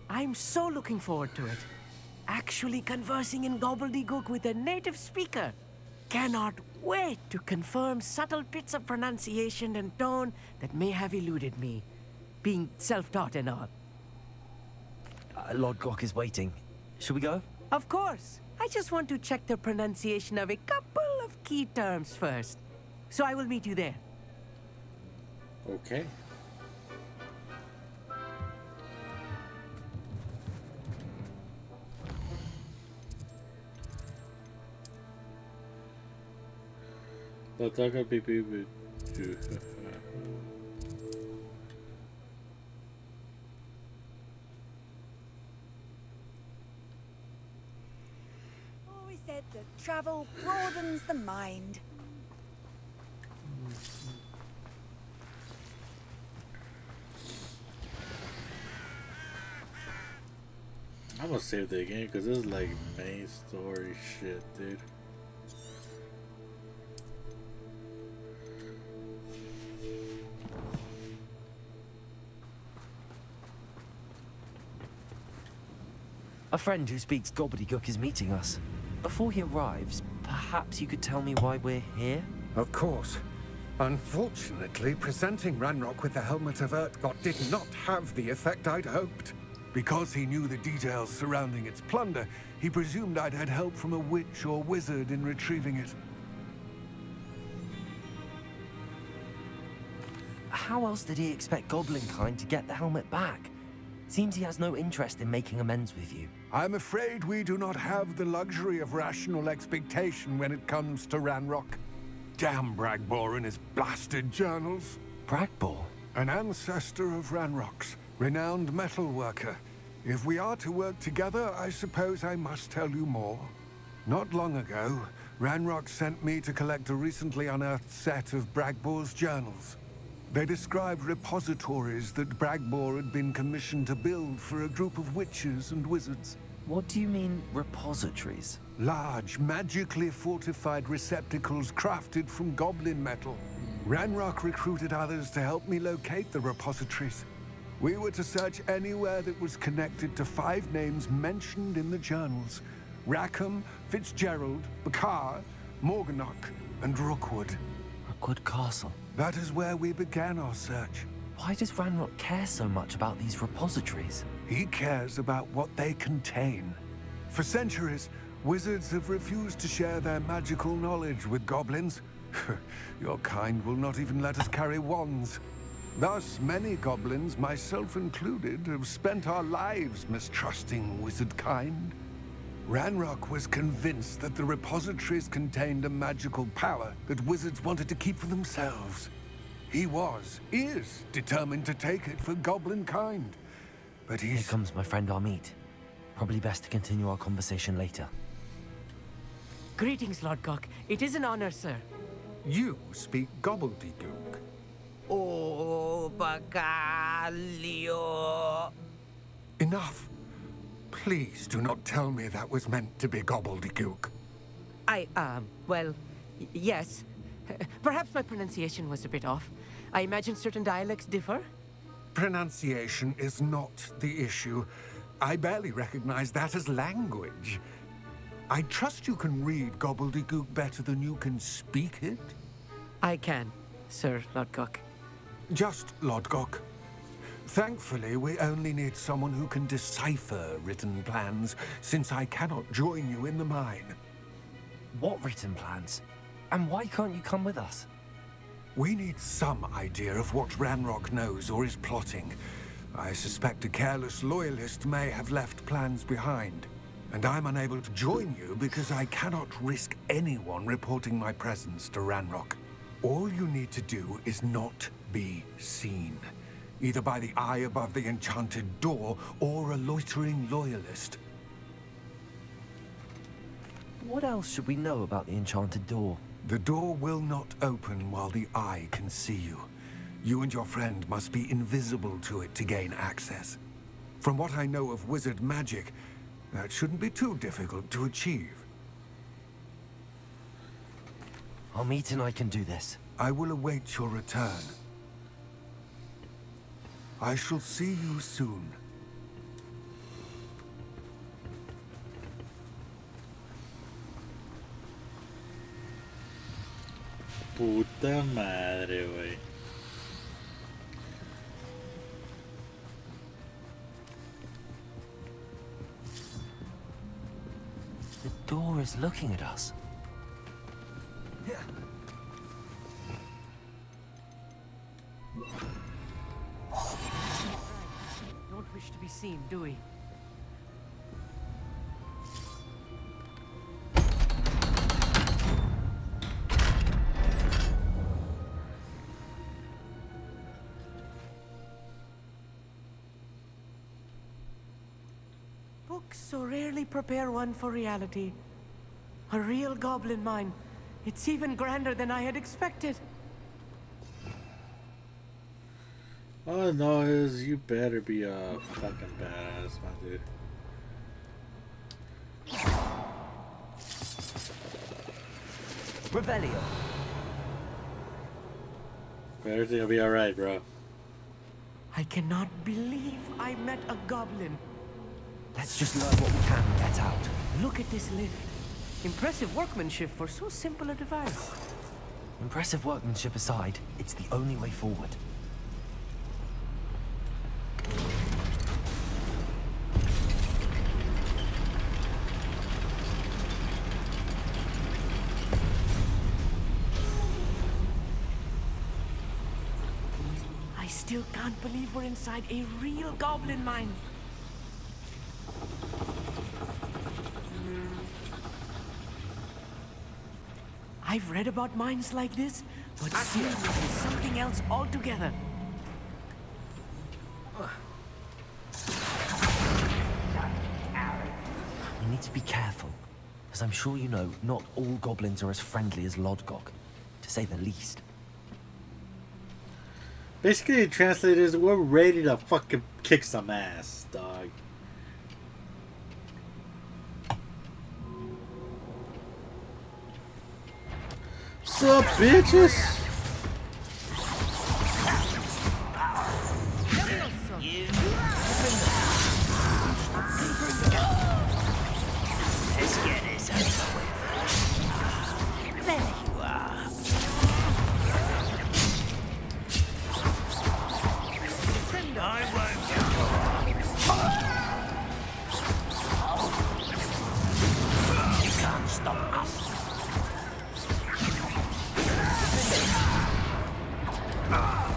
I'm so looking forward to it. Actually conversing in gobbledygook with a native speaker. Cannot wait to confirm subtle bits of pronunciation and tone that may have eluded me, being self-taught and all. Lodgok is waiting. Shall we go? Of course. I just want to check the pronunciation of a couple of key terms first. So I will meet you there. Okay. Always said that travel broadens the mind. I'm gonna save the game because this is like main story shit, dude. A friend who speaks gobbledygook is meeting us. Before he arrives, perhaps you could tell me why we're here? Of course. Unfortunately, presenting Ranrok with the Helmet of Urtkot did not have the effect I'd hoped. Because he knew the details surrounding its plunder, he presumed I'd had help from a witch or wizard in retrieving it. How else did he expect Goblinkind to get the helmet back? Seems he has no interest in making amends with you. I'm afraid we do not have the luxury of rational expectation when it comes to Ranrok. Damn Bragbor and his blasted journals. Bragbor? An ancestor of Ranrock's, renowned metal worker. If we are to work together, I suppose I must tell you more. Not long ago, Ranrock sent me to collect a recently unearthed set of Bragbor's journals. They described repositories that Bragbor had been commissioned to build for a group of witches and wizards. What do you mean, repositories? Large, magically fortified receptacles crafted from goblin metal. Ranrock recruited others to help me locate the repositories. We were to search anywhere that was connected to 5 names mentioned in the journals. Rackham, Fitzgerald, Bakar, Morganach, and Rookwood. Rookwood Castle. That is where we began our search. Why does Ranrok care so much about these repositories? He cares about what they contain. For centuries, wizards have refused to share their magical knowledge with goblins. Your kind will not even let us carry wands. Thus, many goblins, myself included, have spent our lives mistrusting wizard kind. Ranrok was convinced that the repositories contained a magical power that wizards wanted to keep for themselves. He is determined to take it for goblin kind. But Here comes my friend Amit. Probably best to continue our conversation later. Greetings, Lord Cock. It is an honor, sir. You speak gobbledygook. Oh, Bagalio. Enough. Please do not tell me that was meant to be gobbledygook. Well, yes. Perhaps my pronunciation was a bit off. I imagine certain dialects differ. Pronunciation is not the issue. I barely recognize that as language. I trust you can read gobbledygook better than you can speak it? I can, Sir Lodgok. Just Lodgok. Thankfully, we only need someone who can decipher written plans, since I cannot join you in the mine. What written plans? And why can't you come with us? We need some idea of what Ranrok knows or is plotting. I suspect a careless loyalist may have left plans behind. And I'm unable to join you because I cannot risk anyone reporting my presence to Ranrok. All you need to do is not be seen. Either by the eye above the enchanted door, or a loitering loyalist. What else should we know about the enchanted door? The door will not open while the eye can see you. You and your friend must be invisible to it to gain access. From what I know of wizard magic, that shouldn't be too difficult to achieve. Amit and I can do this. I will await your return. I shall see you soon. Puta madre, güey. The door is looking at us. Don't wish to be seen, do we? Books so rarely prepare one for reality. A real goblin mine. It's even grander than I had expected. All I know is you better be a fucking badass, my dude. Revelio. Everything will be alright, bro. I cannot believe I met a goblin. Let's just learn what we can and get out. Look at this lift. Impressive workmanship for so simple a device. Impressive workmanship aside, it's the only way forward. I still can't believe we're inside a real goblin mine. I've read about mines like this, but seeing it is something else altogether. We need to be careful. As I'm sure you know, not all goblins are as friendly as Lodgok, to say the least. Basically, the translators, we're ready to fucking kick some ass, dog. Sup, bitches? Let's get this over with. There you are. I won't you can't stop us.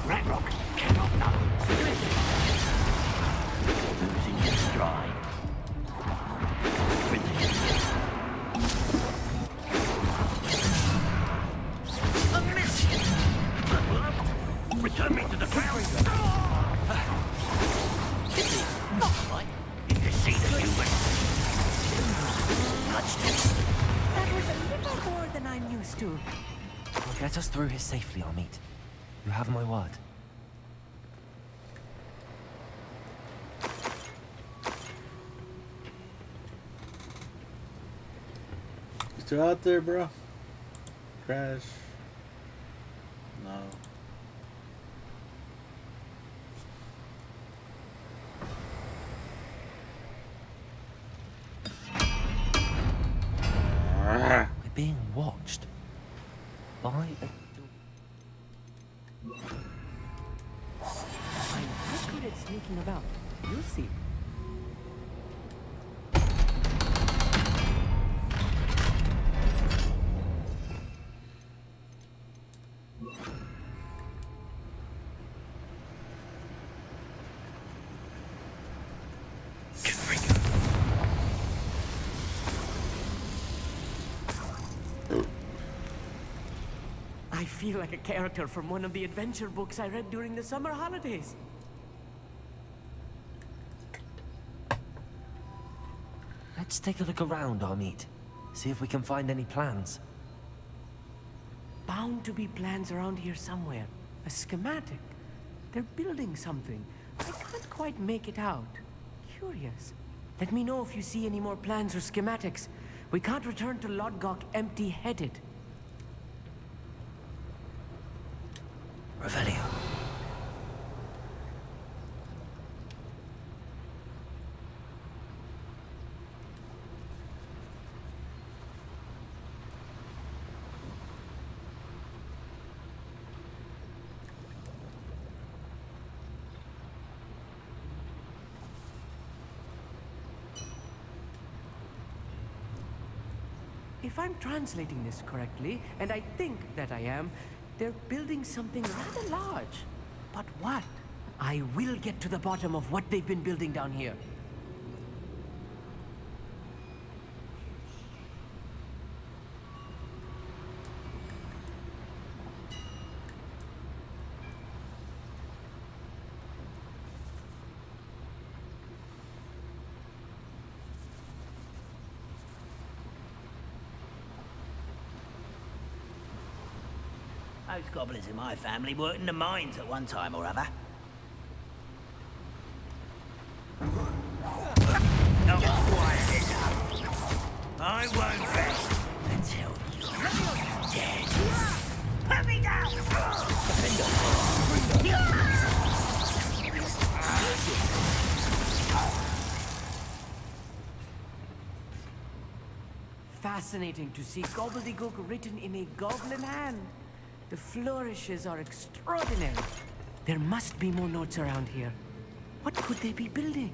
Ranrok cannot know. Losing your stride. A miss! Return me to the ground. Not quite. In the seat of human. That was a little more than I'm used to. We'll get us through here safely, Amit. You have my word. You still out there, bro? Crash? No. We're being watched. By a... I'm not good at sneaking about. You'll see. I feel like a character from one of the adventure books I read during the summer holidays. Let's take a look around, Amit. See if we can find any plans. Bound to be plans around here somewhere. A schematic. They're building something. I can't quite make it out. Curious. Let me know if you see any more plans or schematics. We can't return to Lodgok empty-headed. Revelio. If I'm translating this correctly, and I think that I am, they're building something rather large. But what? I will get to the bottom of what they've been building down here. Most goblins in my family worked in the mines at one time or other. Not quite enough. I won't rest until you're dead. Put me down! Fascinating to see gobbledygook written in a goblin hand. The flourishes are extraordinary. There must be more notes around here. What could they be building?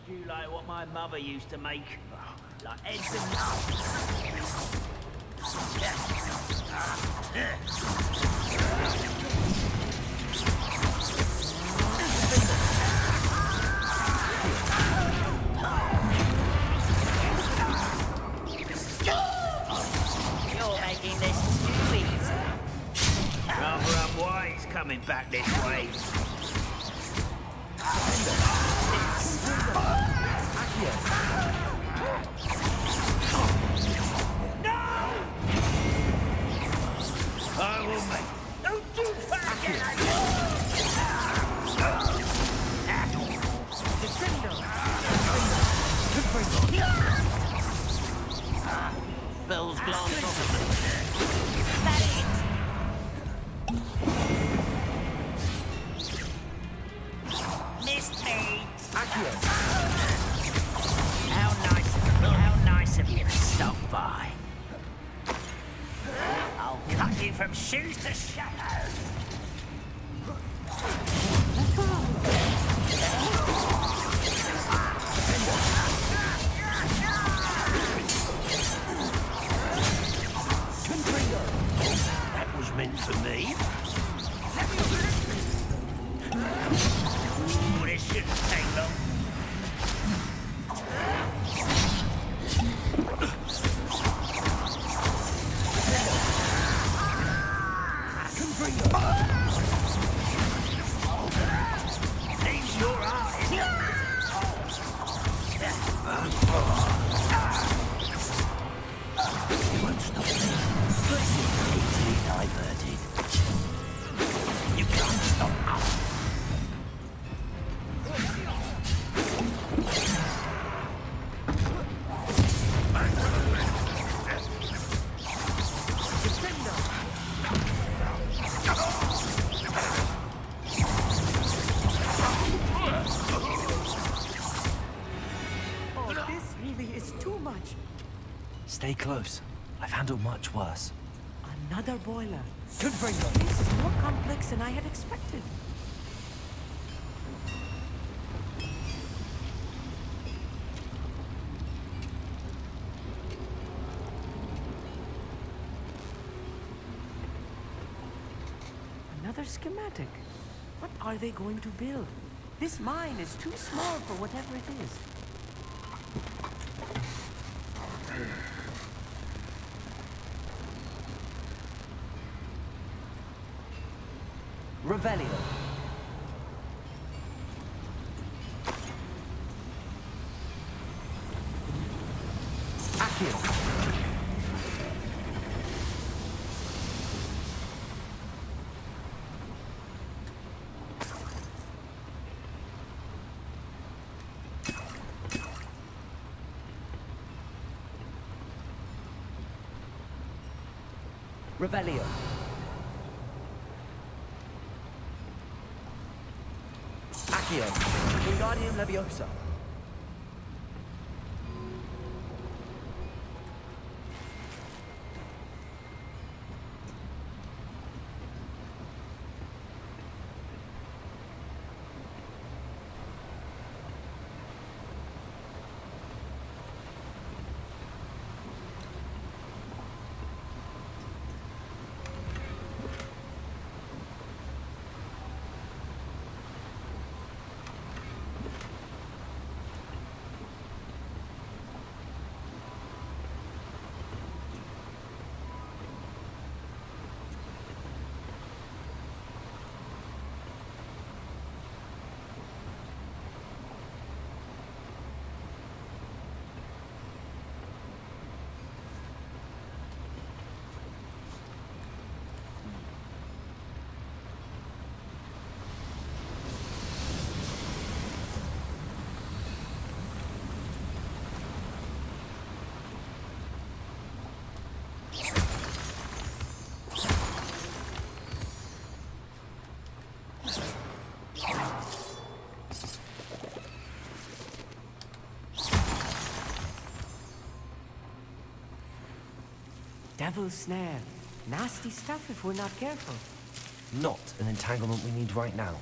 You like what my mother used to make? Like eggs and nuts. You're making this too easy. Rather unwise coming back this way. I will make. Don't do that again! Bell's glance off of it. That it! Missed me! How nice of you to stop by. I'll cut you from shoes to shadows. That was meant for me. Ooh, this shouldn't take long. Seems you're artist. You won't stop me. Easily diverted. You can't stop us. Oh, this really is too much. Stay close. I've handled much worse. Another boiler. This is more complex than I had expected. Another schematic. What are they going to build? This mine is too small for whatever it is. Revelio. Accio. Revelio. Accio. Wingardium Leviosa. Devil's snare. Nasty stuff if we're not careful. Not an entanglement we need right now.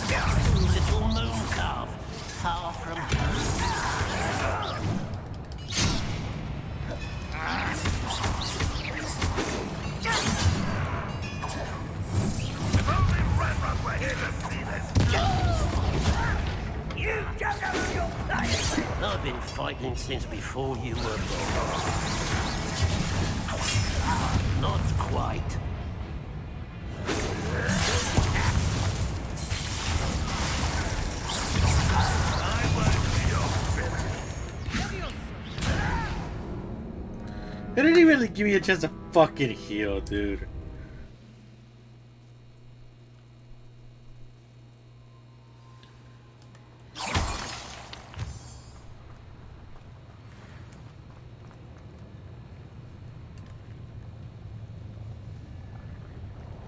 Little moon calf, far from If only Ranrok were here to see this. You don't know who you're playing. I've been fighting since before you were born. Not quite. They didn't even give me a chance to fucking heal, dude.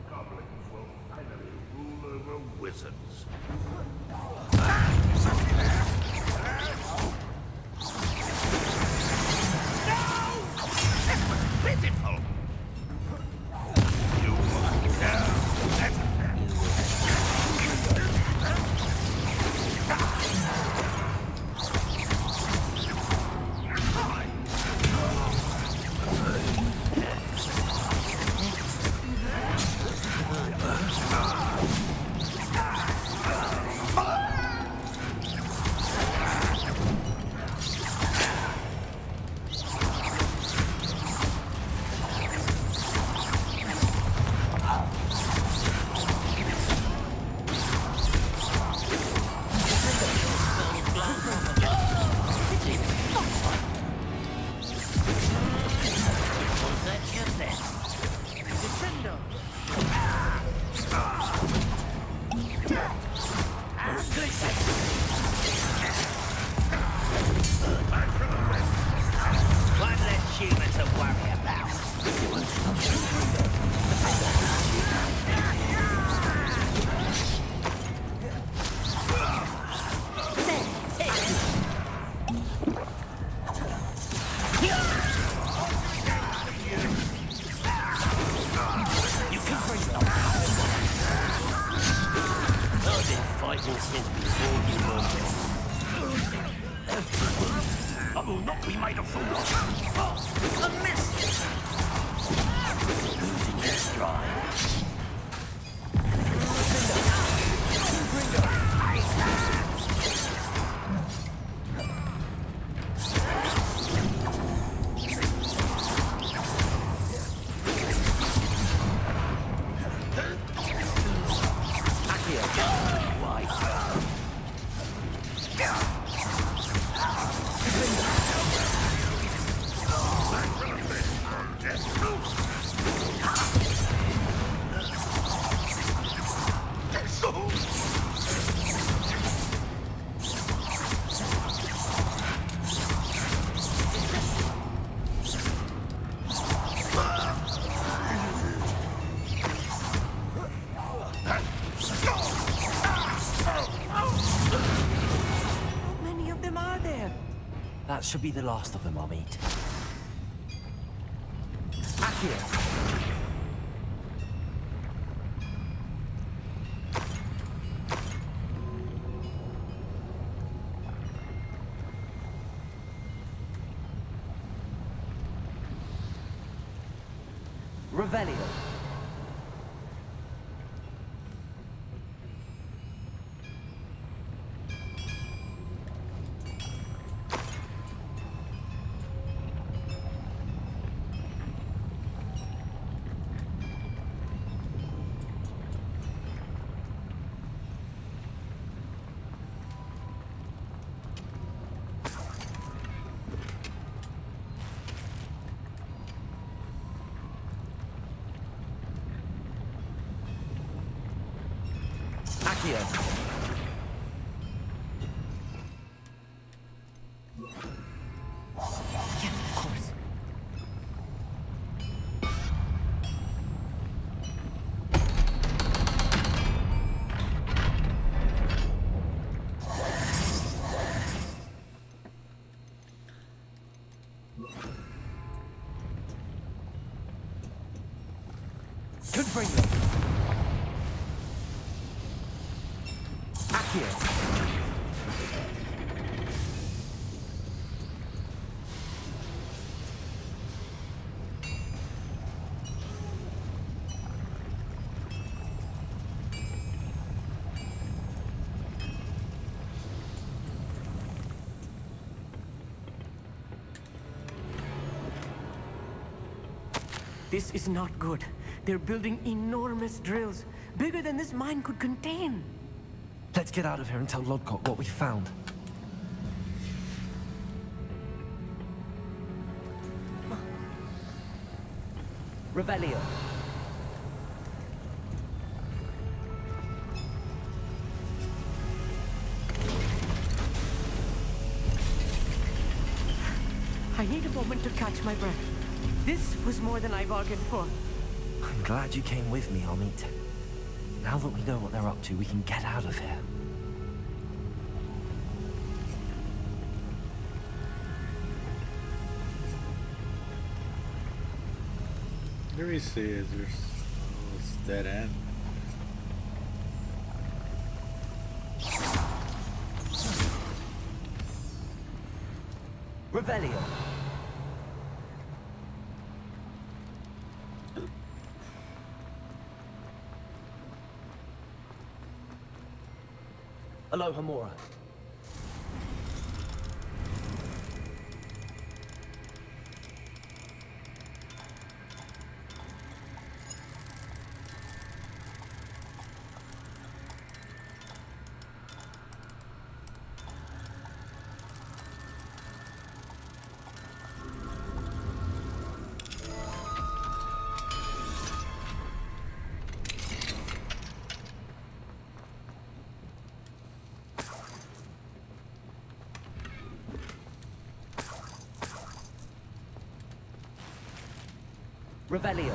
Goblins will finally rule over wizards. Pitiful! You won't care. One less human to worry about. You can't bring them. I've been fighting since before you were born. I will not be made a fool of. Oh, a miss! Losing their stride. That should be the last of them, Amit. Accio! Revelio. Accio. Yes, of course. Could bring them. Accio. This is not good. They're building enormous drills, bigger than this mine could contain. Let's get out of here and tell Lodgok what we found. Revelio. I need a moment to catch my breath. This was more than I bargained for. I'm glad you came with me, Amit. Now that we know what they're up to, we can get out of here. Let me see, is there... Oh, it's dead end. Revelio. Aloha Mora. Revelio.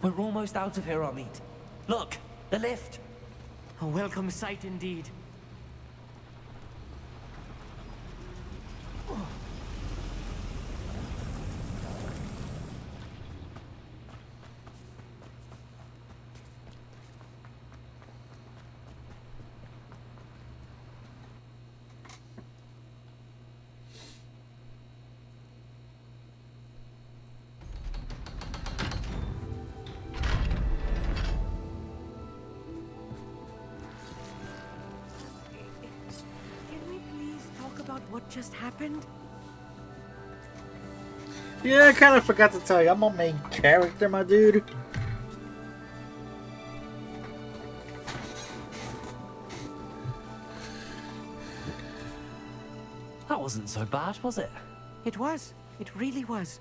We're almost out of here, Amit. Look, the lift. A welcome sight indeed. What just happened? Yeah, I kind of forgot to tell you, I'm a main character, my dude. That wasn't so bad, was it? It was. It really was.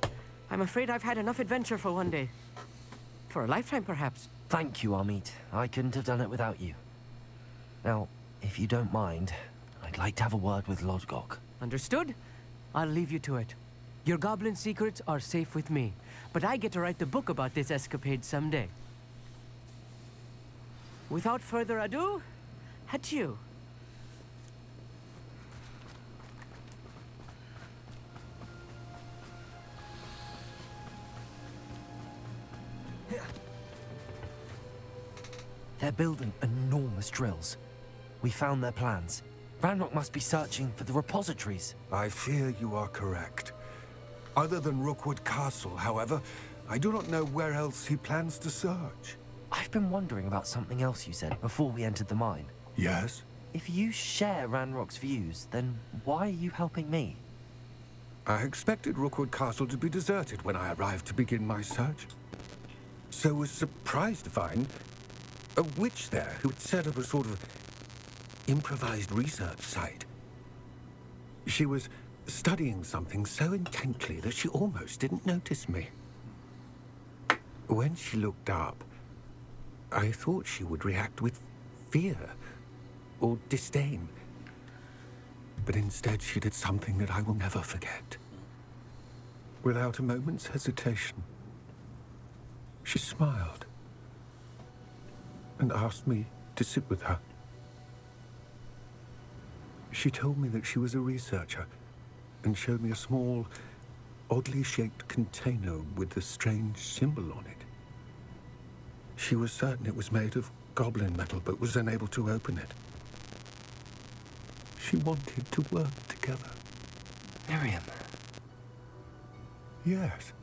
I'm afraid I've had enough adventure for one day. For a lifetime, perhaps. Thank you, Amit. I couldn't have done it without you. Now, if you don't mind, I'd like to have a word with Lodgok. Understood? I'll leave you to it. Your goblin secrets are safe with me, but I get to write the book about this escapade someday. Without further ado, adieu. They're building enormous drills. We found their plans. Ranrok must be searching for the repositories. I fear you are correct. Other than Rookwood Castle, however, I do not know where else he plans to search. I've been wondering about something else you said before we entered the mine. Yes? If you share Ranrock's views, then why are you helping me? I expected Rookwood Castle to be deserted when I arrived to begin my search. So was surprised to find a witch there who had set up a sort of improvised research site. She was studying something so intently that she almost didn't notice me. When she looked up, I thought she would react with fear or disdain. But instead she did something that I will never forget. Without a moment's hesitation, she smiled and asked me to sit with her. She told me that she was a researcher and showed me a small, oddly shaped container with a strange symbol on it. She was certain it was made of goblin metal, but was unable to open it. She wanted to work together. Miriam. Yes.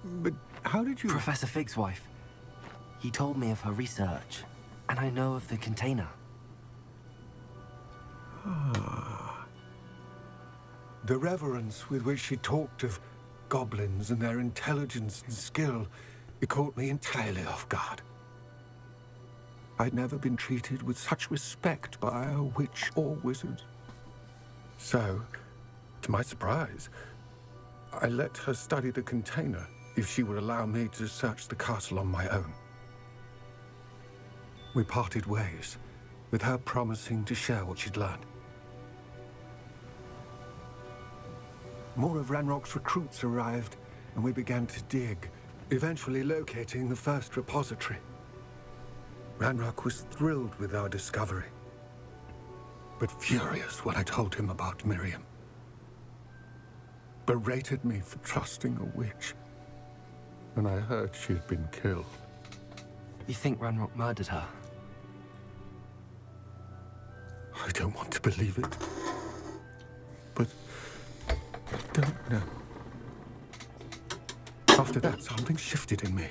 But how did you... Professor Fig's wife. He told me of her research, and I know of the container. Ah. The reverence with which she talked of goblins and their intelligence and skill, it caught me entirely off guard. I'd never been treated with such respect by a witch or wizard. So, to my surprise, I let her study the container if she would allow me to search the castle on my own. We parted ways, with her promising to share what she'd learned. More of Ranrock's recruits arrived, and we began to dig, eventually locating the first repository. Ranrock was thrilled with our discovery, but furious when I told him about Miriam. Berated me for trusting a witch, and I heard she had been killed. You think Ranrock murdered her? I don't want to believe it, but I don't know. After that, something shifted in me.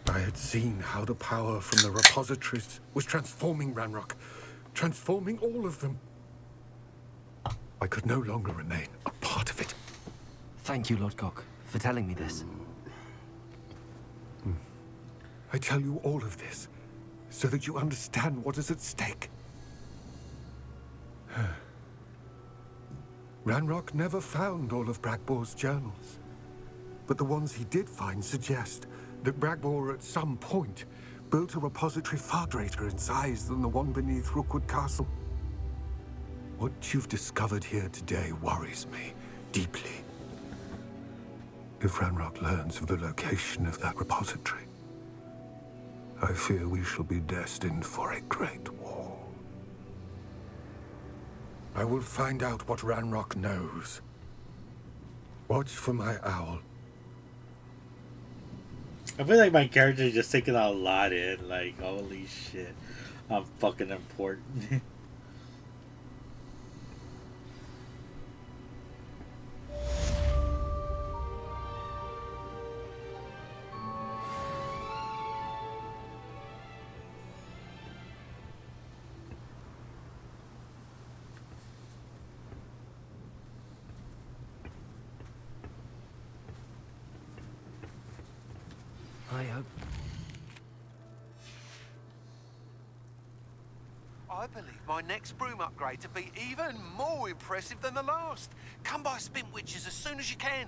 I had seen how the power from the repositories was transforming Ranrock, transforming all of them. I could no longer remain a part of it. Thank you, Lord Gok, for telling me this. I tell you all of this so that you understand what is at stake. Ranrock never found all of Bragbor's journals, but the ones he did find suggest that Bragbor at some point built a repository far greater in size than the one beneath Rookwood Castle. What you've discovered here today worries me deeply. If Ranrock learns of the location of that repository, I fear we shall be destined for a great war. I will find out what Ranrock knows. Watch for my owl. I feel like my character is just taking a lot in. Like, holy shit, I'm fucking important. I hope. I believe my next broom upgrade to be even more impressive than the last. Come by Spin Witches as soon as you can.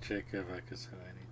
check if I could say anything.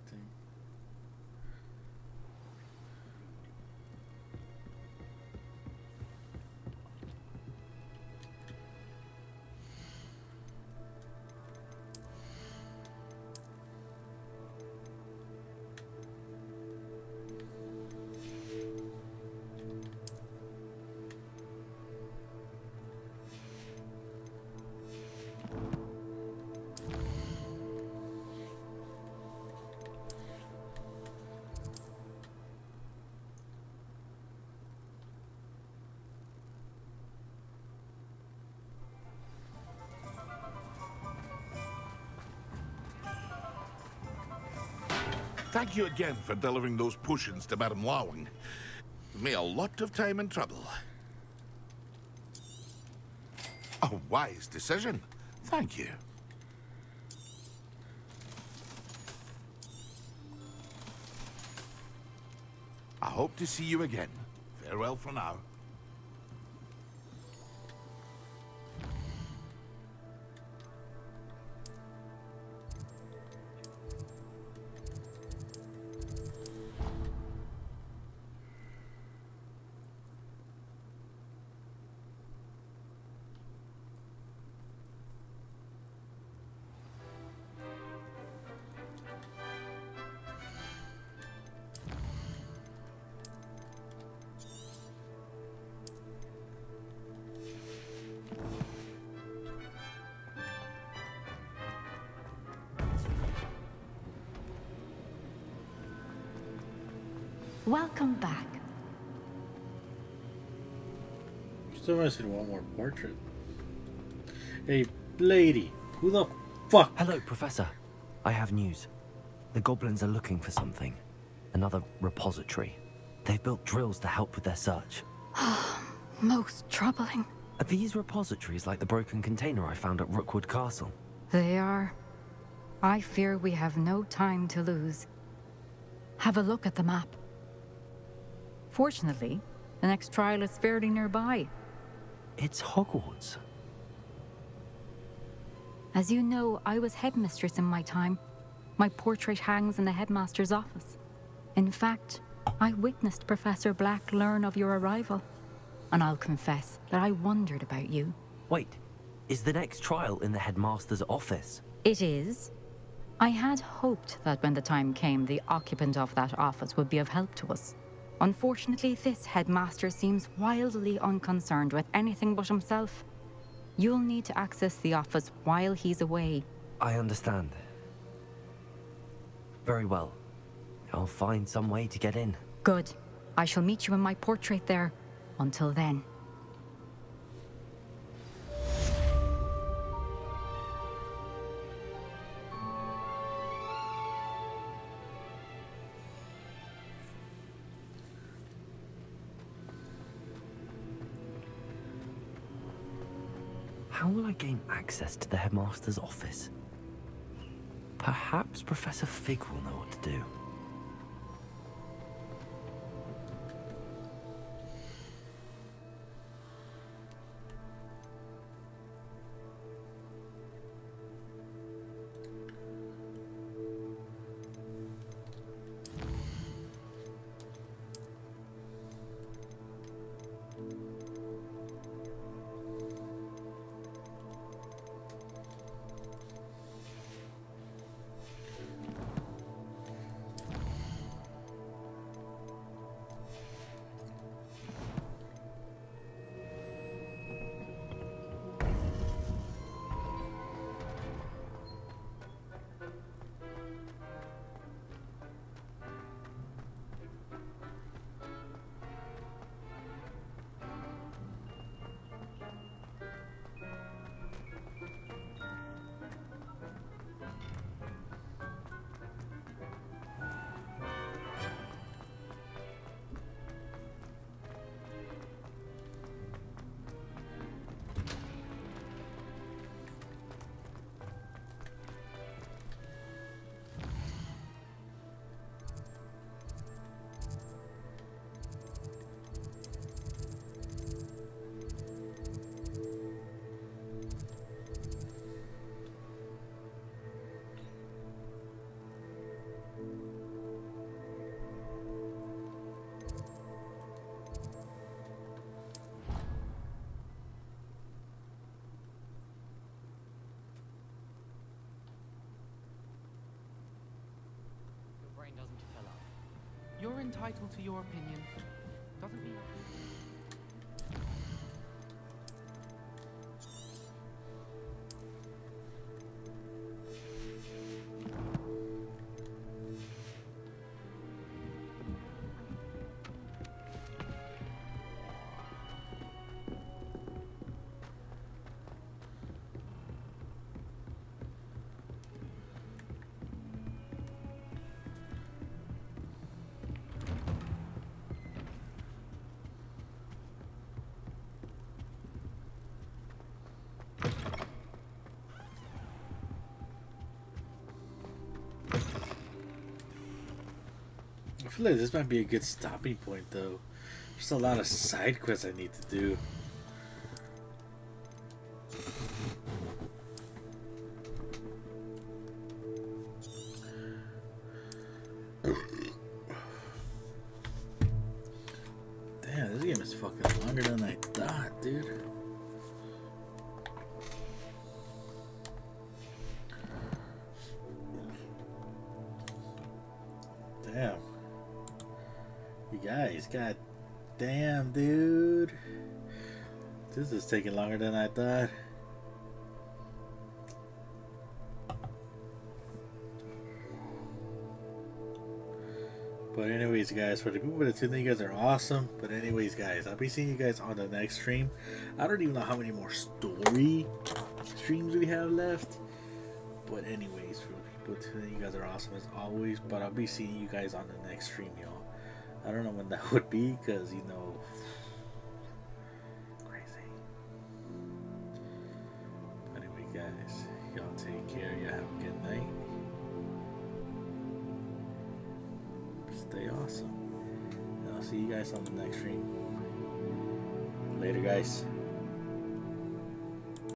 Thank you again for delivering those potions to Madame Lawing. Me a lot of time and trouble. A wise decision. Thank you. I hope to see you again. Farewell for now. Welcome back. Still missing one more portrait. Hey, lady, who the fuck? Hello, Professor. I have news. The goblins are looking for something. Another repository. They've built drills to help with their search. Most troubling. Are these repositories like the broken container I found at Rookwood Castle? They are. I fear we have no time to lose. Have a look at the map. Fortunately, the next trial is fairly nearby. It's Hogwarts. As you know, I was headmistress in my time. My portrait hangs in the headmaster's office. In fact, I witnessed Professor Black learn of your arrival. And I'll confess that I wondered about you. Wait, is the next trial in the headmaster's office? It is. I had hoped that when the time came, the occupant of that office would be of help to us. Unfortunately, this headmaster seems wildly unconcerned with anything but himself. You'll need to access the office while he's away. I understand. Very well. I'll find some way to get in. Good. I shall meet you in my portrait there. Until then. How will I gain access to the headmaster's office? Perhaps Professor Fig will know what to do. entitled to your opinion. Doesn't mean... I feel like this might be a good stopping point, though. There's a lot of side quests I need to do. Damn, this game is fucking longer than I thought, dude. Damn. You guys, god damn, dude. This is taking longer than I thought. But anyways, guys, for the people that tune in, you guys are awesome. But anyways, guys, I'll be seeing you guys on the next stream. I don't even know how many more story streams we have left. But anyways, for the people tuning in, you guys are awesome as always. But I'll be seeing you guys on the next stream, y'all. I don't know when that would be, because, you know, crazy. Anyway, guys, y'all take care. Y'all have a good night. Stay awesome. And I'll see you guys on the next stream. Later, guys.